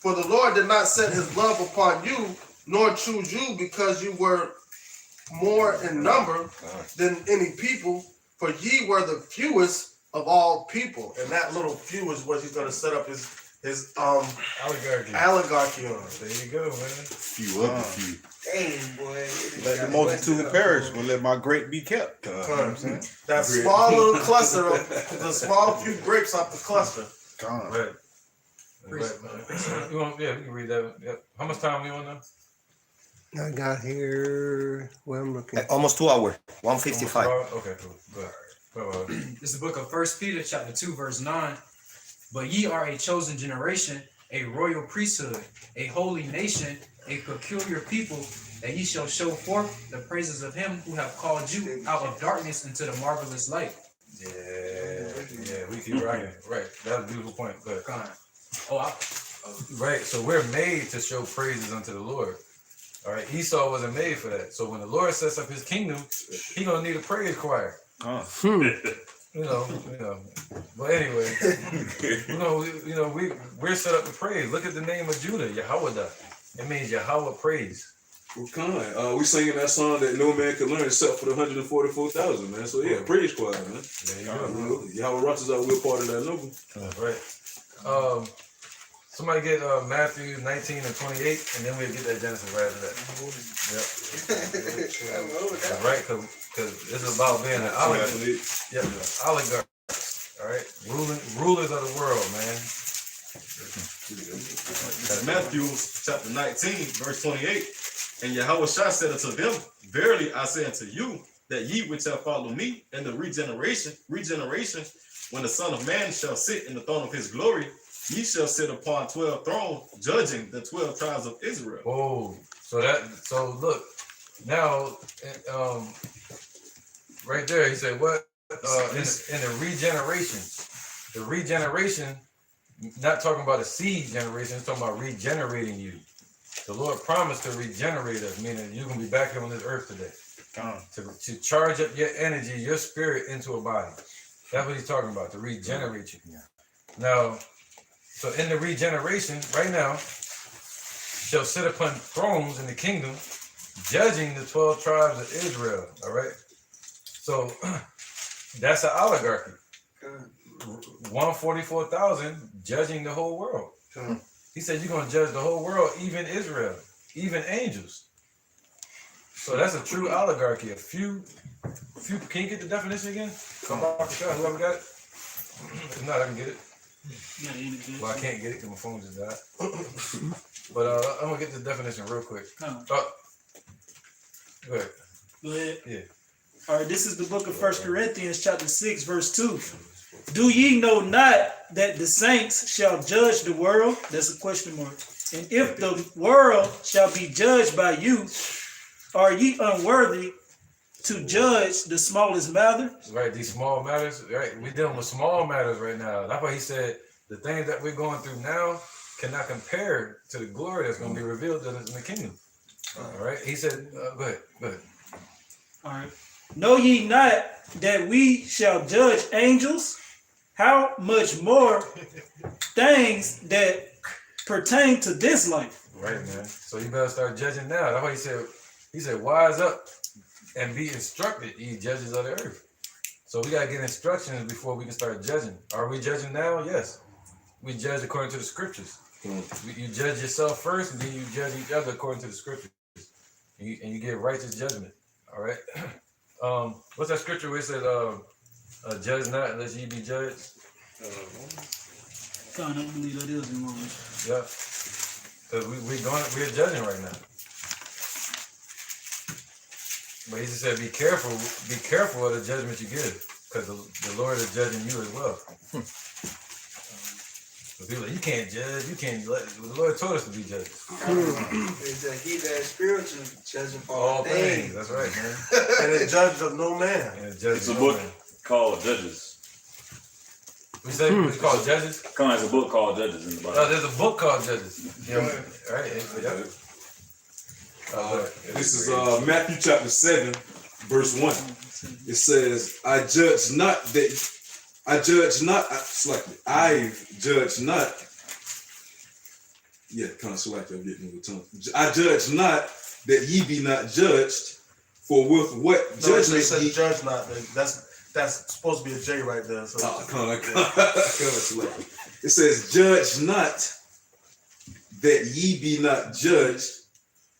for the Lord did not set his love upon you, nor choose you because you were more in number than any people, for ye were the fewest of all people. And that little few is what he's going to set up his oligarchy on. There you go, man. Few of the few. Dang, boy. Let the multitude perish, but let my grape be kept. You know what I'm saying? That small little cluster of the small few grapes off the cluster. Right. You want, yeah, we can read that. Yep. How much time we on now? I got here. Where I'm looking. Almost 2 hours. 1:55. Okay, cool. Good. This is the book of 1 Peter chapter 2, verse 9. But ye are a chosen generation, a royal priesthood, a holy nation, a peculiar people, that ye shall show forth the praises of him who have called you out of darkness into the marvelous light. Yeah, we keep rocking. Right, that's a beautiful point. Go ahead. Right, so we're made to show praises unto the Lord. All right, Esau wasn't made for that. So when the Lord sets up his kingdom, he gonna need a praise choir. You know. But anyway, we're set up to praise. Look at the name of Judah, Yahweh. It means Yahweh praise. We singing that song that no man could learn except for the 144,000, man. So yeah, praise choir, man. There you go. Yahweh Rochers are we're part of that number. Right. Somebody get Matthew 19 and 28, and then we'll get that Genesis right after that. Yep. Right, because it's about being an oligarch. Yep, oligarch. All right, rulers of the world, man. Matthew chapter 19, verse 28. And Yahweh said unto them, verily I say unto you, that ye which shall follow me in the regeneration, when the Son of Man shall sit in the throne of his glory, ye shall sit upon 12 thrones, judging the 12 tribes of Israel. Oh, so look, now, right there, he said, what? In the regeneration, not talking about a seed generation, it's talking about regenerating you. The Lord promised to regenerate us, meaning you're going to be back here on this earth today. To charge up your energy, your spirit into a body. That's what he's talking about, to regenerate you. Now, so in the regeneration, right now, shall sit upon thrones in the kingdom, judging the 12 tribes of Israel. All right. So that's an oligarchy. 144,000 judging the whole world. He said you're gonna judge the whole world, even Israel, even angels. So that's a true oligarchy. A few. Can you get the definition again? Come on, whoever got it. If not, I can get it. Well, I can't get it because my phone just died. But I'm gonna get the definition real quick. Go ahead. Yeah. All right, this is the book of 1 Corinthians chapter 6, verse 2. Do ye know not that the saints shall judge the world? That's a question mark. And if the world shall be judged by you, are ye unworthy to judge the smallest matter? Right, these small matters. Right, we're dealing with small matters right now. That's why he said the things that we're going through now cannot compare to the glory that's going to be revealed to us in the kingdom. All right, he said, go ahead. All right. Know ye not that we shall judge angels? How much more things that pertain to this life? Right, man. So you better start judging now. That's why he said, wise up and be instructed, ye judges of the earth. So we got to get instructions before we can start judging. Are we judging now? Yes. We judge according to the scriptures. You judge yourself first, and then you judge each other according to the scriptures. And you get righteous judgment. All right. What's that scripture where it said, "Judge not unless ye be judged"? God, I don't believe that is in Romans. Yeah. Because we're judging right now. But he just said, be careful of the judgment you give, because the Lord is judging you as well. So people are like, you can't judge, the Lord told us to be judges. Is that he that is spiritual, judging for all things. That's right, man. And the judge of no man. It's a book called Judges. We say it's called Judges? Come on, there's a book called Judges in the Bible. Oh, there's a book called Judges. Yeah. All right. This is Matthew chapter 7, verse 1. It says, I judge not. Yeah, kind of selective. I'm getting with tongue. I judge not that ye be not judged, for with what judgment ye judge not. That's supposed to be a J right there. So it says, judge not that ye be not judged,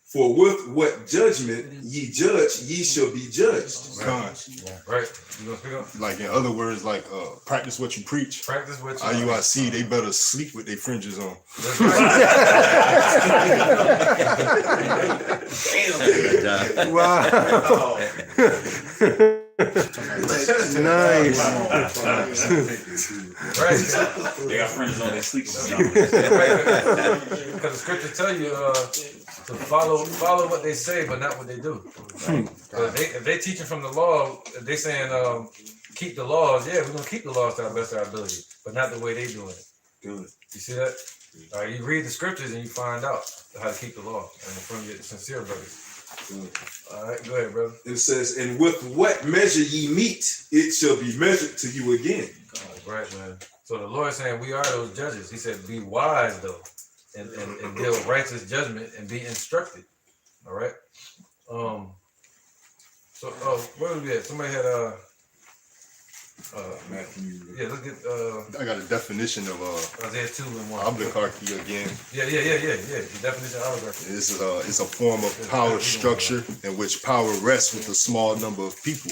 for with what judgment ye judge, ye shall be judged. Right. Like in other words, like practice what you preach. Practice what you IUIC, they better sleep with their fringes on. Wow. Nice. Right. They got fringes on their sleeves. Because the scriptures tell you to follow what they say, but not what they do. If they teaching from the law, if they saying keep the laws, yeah, we're gonna keep the laws to our best of our ability, but not the way they doing it. Good. You see that? All right, you read the scriptures and you find out how to keep the law, and from your sincere brothers. All right, go ahead, brother. It says, and with what measure ye meet, it shall be measured to you again. Right, man. So the Lord is saying we are those judges. He said, be wise though, and deal with righteous judgment and be instructed. All right. So where was we at? Somebody had Matthew. Yeah, let's get I got a definition of Isaiah 2 and 1. Oligarchy again. Yeah. The definition of oligarchy. It's a form of power structure in which power rests with a small number of people.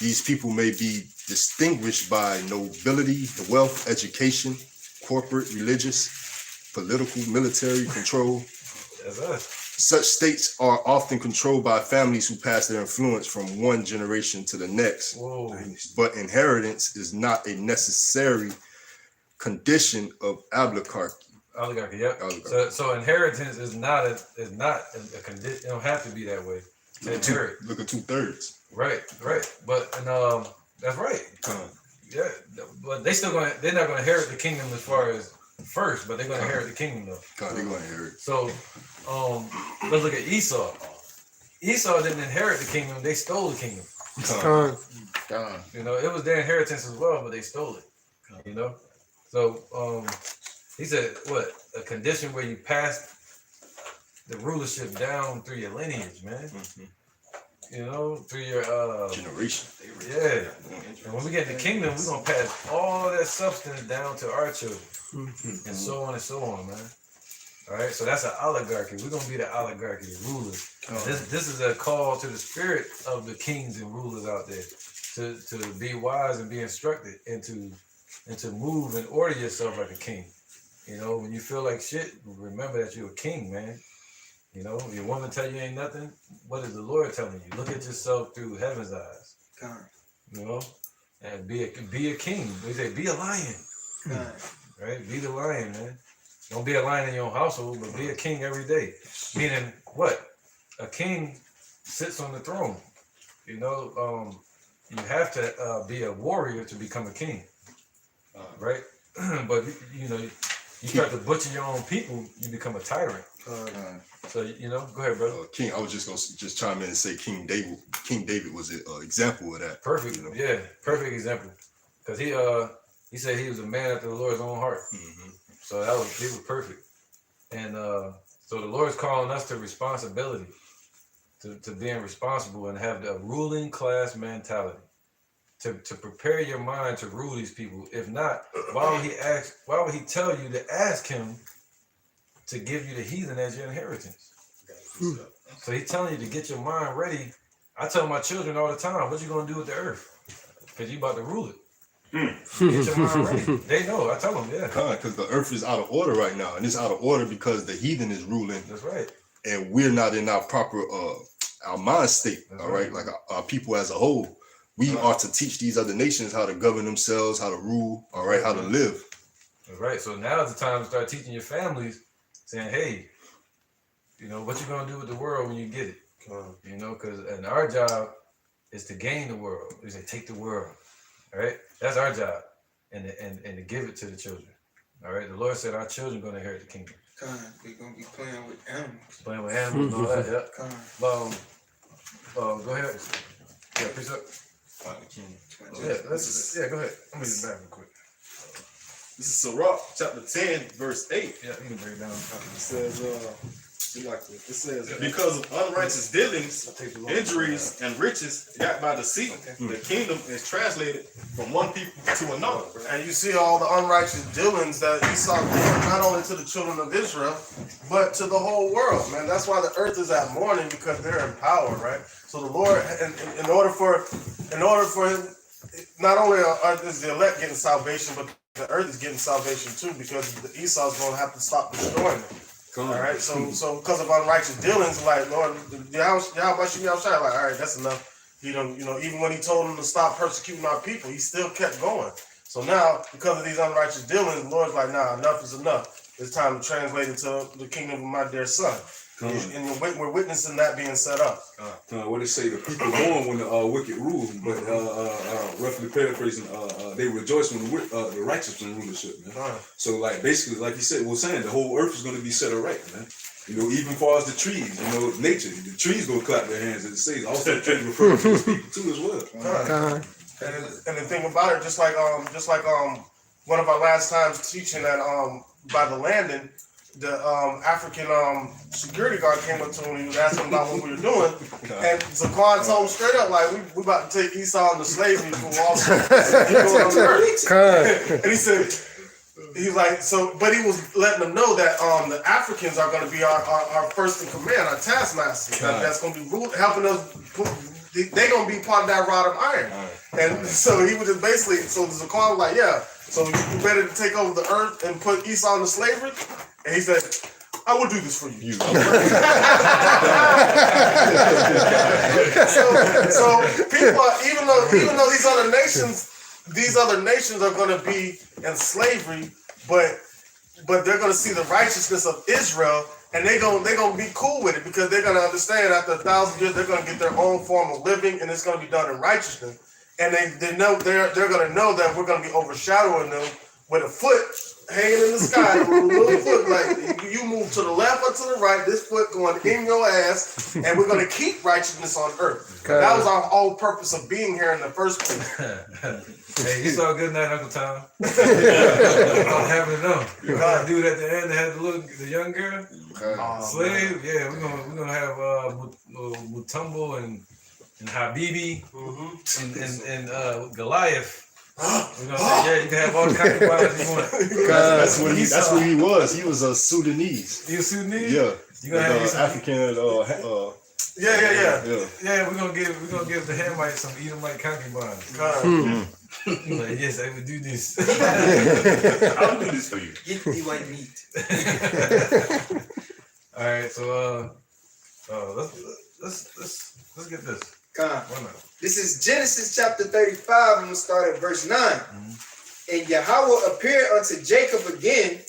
These people may be distinguished by nobility, wealth, education, corporate, religious, political, military control. That's us. Such states are often controlled by families who pass their influence from one generation to the next. Whoa. But inheritance is not a necessary condition of oligarchy. Oligarchy, yep. Oligarchy. So inheritance is not a condition. It don't have to be that way to inherit. Look at 2/3. Right. But that's right. Yeah, but they're not gonna inherit the kingdom as far as first, but they're gonna inherit the kingdom though. They're gonna inherit. So let's look at Esau. Esau didn't inherit the kingdom, they stole the kingdom. You know, it was their inheritance as well, but they stole it. You know? So he said what? A condition where you pass the rulership down through your lineage, man. You know, through your generation. Yeah. And when we get in the kingdom, we're gonna pass all that substance down to our children. And so on, man. All right, so that's an oligarchy. We're gonna be the oligarchy, the rulers. This is a call to the spirit of the kings and rulers out there to be wise and be instructed and to move and order yourself like a king. You know, when you feel like shit, remember that you're a king, man. You know, your woman tell you ain't nothing. What is the Lord telling you? Look at yourself through heaven's eyes. You know, and be a king. We say be a lion. Right? Be the lion, man. Don't be a lion in your own household, but be a king every day. Meaning what? A king sits on the throne. You know, you have to be a warrior to become a king. Right? But you know, you start to butcher your own people, you become a tyrant. So you know, go ahead, brother. King, I was just gonna chime in and say King David was an example of that. Perfect, you know? Yeah, perfect example. Because he said he was a man after the Lord's own heart. So he was perfect. And so the Lord's calling us to responsibility, to being responsible and have the ruling class mentality. To prepare your mind to rule these people. If not, why would he tell you to ask him to give you the heathen as your inheritance? So he's telling you to get your mind ready I tell my children all the time, what you gonna do with the earth? Because you about to rule it. Get your mind ready. They know. I tell them, yeah. Because the earth is out of order right now, and it's out of order because the heathen is ruling. That's right. And we're not in our proper our mind state. That's all right, like our people as a whole. We are to teach these other nations how to govern themselves, how to rule. All right, how to live. That's right. So now is the time to start teaching your families, saying, hey, you know, what you gonna do with the world when you get it? You know, because and our job is to gain the world. We say take the world. All right, that's our job, and to give it to the children. All right, the Lord said our children gonna inherit the kingdom. We're gonna be playing with animals. Playing with animals and all that. Yeah. Go ahead. Yeah, precept. Yeah, go ahead. Let me get back real quick. This is Sirach chapter 10, verse 8. Yeah, you can break it down. It says, because of unrighteous dealings, injuries, and riches got by deceit, the kingdom is translated from one people to another. And you see all the unrighteous dealings that Esau did, not only to the children of Israel, but to the whole world, man. That's why the earth is at mourning, because they're in power, right? So the Lord, in order for him, not only is the elect getting salvation, but the earth is getting salvation too, because the Esau's going to have to stop destroying it. All right, so because of unrighteous dealings, like Lord, how much you outside? Like, all right, that's enough. You know, even when he told him to stop persecuting our people, he still kept going. So now, because of these unrighteous dealings, the Lord's like, nah, enough is enough. It's time to translate it to the kingdom of my dear son. And we're witnessing that being set up. What they say, the people mourn when the wicked rule, but roughly paraphrasing, they rejoice when the righteous in rulership, man. So like basically, like you said, we're saying the whole earth is going to be set right, man. You know, even far as the trees, you know, nature, the trees gonna clap their hands, as it says. Also, the trees refer to these people too as well. And the thing about it, just like one of our last times teaching that by the landing, the African security guard came up to him and he was asking about what we were doing. And Zaquan told him straight up, like, we about to take Esau into slavery for Wall Street. And he said, he's like, so, but he was letting them know that the Africans are going to be our first in command, our taskmasters. That's going to be helping us. They're going to be part of that rod of iron. And so he was just basically, so Zaquan was like, yeah, so you ready to take over the earth and put Esau into slavery? And he said, I will do this for you. So people are, even though these other nations are going to be in slavery, but they're going to see the righteousness of Israel, and they're going to be cool with it, because they're going to understand after 1,000 years they're going to get their own form of living, and it's going to be done in righteousness. And they know they're going to know that we're going to be overshadowing them with a foot hanging in the sky, with a little foot, like you move to the left or to the right, this foot going in your ass, and we're going to keep righteousness on earth. That was our whole purpose of being here in the first place. Hey, you saw good night, Uncle Tom. I'm having enough. That dude at the end that had the young girl, slave. Yeah, we're gonna have Mutombo and Habibi and Goliath. We're gonna say, yeah, you can have all the concubines you want. That's what he was. He was a Sudanese. He was Sudanese? Yeah. You gonna have some African Yeah, we're gonna give the Hamites some Edomite concubines. Like, yes, I would do this. I'll do this for you. Get the white meat. All right, so let's get this. This is Genesis chapter 35. I'm gonna start at verse 9. And Yahweh appeared unto Jacob again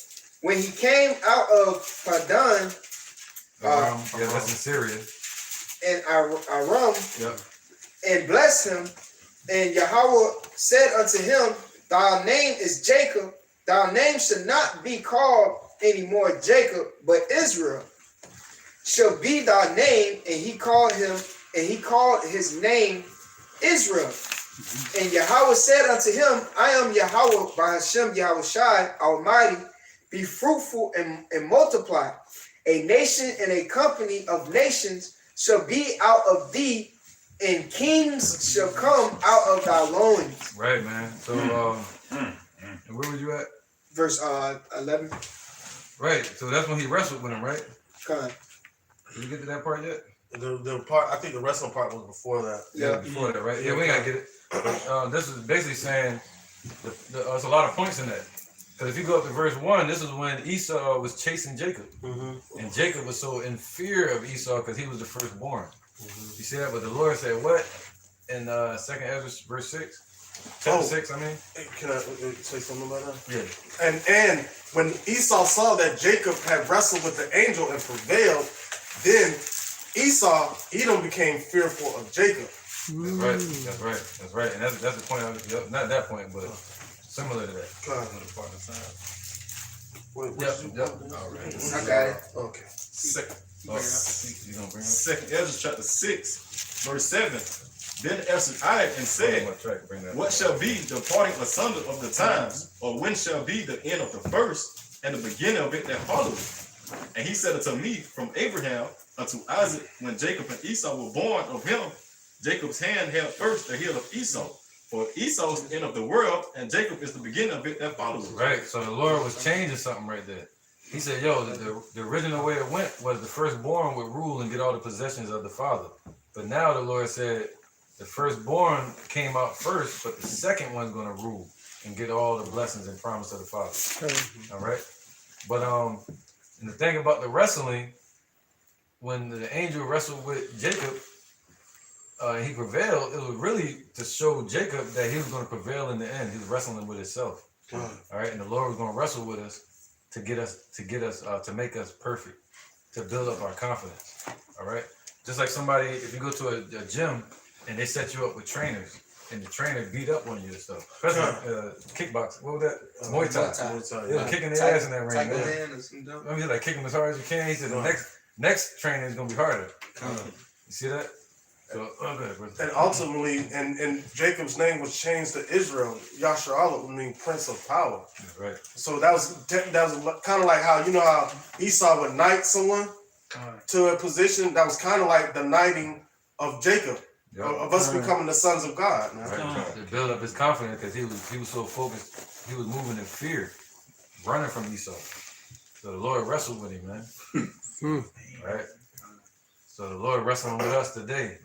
when he came out of Padan. That's in Syria. And Aram, yep. And blessed him. And Yahweh said unto him, thy name is Jacob. Thy name should not be called anymore Jacob, but Israel shall be thy name. And he called his name Israel. And Yahweh said unto him, I am Yahweh by Hashem Yahweh Shai Almighty. Be fruitful and multiply. A nation and a company of nations shall be out of thee, and kings shall come out of thy loins. Right, man. So, and where was you at? Verse 11. Right. So that's when he wrestled with him, right? Did you get to that part yet? The part, I think the wrestling part was before that. Yeah, before that, right? Yeah, we gotta get it. But, this is basically saying there's a lot of points in that. Because if you go up to verse 1, this is when Esau was chasing Jacob. And Jacob was so in fear of Esau because he was the firstborn. You see that? But the Lord said what? In 2nd Ezra verse 6? Chapter 6, I mean. Can I say something about that? Yeah. And when Esau saw that Jacob had wrestled with the angel and prevailed, then Esau, Edom became fearful of Jacob. That's right. And that's the point. Not that point, but similar to that. Yep. All right. I got it. Okay. Second Ezra chapter 6, verse 7. Then answered I and said, what shall be the parting asunder of the times, or when shall be the end of the first, and the beginning of it that followeth? And he said unto me, from Abraham unto Isaac, when Jacob and Esau were born of him, Jacob's hand held first the heel of Esau. For Esau is the end of the world, and Jacob is the beginning of it that followeth. Right, so the Lord was changing something right there. He said, yo, the original way it went was the firstborn would rule and get all the possessions of the father. But now the Lord said, the firstborn came out first, but the second one's going to rule and get all the blessings and promise of the Father. All right. But and the thing about the wrestling, when the angel wrestled with Jacob, he prevailed. It was really to show Jacob that he was going to prevail in the end. He was wrestling with himself. All right. And the Lord was going to wrestle with us to make us perfect, to build up our confidence. All right. Just like somebody, if you go to a gym, and they set you up with trainers, and the trainer beat up on you and stuff. Especially kickboxing. What was that? Muay Thai. They were kicking their ass in that ring. Man. He's like, kick them as hard as you can. He said, the next training is going to be harder. You see that? So, and ultimately, and Jacob's name was changed to Israel. Yasharallah would mean Prince of Power. Right. So that was kind of like how, you know how Esau would knight someone to a position. That was kind of like the knighting of Jacob. Of us becoming the sons of God. Right. To build up his confidence, because he was so focused, he was moving in fear, running from Esau. So the Lord wrestled with him, man. Right. So the Lord wrestling with us today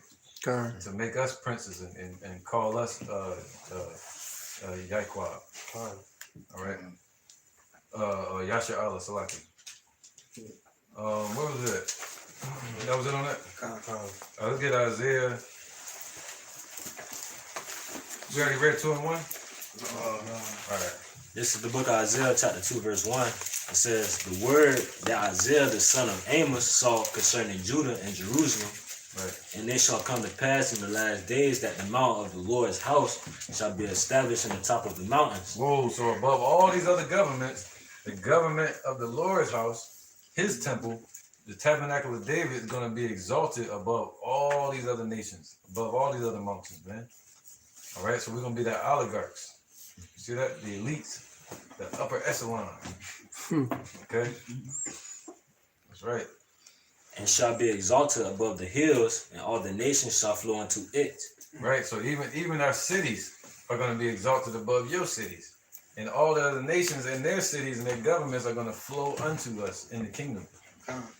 to make us princes and call us Yaikwab. All right. Yasha Allah Salaki. What was it? That was it on that? Let's get Isaiah. We already read 2 and 1? All right. This is the book of Isaiah, chapter 2, verse 1. It says, the word that Isaiah, the son of Amos, saw concerning Judah and Jerusalem. Right. And it shall come to pass in the last days that the mount of the Lord's house shall be established in the top of the mountains. Whoa, so above all these other governments, the government of the Lord's house, his temple, the tabernacle of David is going to be exalted above all these other nations, above all these other mountains, man. All right, so we're going to be the oligarchs. You see that? The elites, the upper echelon. Okay? That's right. And shall be exalted above the hills, and all the nations shall flow unto it. Right, so even our cities are going to be exalted above your cities. And all the other nations and their cities and their governments are going to flow unto us in the kingdom.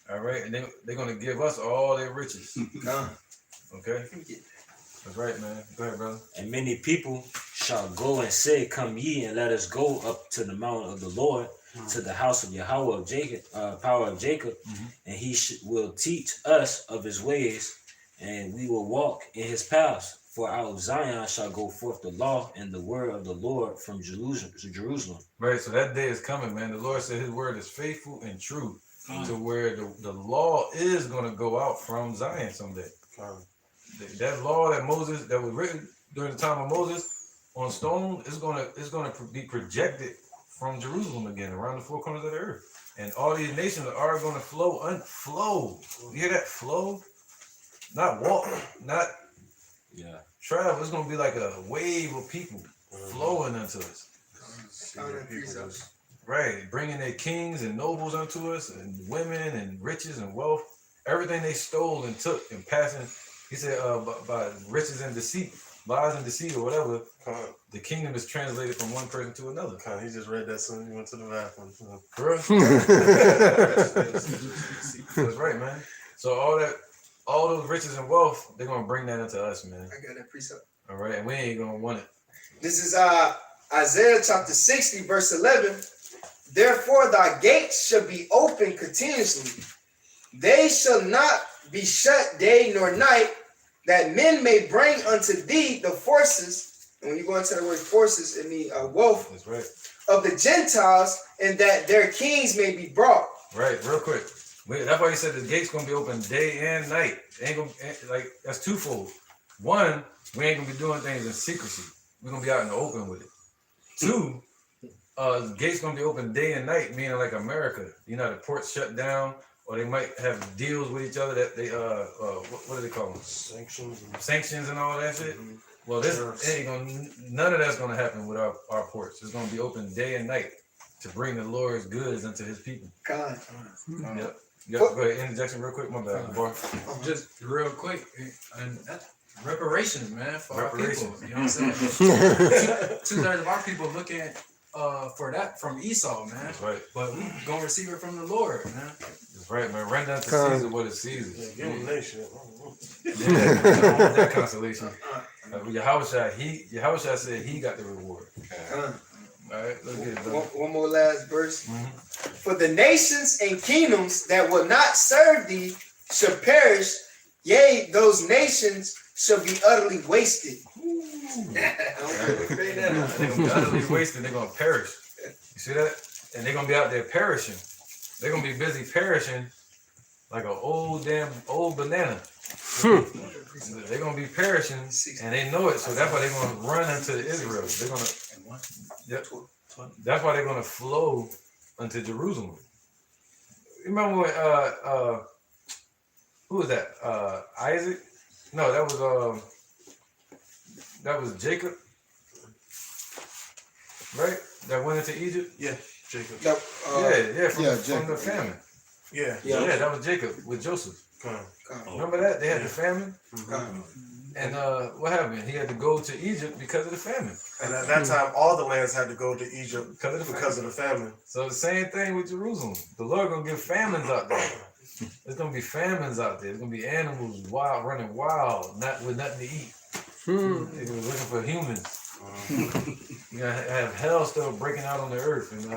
All right, and they're going to give us all their riches. Okay? That's right, man. Go ahead, brother. And many people shall go and say, come ye, and let us go up to the mountain of the Lord, to the house of Yahweh of Jacob, power of Jacob, and he will teach us of his ways, and we will walk in his paths. For out of Zion shall go forth the law and the word of the Lord from Jerusalem. Right, so that day is coming, man. The Lord said his word is faithful and true, to where the law is going to go out from Zion someday. That law that was written during the time of Moses on stone is going to be projected from Jerusalem again, around the four corners of the earth. And all these nations are going to flow. You hear that? Flow? Not walk, not travel. It's going to be like a wave of people flowing unto us. Right, bringing their kings and nobles unto us, and women and riches and wealth. Everything they stole and took and passing, he said, by riches and deceit, lies and deceit or whatever, the kingdom is translated from one person to another. He just read that soon as you went to the bathroom. Correct? That's right, man. So all that, all those riches and wealth, they're gonna bring that into us, man. I got that precept. All right, and we ain't gonna want it. This is Isaiah chapter 60, verse 11. Therefore thy gates shall be open continuously. They shall not be shut day nor night, that men may bring unto thee the forces. And when you go into the word forces, it means wealth. That's right. Of the Gentiles, and that their kings may be brought. Right, real quick. That's why he said the gate's gonna be open day and night. It ain't gonna like that's twofold. One, we ain't gonna be doing things in secrecy. We're gonna be out in the open with it. Two, the gate's gonna be open day and night, meaning like America. You know, the ports shut down, or they might have deals with each other that they what do they call them? Sanctions and all that shit. Well, this ain't gonna, none of that's gonna happen with our ports. It's gonna be open day and night to bring the Lord's goods unto his people. God. Yep. Go ahead, interjection real quick, my bad. Just real quick, and that's reparations, man, for Reparations. our people. You know what I'm saying? Two-thirds of our people looking for that from Esau, man. That's right. But we gonna receive it from the Lord, man. That's right, man. Render unto Caesar what is Caesar. Yeah, give them that shit. Yeah, that consolation. Yahushua said he got the reward. All right, let's get it done. One more last verse. For the nations and kingdoms that will not serve thee shall perish, yea, those nations shall be utterly wasted. They're gonna be utterly wasted. They're gonna perish. You see that? And they're gonna be out there perishing. They're gonna be busy perishing like an old banana. They're gonna be perishing, and they know it. So that's why they're gonna run into Israel. They're gonna. Yep. That's why they're gonna flow unto Jerusalem. You remember when who was that? Isaac? No, that was Jacob, right? That went into Egypt. Yeah, Jacob. From the famine. Yeah, that was Jacob with Joseph. Remember that they had the famine, and what happened? He had to go to Egypt because of the famine. And at that time, all the lands had to go to Egypt because of the famine. So the same thing with Jerusalem. The Lord gonna give famines out there. There's gonna be famines out there. There's gonna be animals running wild, not with nothing to eat. They're looking for humans. You're gonna have hell still breaking out on the earth and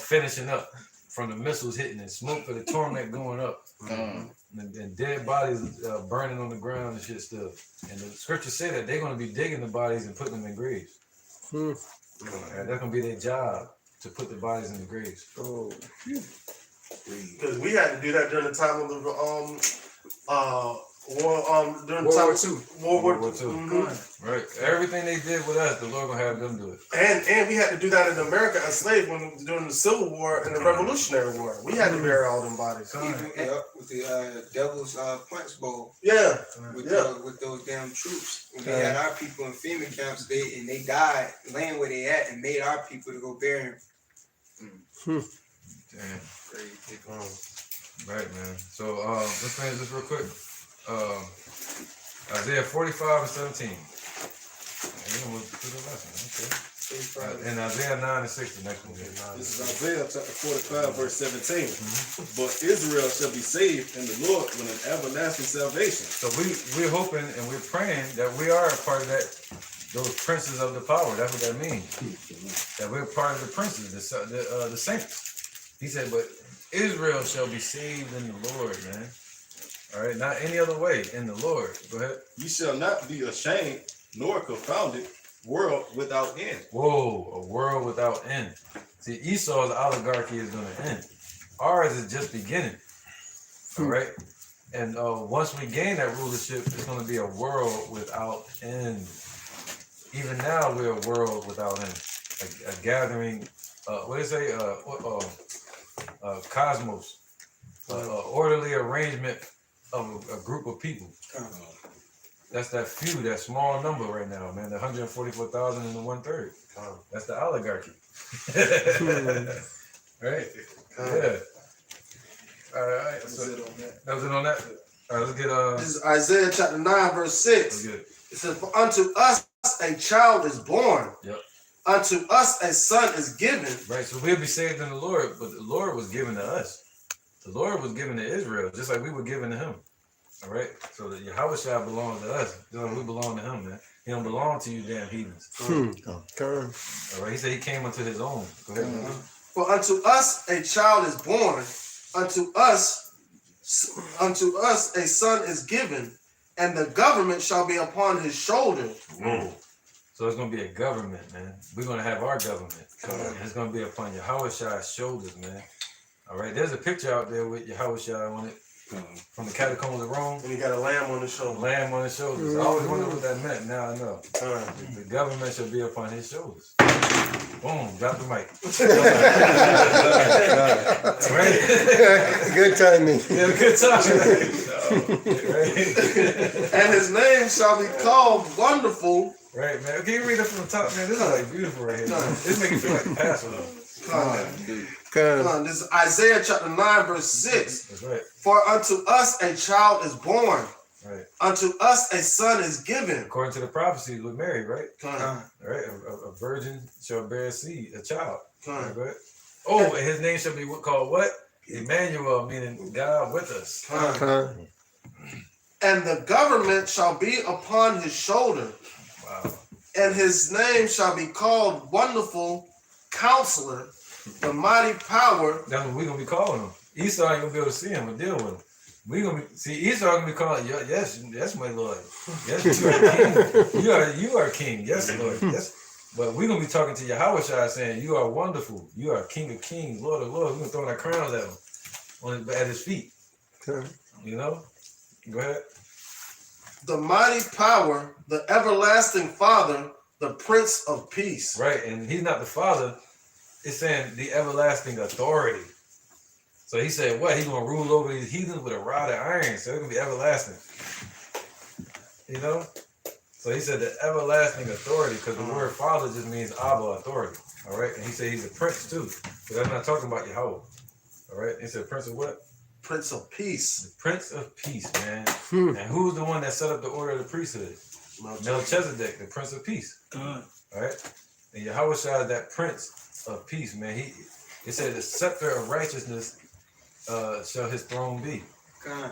finishing up from the missiles hitting and smoke for the torment going up. And dead bodies burning on the ground and shit still. And the scriptures say that they're gonna be digging the bodies and putting them in graves. And that's gonna be their job, to put the bodies in the graves. Because we had to do that during the time of the World War II. Right. Everything they did with us, the Lord gonna have them do it. And we had to do that in America as slaves during the Civil War and the Revolutionary War. We had to bury all them bodies. With the Devil's Punch Bowl. Yeah. With those damn troops. When they had our people in FEMA camps, they died laying where they at and made our people to go bury them. Damn. Right, man. So let's finish this real quick. Isaiah 45 and 17. And Isaiah 9 and 6, the next one. This is Isaiah chapter 45, verse 17. But Israel shall be saved in the Lord with an everlasting salvation. So we're hoping and we're praying that we are a part of that, those princes of the power. That's what that means. That we're part of the princes, the saints. He said, but Israel shall be saved in the Lord, man. All right, not any other way, in the Lord. Go ahead. You shall not be ashamed nor confounded, world without end. Whoa, a world without end. See, Esau's oligarchy is going to end. Ours is just beginning. All right? And once we gain that rulership, it's going to be a world without end. Even now, we're a world without end. A gathering, what do they say? Cosmos. Orderly arrangement of a group of people. That's that few, that small number right now, man. The 144,000 and the 1/3. That's the oligarchy. Right? Yeah. All right. So that was it on that. All right, let's get This is Isaiah chapter 9, verse 6. It says, "For unto us a child is born. Yep. Unto us a son is given." Right. So we'll be saved in the Lord, but the Lord was given to us. The Lord was given to Israel, just like we were given to him. All right? So that Yahushua belongs to us. You know, we belong to him, man. He don't belong to you damn heathens. All right? He said he came unto his own. Go ahead, man. For unto us a child is born, unto us a son is given, and the government shall be upon his shoulder. Whoa. So it's going to be a government, man. We're going to have our government. And it's going to be upon Yahushua's shoulders, man. All right? There's a picture out there with Yahushua on it from the catacombs of Rome. And he got a lamb on his shoulder. Lamb on his shoulders. I always wondered what that meant. Now I know. The government shall be upon his shoulders. Boom. Drop the mic. Good timing. Yeah, good timing. And his name shall be called Wonderful. Right, man. Can you read it from the top, man? This is like beautiful right here. This makes me feel like Passover. Come on. This is Isaiah chapter 9, verse 6. That's right. For unto us a child is born. Right. Unto us a son is given. According to the prophecy with Mary, right? Come Right? A virgin shall bear a seed, a child. on. Right? Oh, and his name shall be called what? Emmanuel, meaning God with us. And the government shall be upon his shoulder. Wow. And his name shall be called Wonderful Counselor, the Mighty Power. That's what we're going to be calling him. Esau ain't going to be able to see him or deal with him. We're going to be, see, Esau going to be calling, yes, my Lord. Yes, you are king. You are king. Yes, Lord. Yes. But we're going to be talking to Yahushua saying, you are wonderful. You are King of kings, Lord of lords. We're going to throw our crowns at him, at his feet. You know? Go ahead. The Mighty Power, the Everlasting Father, the Prince of Peace. Right, and he's not the Father. It's saying the everlasting authority. So he said, what? He's going to rule over these heathens with a rod of iron. So it's going to be everlasting. You know? So he said the everlasting authority, because the word Father just means Abba, authority. All right? And he said he's a prince too. But that's not talking about Yahweh. All right? He said prince of what? Prince of Peace. The Prince of Peace, man. And who's the one that set up the order of the priesthood? Melchizedek, the Prince of Peace. God. All right? And Yahushua is that Prince of Peace, man. It said the scepter of righteousness shall his throne be. God.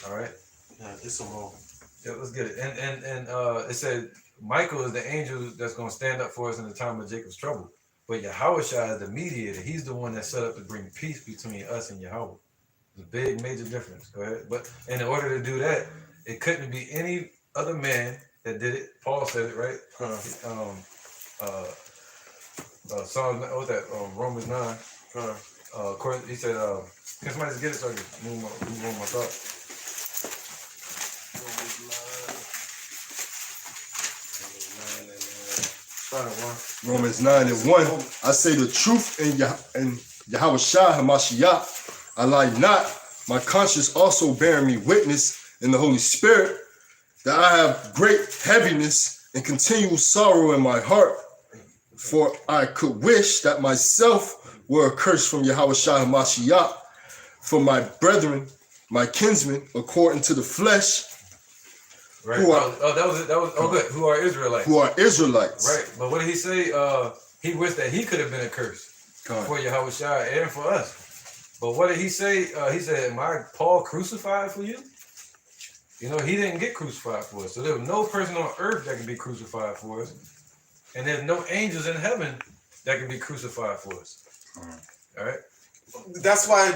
All right? Yeah, it's a moment. Yeah, let's get it. And it said Michael is the angel that's going to stand up for us in the time of Jacob's trouble. But Yahushua is the mediator. He's the one that's set up to bring peace between us and Yahweh. It's a big, major difference. Go ahead. But in order to do that, it couldn't be any other man that did it. Paul said it, right? Psalms, what's that? Romans 9. According, he said, can somebody just get it so I can move on my thoughts? Romans 9 and 1. I say the truth in Yahushua HaMashiach. I lie not. My conscience also bearing me witness in the Holy Spirit that I have great heaviness and continual sorrow in my heart. For I could wish that myself were accursed from Yahushua HaMashiach for my brethren, my kinsmen, according to the flesh. Right. That was good. Who are Israelites? Who are Israelites. Right. But what did he say? He wished that he could have been accursed for Yahushua and for us. But what did he say? He said, am I Paul crucified for you? You know, he didn't get crucified for us. So there was no person on earth that could be crucified for us. And there's no angels in heaven that can be crucified for us. All right. That's why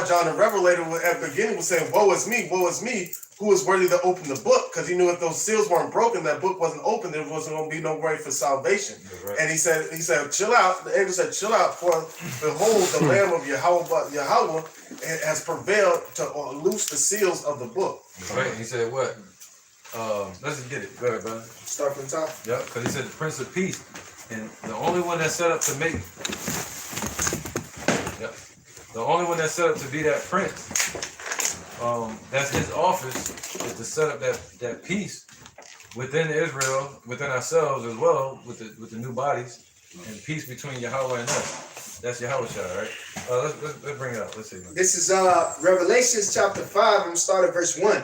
John the Revelator at the beginning was saying, woe is me, who is worthy to open the book? Because he knew if those seals weren't broken, that book wasn't open, there wasn't going to be no way for salvation. Right. And he said, chill out. The angel said, chill out, for behold, the Lamb of Yahweh has prevailed to loose the seals of the book. Right. And he said, what? Let's just get it. Go ahead, brother. Start from the top. Yeah, because he said the Prince of Peace. And the only one that's set up to make... Yep. The only one that's set up to be that prince, that's his office, is to set up that peace within Israel, within ourselves as well, with the new bodies, and peace between Yahweh and us. That's Yahushua, right? Let's bring it up. Let's see. This is Revelations chapter 5. I'm going to start at verse 1.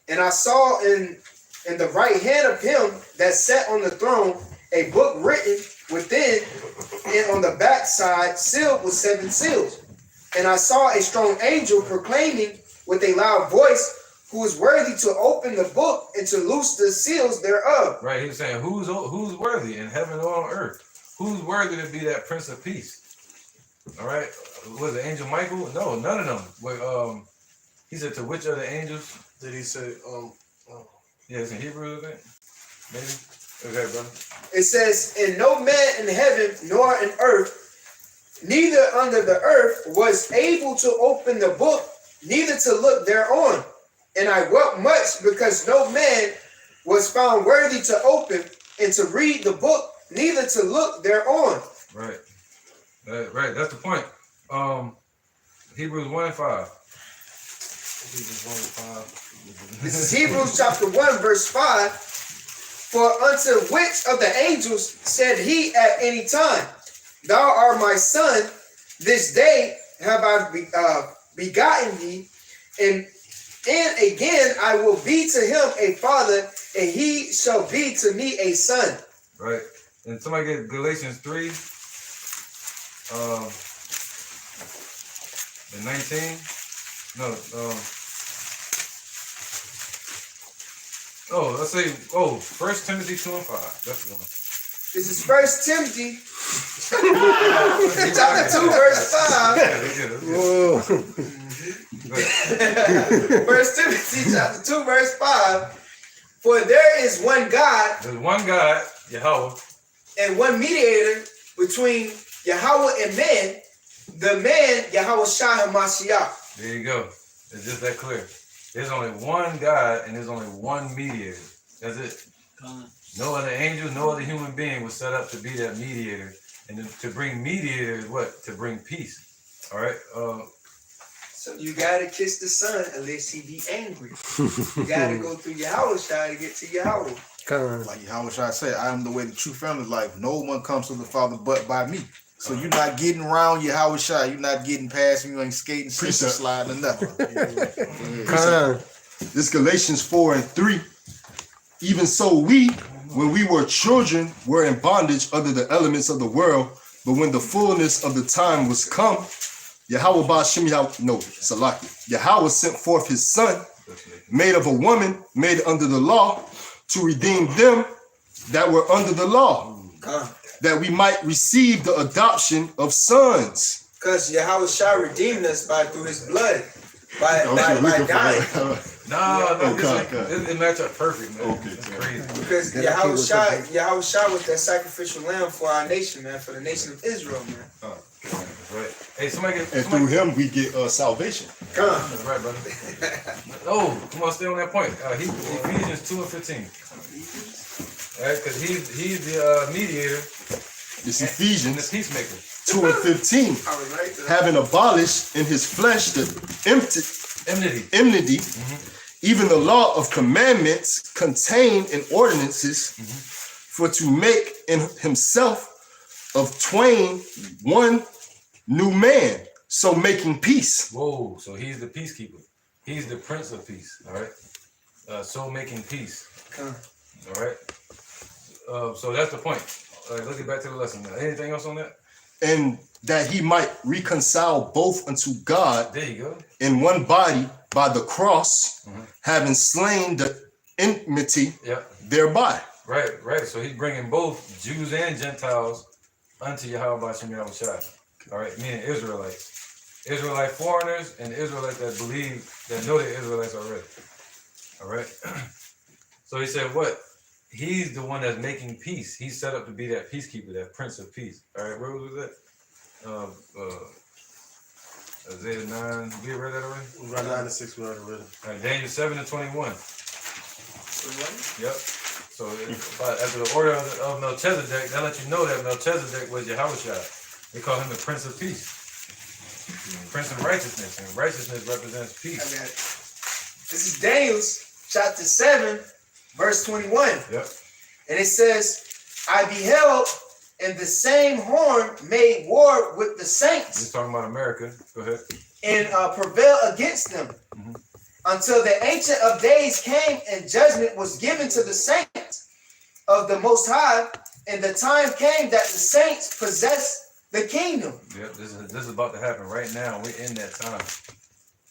And I saw in the right hand of him that sat on the throne a book written within and on the back side sealed with 7 seals. And I saw a strong angel proclaiming with a loud voice, who is worthy to open the book and to loose the seals thereof. Right, he's saying who's worthy in heaven or on earth? Who's worthy to be that Prince of Peace? All right, was it Angel Michael? No, none of them. But, he said to which of the angels? Did he say? Yeah, it's in Hebrew, I think. Maybe. Okay, brother. It says, "And no man in heaven nor in earth, neither under the earth, was able to open the book, neither to look thereon. And I wept much because no man was found worthy to open and to read the book, neither to look thereon." Right. Right. That's the point. Hebrews 1 and 5. Hebrews 1 and 5. This is Hebrews chapter 1, verse 5. "For unto which of the angels said he at any time, Thou art my son, this day have I begotten thee, and again I will be to him a father, and he shall be to me a son." Right. And somebody get Galatians 3 and 19. No, let's say 1 Timothy 2 and 5. That's the one. This is 1 Timothy chapter 2, verse 5. Whoa. 1 Timothy chapter 2, verse 5. "For there is one God." There's one God, Yahweh. "And one mediator between Yahweh and man, the man Yahweh Shah HaMashiach." There you go. It's just that clear. There's only one God and there's only one mediator. That's it. No other angel, no other human being was set up to be that mediator. And to bring mediator is what? To bring peace. All right. So you gotta kiss the son unless he be angry. You gotta go through Yahweh Shah to get to Yahweh. Like Yahweh Shah said, "I am the way, the truth, and the life. No one comes to the Father but by me." So you're not getting around Yahweh Shah. You're not getting past him. You ain't skating, sliding, or nothing. This Galatians 4 and 3. "Even so we, when we were children, were in bondage under the elements of the world. But when the fullness of the time was come, Yahweh sent forth his son, made of a woman, made under the law, to redeem them that were under the law, that we might receive the adoption of sons." Because Yahweh Shah redeemed us through his blood, by dying. It match up perfect, man. Okay, it's crazy. Because Yahweh Shah was that sacrificial lamb for our nation, man, for the nation of Israel, man. Right. Hey, And through him we get salvation. Come on. That's right, brother. Come on, stay on that point. Ephesians 2 and 15. All right, because he's the mediator. It's Ephesians and the peacemaker. 2 and 15. Having abolished in his flesh the enmity, even the law of commandments contained in ordinances, for to make in himself of twain one new man, so making peace. Whoa, so he's the peacekeeper. He's the Prince of Peace. All right. So making peace. All right. So that's the point. All right, let's get back to the lesson now. Anything else on that? And that he might reconcile both unto God, there you go, in one body by the cross, having slain the enmity thereby. Right. So he's bringing both Jews and Gentiles unto Yahweh B'Shem Yahweh Shai. All right, meaning Israelites. Israelite foreigners and Israelites that believe, that know they're Israelites already. All right. So he said what? He's the one that's making peace. He's set up to be that peacekeeper, that Prince of Peace. All right, where was that? Isaiah 9. We read that already? We read 9 and 6. We already read it. All right, Daniel 7 and 21. Yep. So after the order of Melchizedek, that lets you know that Melchizedek was Yahushua. They call him the Prince of Peace. Prince of Righteousness. And righteousness represents peace. I got it. This is Daniel chapter 7. Verse 21. Yep. And it says, "I beheld, and the same horn made war with the saints." He's talking about America. Go ahead. "And prevailed against them, until the Ancient of Days came, and judgment was given to the saints of the Most High. And the time came that the saints possessed the kingdom." Yep. This is about to happen right now. We're in that time.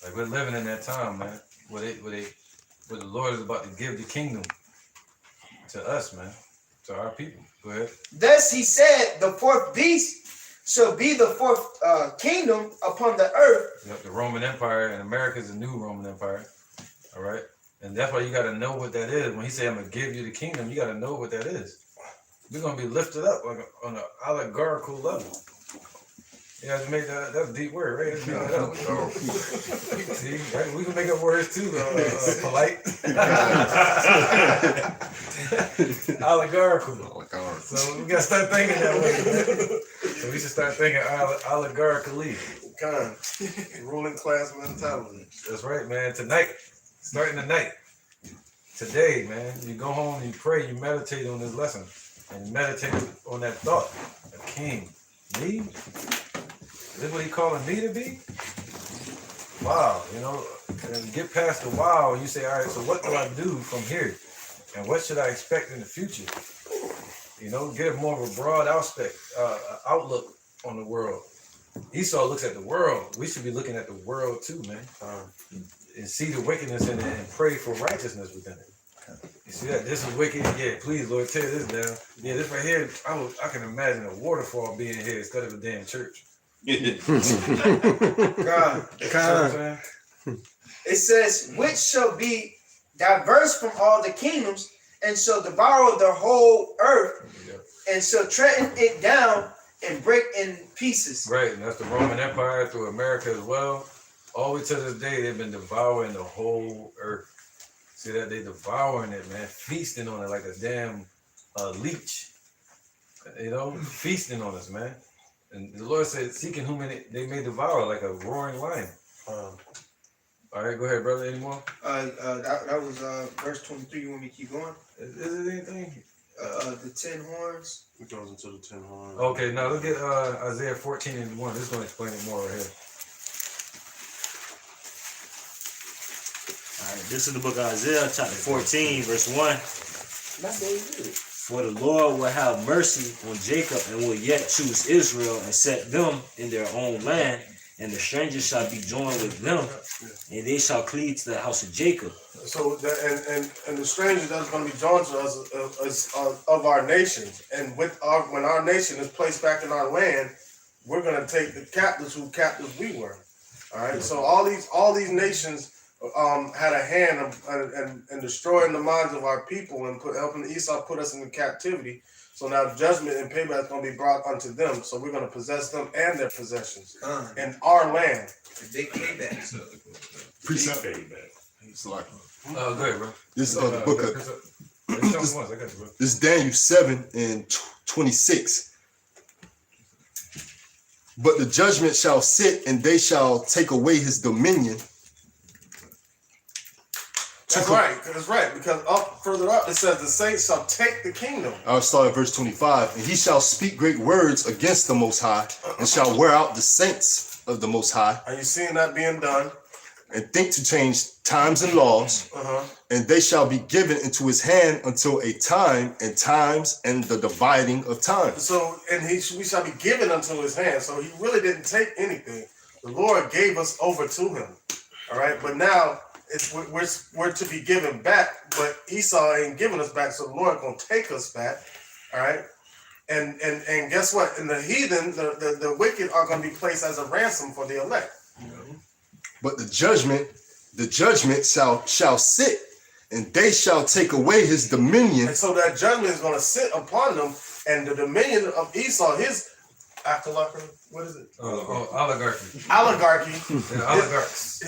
Like we're living in that time, man. Where they but the Lord is about to give the kingdom to us, man, to our people. Go ahead. Thus he said, the fourth beast shall be the fourth kingdom upon the earth. Yep, the Roman Empire, and America is the new Roman Empire. All right, and that's why you got to know what that is. When he say, "I'm gonna give you the kingdom," you got to know what that is. We're gonna be lifted up like on an oligarchical level. You have to make that. That's a deep word, right? Let's make that up. See, right? We can make up words too. Polite. Oligarchical. So we gotta start thinking that way, man. So we should start thinking oligarchically. Kind ruling class mentality. That's right, man. Tonight, starting tonight, today, man, you go home and you pray, you meditate on this lesson, and you meditate on that thought. A king, me? Is this what he calling me to be? Wow, you know, and you get past the wow, and you say, all right, so what do I do from here? And what should I expect in the future? You know, get more of a broad outlook on the world. Esau looks at the world. We should be looking at the world too, man. And see the wickedness in it and pray for righteousness within it. You see that? This is wicked. Yeah, please, Lord, tear this down. Yeah, this right here, I can imagine a waterfall being here instead of a damn church. God. It says, which shall be diverse from all the kingdoms, and shall devour the whole earth, and shall tread it down and break in pieces. Right, and that's the Roman Empire through America as well. All the way to this day, they've been devouring the whole earth. See that? They devouring it, man, feasting on it like a damn leech. You know, feasting on us, man. And the Lord said, seeking whom they may devour like a roaring lion. All right, go ahead, brother. Any more? That was verse 23. You want me to keep going? Is it anything? The 10 horns. It goes into the 10 horns. Okay, now look at Isaiah 14:1. This is going to explain it more right here. All right, this is the book of Isaiah, chapter 14, verse 1. For the Lord will have mercy on Jacob and will yet choose Israel and set them in their own land, and the strangers shall be joined with them, and they shall cleave to the house of Jacob. So and the stranger that's going to be joined to us of our nations, and when our nation is placed back in our land, we're going to take the captives who captives we were. All right. So all these nations had a hand in destroying the minds of our people and helping Esau put us into captivity. So now judgment and payback is going to be brought unto them. So we're going to possess them and their possessions in our land. Big payback. Precept payback. It's like, go ahead, bro. This the book of this Daniel 7:26. But the judgment shall sit, and they shall take away his dominion. That's right. That's right. Because further up, it says the saints shall take the kingdom. I'll start at verse 25. And he shall speak great words against the Most High, and shall wear out the saints of the Most High. Are you seeing that being done? And think to change times and laws, and they shall be given into his hand until a time and times and the dividing of time. So, and we shall be given unto his hand. So he really didn't take anything. The Lord gave us over to him. All right, but now we're to be given back, but Esau ain't giving us back, so the Lord gonna take us back. All right, and guess what? In the heathen, the wicked are gonna be placed as a ransom for the elect. But the judgment shall sit, and they shall take away his dominion. And so that judgment is gonna sit upon them, and the dominion of Esau, his oligarchy. What is it? Oligarchy. Oligarchy. Oligarchs.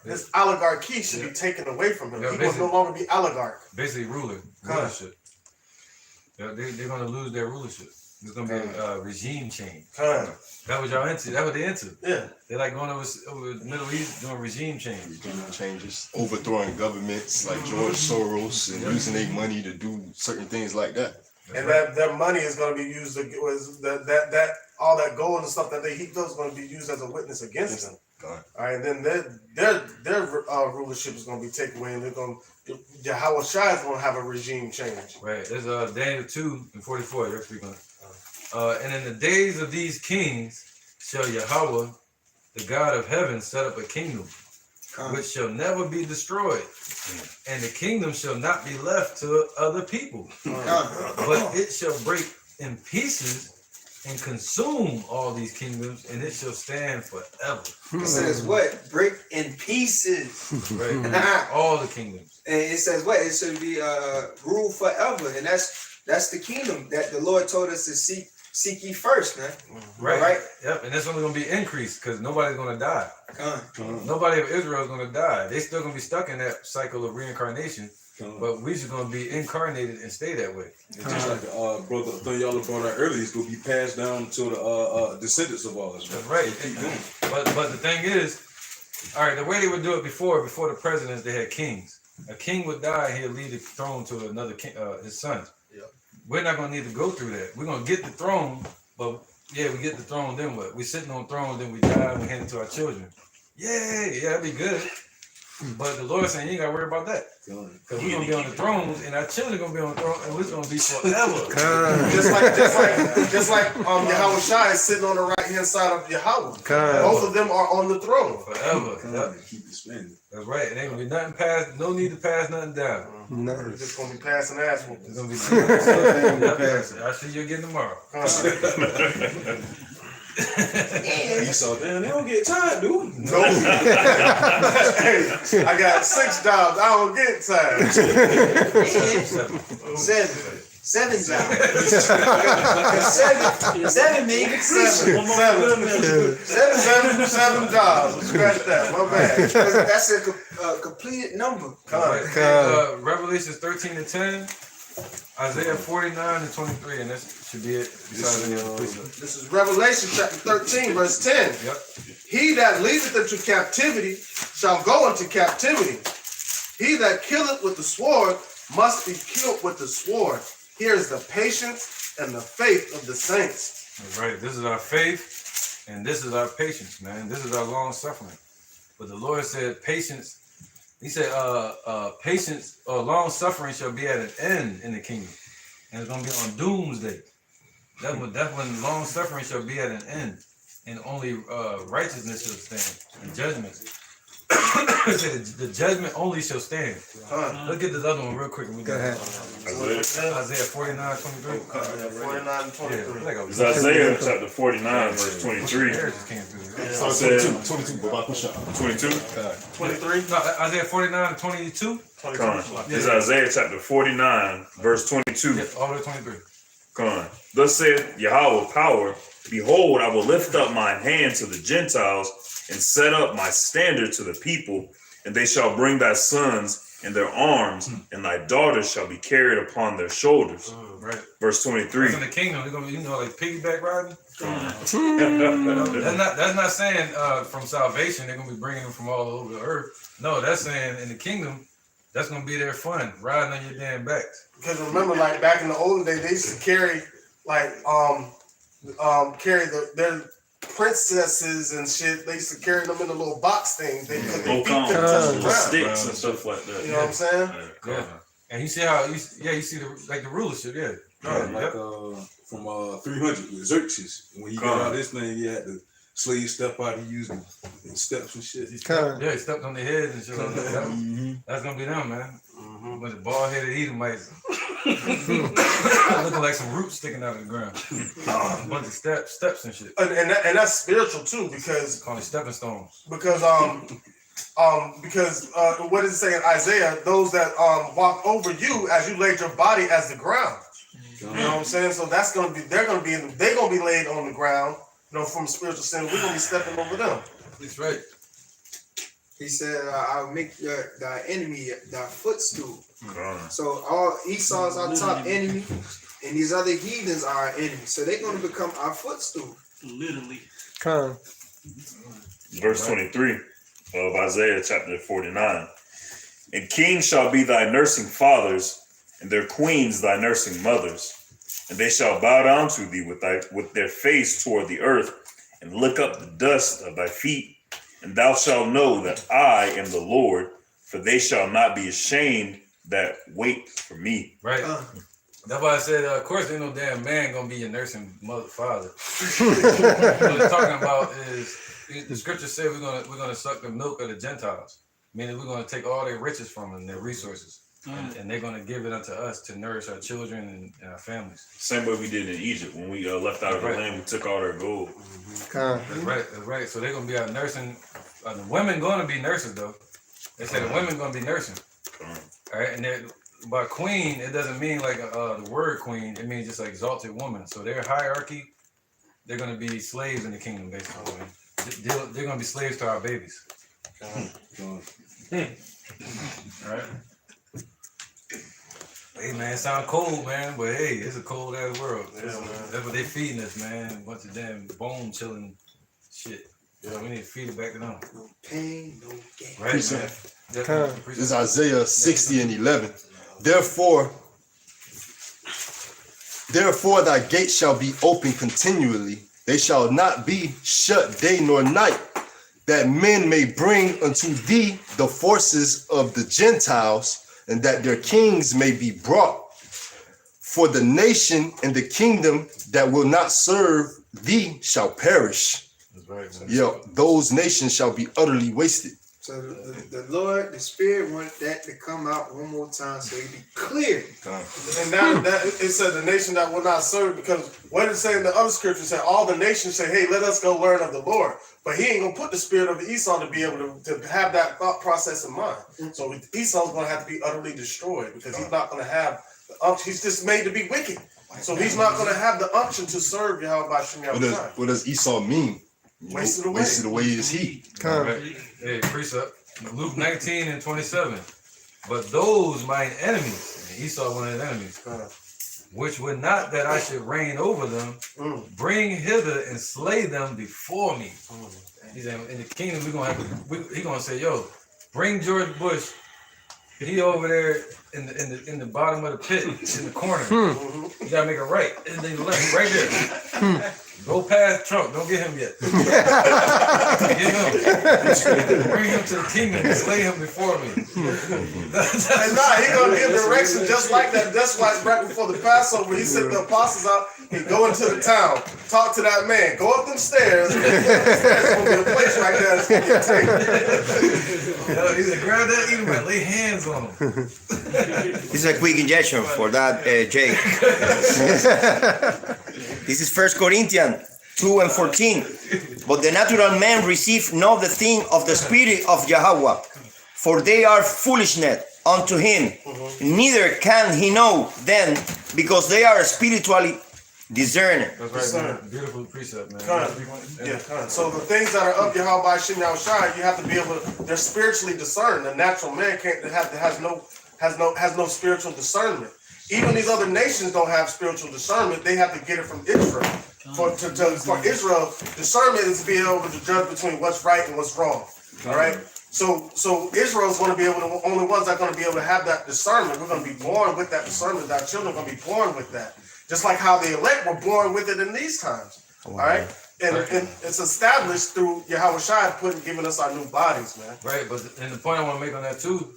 His oligarchy should be taken away from him. He will no longer be oligarch. Basically, rulership. Yeah, they're gonna lose their rulership. There's gonna be a regime change. That was y'all into. That what they into. Yeah. They like going over the Middle East doing regime changes. Changes, overthrowing governments like George Soros and using their money to do certain things like that. And that money is going to be used that all that gold and stuff that they heaped up is going to be used as a witness against them. All right, and then their rulership is going to be taken away, and they're going Yahweh Shai is going to have a regime change. Right. There's Daniel 2:44. You're speaking. And in the days of these kings shall Yahweh, the God of heaven, set up a kingdom which shall never be destroyed, and the kingdom shall not be left to other people, but it shall break in pieces and consume all these kingdoms, and it shall stand forever. It says what? Break in pieces. Right. All the kingdoms. And it says what? It should be ruled forever, and that's the kingdom that the Lord told us to seek ye first, man. Right. Yep. And that's only gonna be increased because nobody's gonna die. Nobody of Israel is gonna die. They still gonna be stuck in that cycle of reincarnation. But we just gonna be incarnated and stay that way. Just like brother thing y'all brought out earlier, it's gonna be passed down to the descendants of ours. That's right. But the thing is, all right, the way they would do it before the presidents, they had kings. A king would die, he'll leave the throne to another king, his son. We're not gonna need to go through that. We're gonna get the throne, but yeah, we get the throne, then what? We're sitting on the throne, then we die and we hand it to our children. Yeah, that'd be good. But the Lord saying you ain't gotta worry about that. Because we're gonna be on the thrones and our children gonna be on the throne and we're gonna be forever. just like Yahweh Shai is sitting on the right hand side of Yahweh. Both of them are on the throne. Forever. Keep expanding. That's right. It ain't gonna be nothing passed, no need to pass nothing down. It's just gonna be passing ass whoopings. It's gonna be I'll see you again tomorrow. Esau, damn, they don't get tired, dude. No. Hey, I got 6 jobs. I don't get tired. 7 jobs. 7 mean completion. 7 jobs. Scratch that. My bad. That's a completed number. Revelation 13-10. Isaiah 49-23, and that should be it. This is Revelation chapter 13, verse 10. Yep. He that leadeth into captivity shall go into captivity. He that killeth with the sword must be killed with the sword. Here is the patience and the faith of the saints. That's right. This is our faith, and this is our patience, man. This is our long suffering. But the Lord said, patience. He said, patience or long suffering shall be at an end in the kingdom. And it's going to be on doomsday. That's when long suffering shall be at an end. And only righteousness shall stand. And judgment. The judgment only shall stand. Look at this other one real quick. Go ahead. Isaiah 49:23. 49:23. It's Isaiah chapter 49, verse 23. It says 22, but 22? 23? No, Isaiah 49:22. It's Isaiah chapter 49, verse 22. Yep, all the way to 23. Come on. Thus saith Yahweh power, behold, I will lift up mine hand to the Gentiles and set up my standard to the people, and they shall bring thy sons in their arms, and thy daughters shall be carried upon their shoulders. Right. Verse 23. That's in the kingdom, they're gonna be, like piggyback riding. That's not saying from salvation they're gonna be bringing them from all over the earth. No, that's saying in the kingdom, that's gonna be their fun, riding on your damn backs. Because remember, like back in the olden days, they used to carry their princesses and shit. They used to carry them in the little box things. They feet couldn't touch the ground. Sticks and stuff like that. You know what I'm saying? Yeah. And you see how you see the rulership, yeah. From 300 with Xerxes. When he got out this thing, he had the slave step out. He used steps and shit. He stepped on their heads and shit. That's gonna be them, man. With the bald-headed Edomites looking like some roots sticking out of the ground. A bunch of steps and shit. And that's spiritual too, because call it stepping stones. Because what does it say in Isaiah? Those that walk over you as you laid your body as the ground. You know what I'm saying? So that's gonna be they're gonna be laid on the ground. You know, from spiritual sin, we're gonna be stepping over them. That's right. He said, "I'll make thy enemy thy footstool." So all Esau is our top enemy, and these other heathens are our enemies. So they're gonna become our footstool. Literally. Verse 23 of Isaiah chapter 49. And kings shall be thy nursing fathers, and their queens thy nursing mothers. And they shall bow down to thee with their face toward the earth, and lick up the dust of thy feet. And thou shalt know that I am the Lord, for they shall not be ashamed that wait for me. Right. That's why I said, of course, ain't no damn man gonna be your nursing father. What they're talking about is the scripture said we're gonna suck the milk of the Gentiles, meaning we're gonna take all their riches from them, their resources, and they're gonna give it unto us to nourish our children and our families. Same way we did in Egypt when we left out of the land, we took all their gold. That's right. That's right. So they're gonna be out nursing. The women gonna be nurses though. They say the women gonna be nursing. All right, and by queen, it doesn't mean like the word queen. It means just like exalted woman. So their hierarchy, they're gonna be slaves in the kingdom, basically. They're gonna be slaves to our babies. All right. Hey man, it sound cold, man, but hey, it's a cold ass world. That's what they feeding us, man. A bunch of damn bone chilling shit. Yeah, we need to feed it back to them. No pain, no gain. Right, man. This is Isaiah 60 and 11. Therefore thy gates shall be open continually. They shall not be shut day nor night, that men may bring unto thee the forces of the Gentiles, and that their kings may be brought. For the nation and the kingdom that will not serve thee shall perish. That's right, man. Yeah, those nations shall be utterly wasted. So the Lord, the Spirit wanted that to come out one more time so it be clear. And now that it said the nation that will not serve, because what it say in the other scripture said all the nations say, hey, let us go learn of the Lord. But he ain't gonna put the spirit of Esau to be able to have that thought process in mind. So Esau's gonna have to be utterly destroyed because he's not gonna have the unction. He's just made to be wicked. So he's not gonna have the unction to serve Yahweh by Shem. What does Esau mean? Wasted away. Wasted away is he. Right. Hey, precept. Luke 19 and 27. But those mine enemies, and Esau one of his enemies, which would not that I should reign over them, bring hither and slay them before me. He said, in the kingdom, he gonna say, yo, bring George Bush. He over there in the bottom of the pit, in the corner. You gotta make a right, and then left, right there. Go past Trump. Don't get him yet. Get him. Bring him to the kingdom and slay him before me. And nah, he gonna give direction just like that. That's why right before the Passover, he sent the apostles out. He go into the town, talk to that man, go up them stairs. There's gonna be a place right there that's gonna get taken. He said, grab that Edomite, lay hands on him. This is a quick injection for that, Jake. This is 1 Corinthians 2 and 14. But the natural man receive not the thing of the Spirit of Yahweh, for they are foolishness unto him. Neither can he know them, because they are spiritually discerned. That's right, man. Beautiful precept, man. So the things that are up Yahweh by Shem Yahushai, you have to be able to, they're spiritually discerned. The natural man has no spiritual discernment. Even these other nations don't have spiritual discernment. They have to get it from Israel. For Israel, discernment is to be able to judge between what's right and what's wrong. All right. So Israel's going to be able to, only ones that are going to be able to have that discernment. We're going to be born with that discernment. Our children are going to be born with that. Just like how the elect were born with it in these times. All right. And it's established through Yahweh Shai giving us our new bodies, man. Right. But and the point I want to make on that too,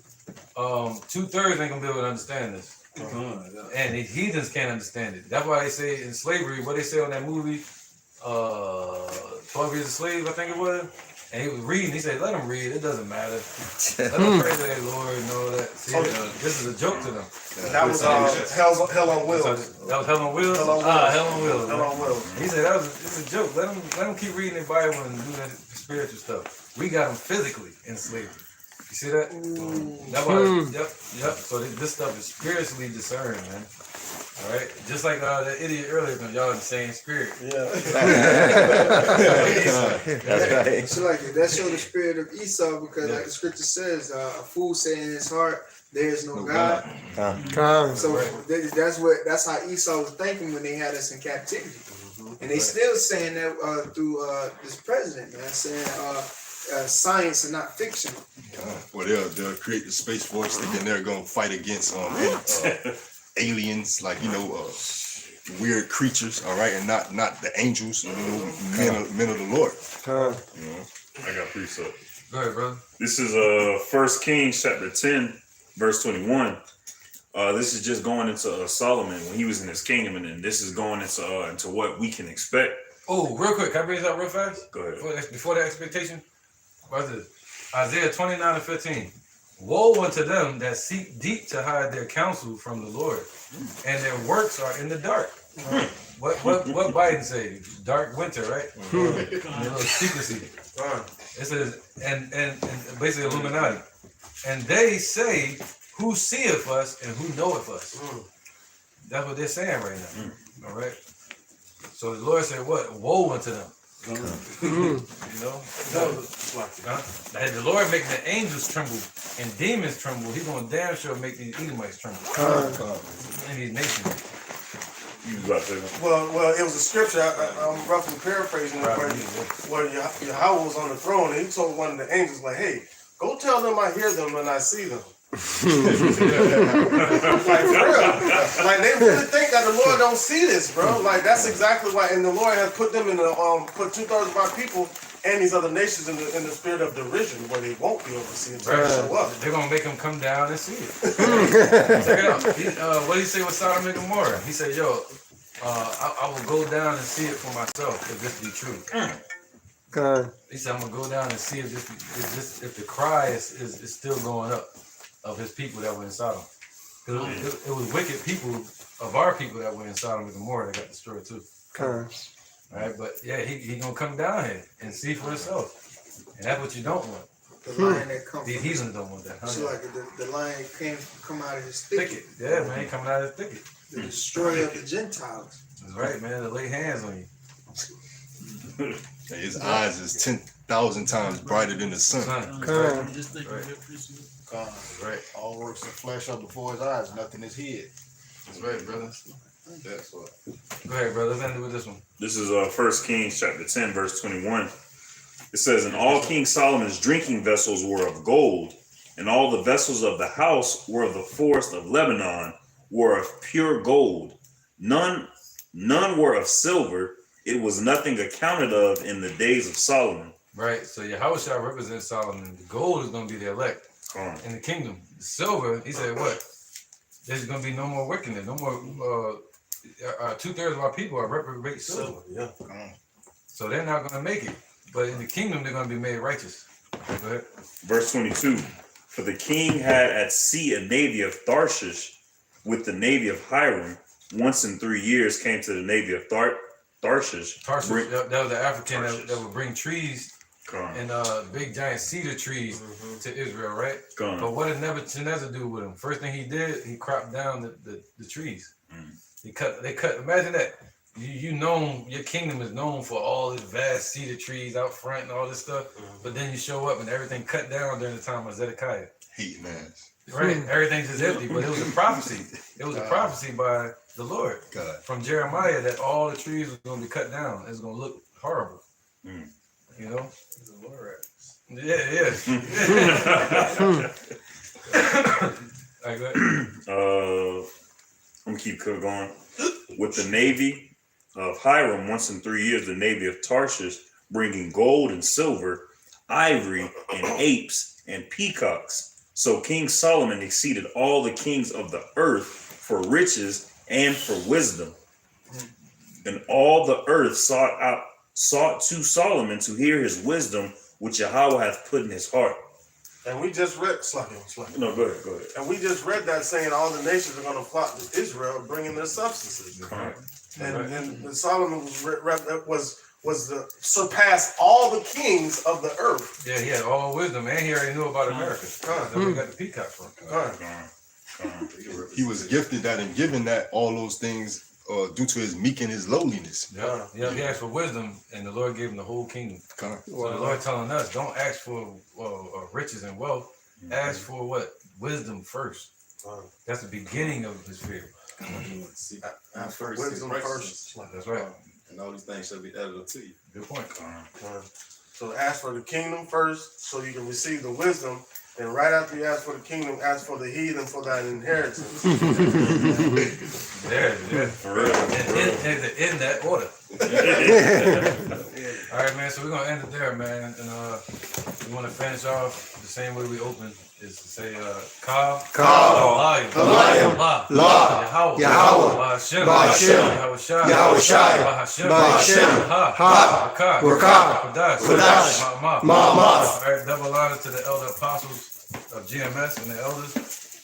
2/3 ain't gonna be able to understand this. And the heathens can't understand it. That's why they say in slavery, what they say on that movie, 12 Years a Slave, I think it was. And he was reading, he said, let them read, it doesn't matter. Let them pray to their Lord and all that. See, this is a joke to them. That was Hell on Wheels. That was Hell on Wheels? Hell on Wheels. Hell on Wheels. Hell on Wheels. He said, it's a joke. Let them keep reading the Bible and do that spiritual stuff. We got them physically in slavery. You see that? That's why, yep. So this stuff is spiritually discerned, man. All right, just like the idiot earlier, y'all in the same spirit. Yeah. That's right. So like that showed the spirit of Esau because, like the scripture says, a fool say in his heart, "There is no God." So that's how Esau was thinking when they had us in captivity, and they still saying that through this president, man, saying science and not fiction. Well, they'll create the Space Force, thinking they're gonna fight against aliens, like weird creatures, all right, and not the angels, men of the Lord. I got precept. Go ahead, brother. This is 1 Kings chapter 10, verse 21. This is just going into Solomon when he was in his kingdom, and then this is going into what we can expect. Oh, real quick, can I bring this up real fast? Go ahead. Before the expectation? What's this? Isaiah 29:15. Woe unto them that seek deep to hide their counsel from the Lord, and their works are in the dark. What Biden say? Dark winter, right? A little secrecy. It says, and basically Illuminati. And they say, who seeth us and who knoweth us? That's what they're saying right now. All right. So the Lord said, what? Woe unto them. You know? That the Lord making the angels tremble and demons tremble, he's gonna damn sure make these Edomites tremble. In these nations. Well, it was a scripture. I'm roughly paraphrasing it, where Yahweh was on the throne, and he told one of the angels, like, "Hey, go tell them I hear them and I see them." Like for real, like they really think that the Lord don't see this, bro. Like that's exactly why, and the Lord has put them in the put 2/3 of our people and these other nations in the spirit of derision, where they won't be able to see it. Show up. They're gonna make them come down and see it. Check it out. What did he say with Sodom and Gomorrah? He said, "Yo, I will go down and see it for myself if this be true." He said, "I'm gonna go down and see if the cry is still going up of his people that were in Sodom. It was wicked people of our people that were in Sodom and Gomorrah that got destroyed too." Right, but yeah, he gonna come down here and see for himself, and that's what you don't want. The lion that comes. These heathens don't want that. So like the lion come out of his thicket. Yeah, man, he coming out of his thicket. The destroyer of the Gentiles. That's right, man. To lay hands on you. His eyes is 10,000 times brighter than the sun. Right. All works of flesh are before his eyes. Nothing is hid. That's right, brother. That's what. Go ahead, brother. Let's end it with this one. This is 1 Kings chapter 10, verse 21. It says, "And all King Solomon's drinking vessels were of gold, and all the vessels of the house were of the forest of Lebanon, were of pure gold. None were of silver. It was nothing accounted of in the days of Solomon." Right. So Yahweh shall represent Solomon. The gold is going to be the elect in the kingdom. The silver, he said, what? There's going to be no more wickedness. No more. 2/3 of our people are reprobate silver. Yeah. So they're not going to make it. But in the kingdom, they're going to be made righteous. Okay, go ahead. Verse 22. "For the king had at sea a navy of Tarshish with the navy of Hiram. Once in 3 years came to the navy of Tarshish." Tarshish, that was the African that would bring trees and big giant cedar trees to Israel, right? But what did Nebuchadnezzar do with them? First thing he did, he cropped down the trees. They cut. Imagine that. Your kingdom is known for all this vast cedar trees out front and all this stuff. But then you show up and everything cut down during the time of Zedekiah. Hating ass. Right, everything's just empty. But it was a prophecy. It was a prophecy by the Lord from Jeremiah that all the trees were going to be cut down. It's going to look horrible. You know? Yeah. All right, go ahead. I'm gonna keep going. "With the navy of Hiram, once in 3 years, the navy of Tarshish, bringing gold and silver, ivory and apes and peacocks. So King Solomon exceeded all the kings of the earth for riches and for wisdom. And all the earth sought to Solomon to hear his wisdom, which Yahweh hath put in his heart." And we just read, No, go ahead. And we just read that saying all the nations are going to flock to Israel, bringing their substances. And Solomon was the surpassed all the kings of the earth. Yeah, he had all wisdom, and he already knew about America. That's where we got the peacock from. He was gifted that and given that all those things due to his meek and his lowliness. Yeah, he asked for wisdom, and the Lord gave him the whole kingdom. So the Lord telling us, don't ask for riches and wealth. Ask for what? Wisdom first. That's the beginning of his fear. Ask for wisdom first. That's right. And all these things shall be added unto you. Good point. So ask for the kingdom first, so you can receive the wisdom. And right after you ask for the kingdom, ask for the heathen for that inheritance. Yeah. For real. In that order. All right, man. So we're gonna end it there, man. And we want to finish off the same way we opened, is to say, Ka, Halayim, Yahweh, Ba'Hashem, Yahushai, Ba'Hashem, Ha, Kodash, Ma'amah. All right, double honor to the elder apostles of GMS and the elders.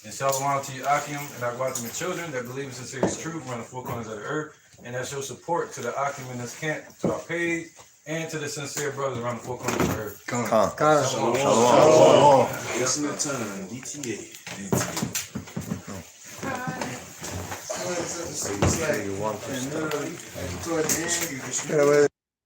And shalom to you, Akim, and Agwatim and children that believe in sincerity truth around the four corners of the earth, and that show support to the Akim in this camp, to our page, and to the sincere brothers around the four corners of the earth. Shalom. Listening time. DTA. Toward the end,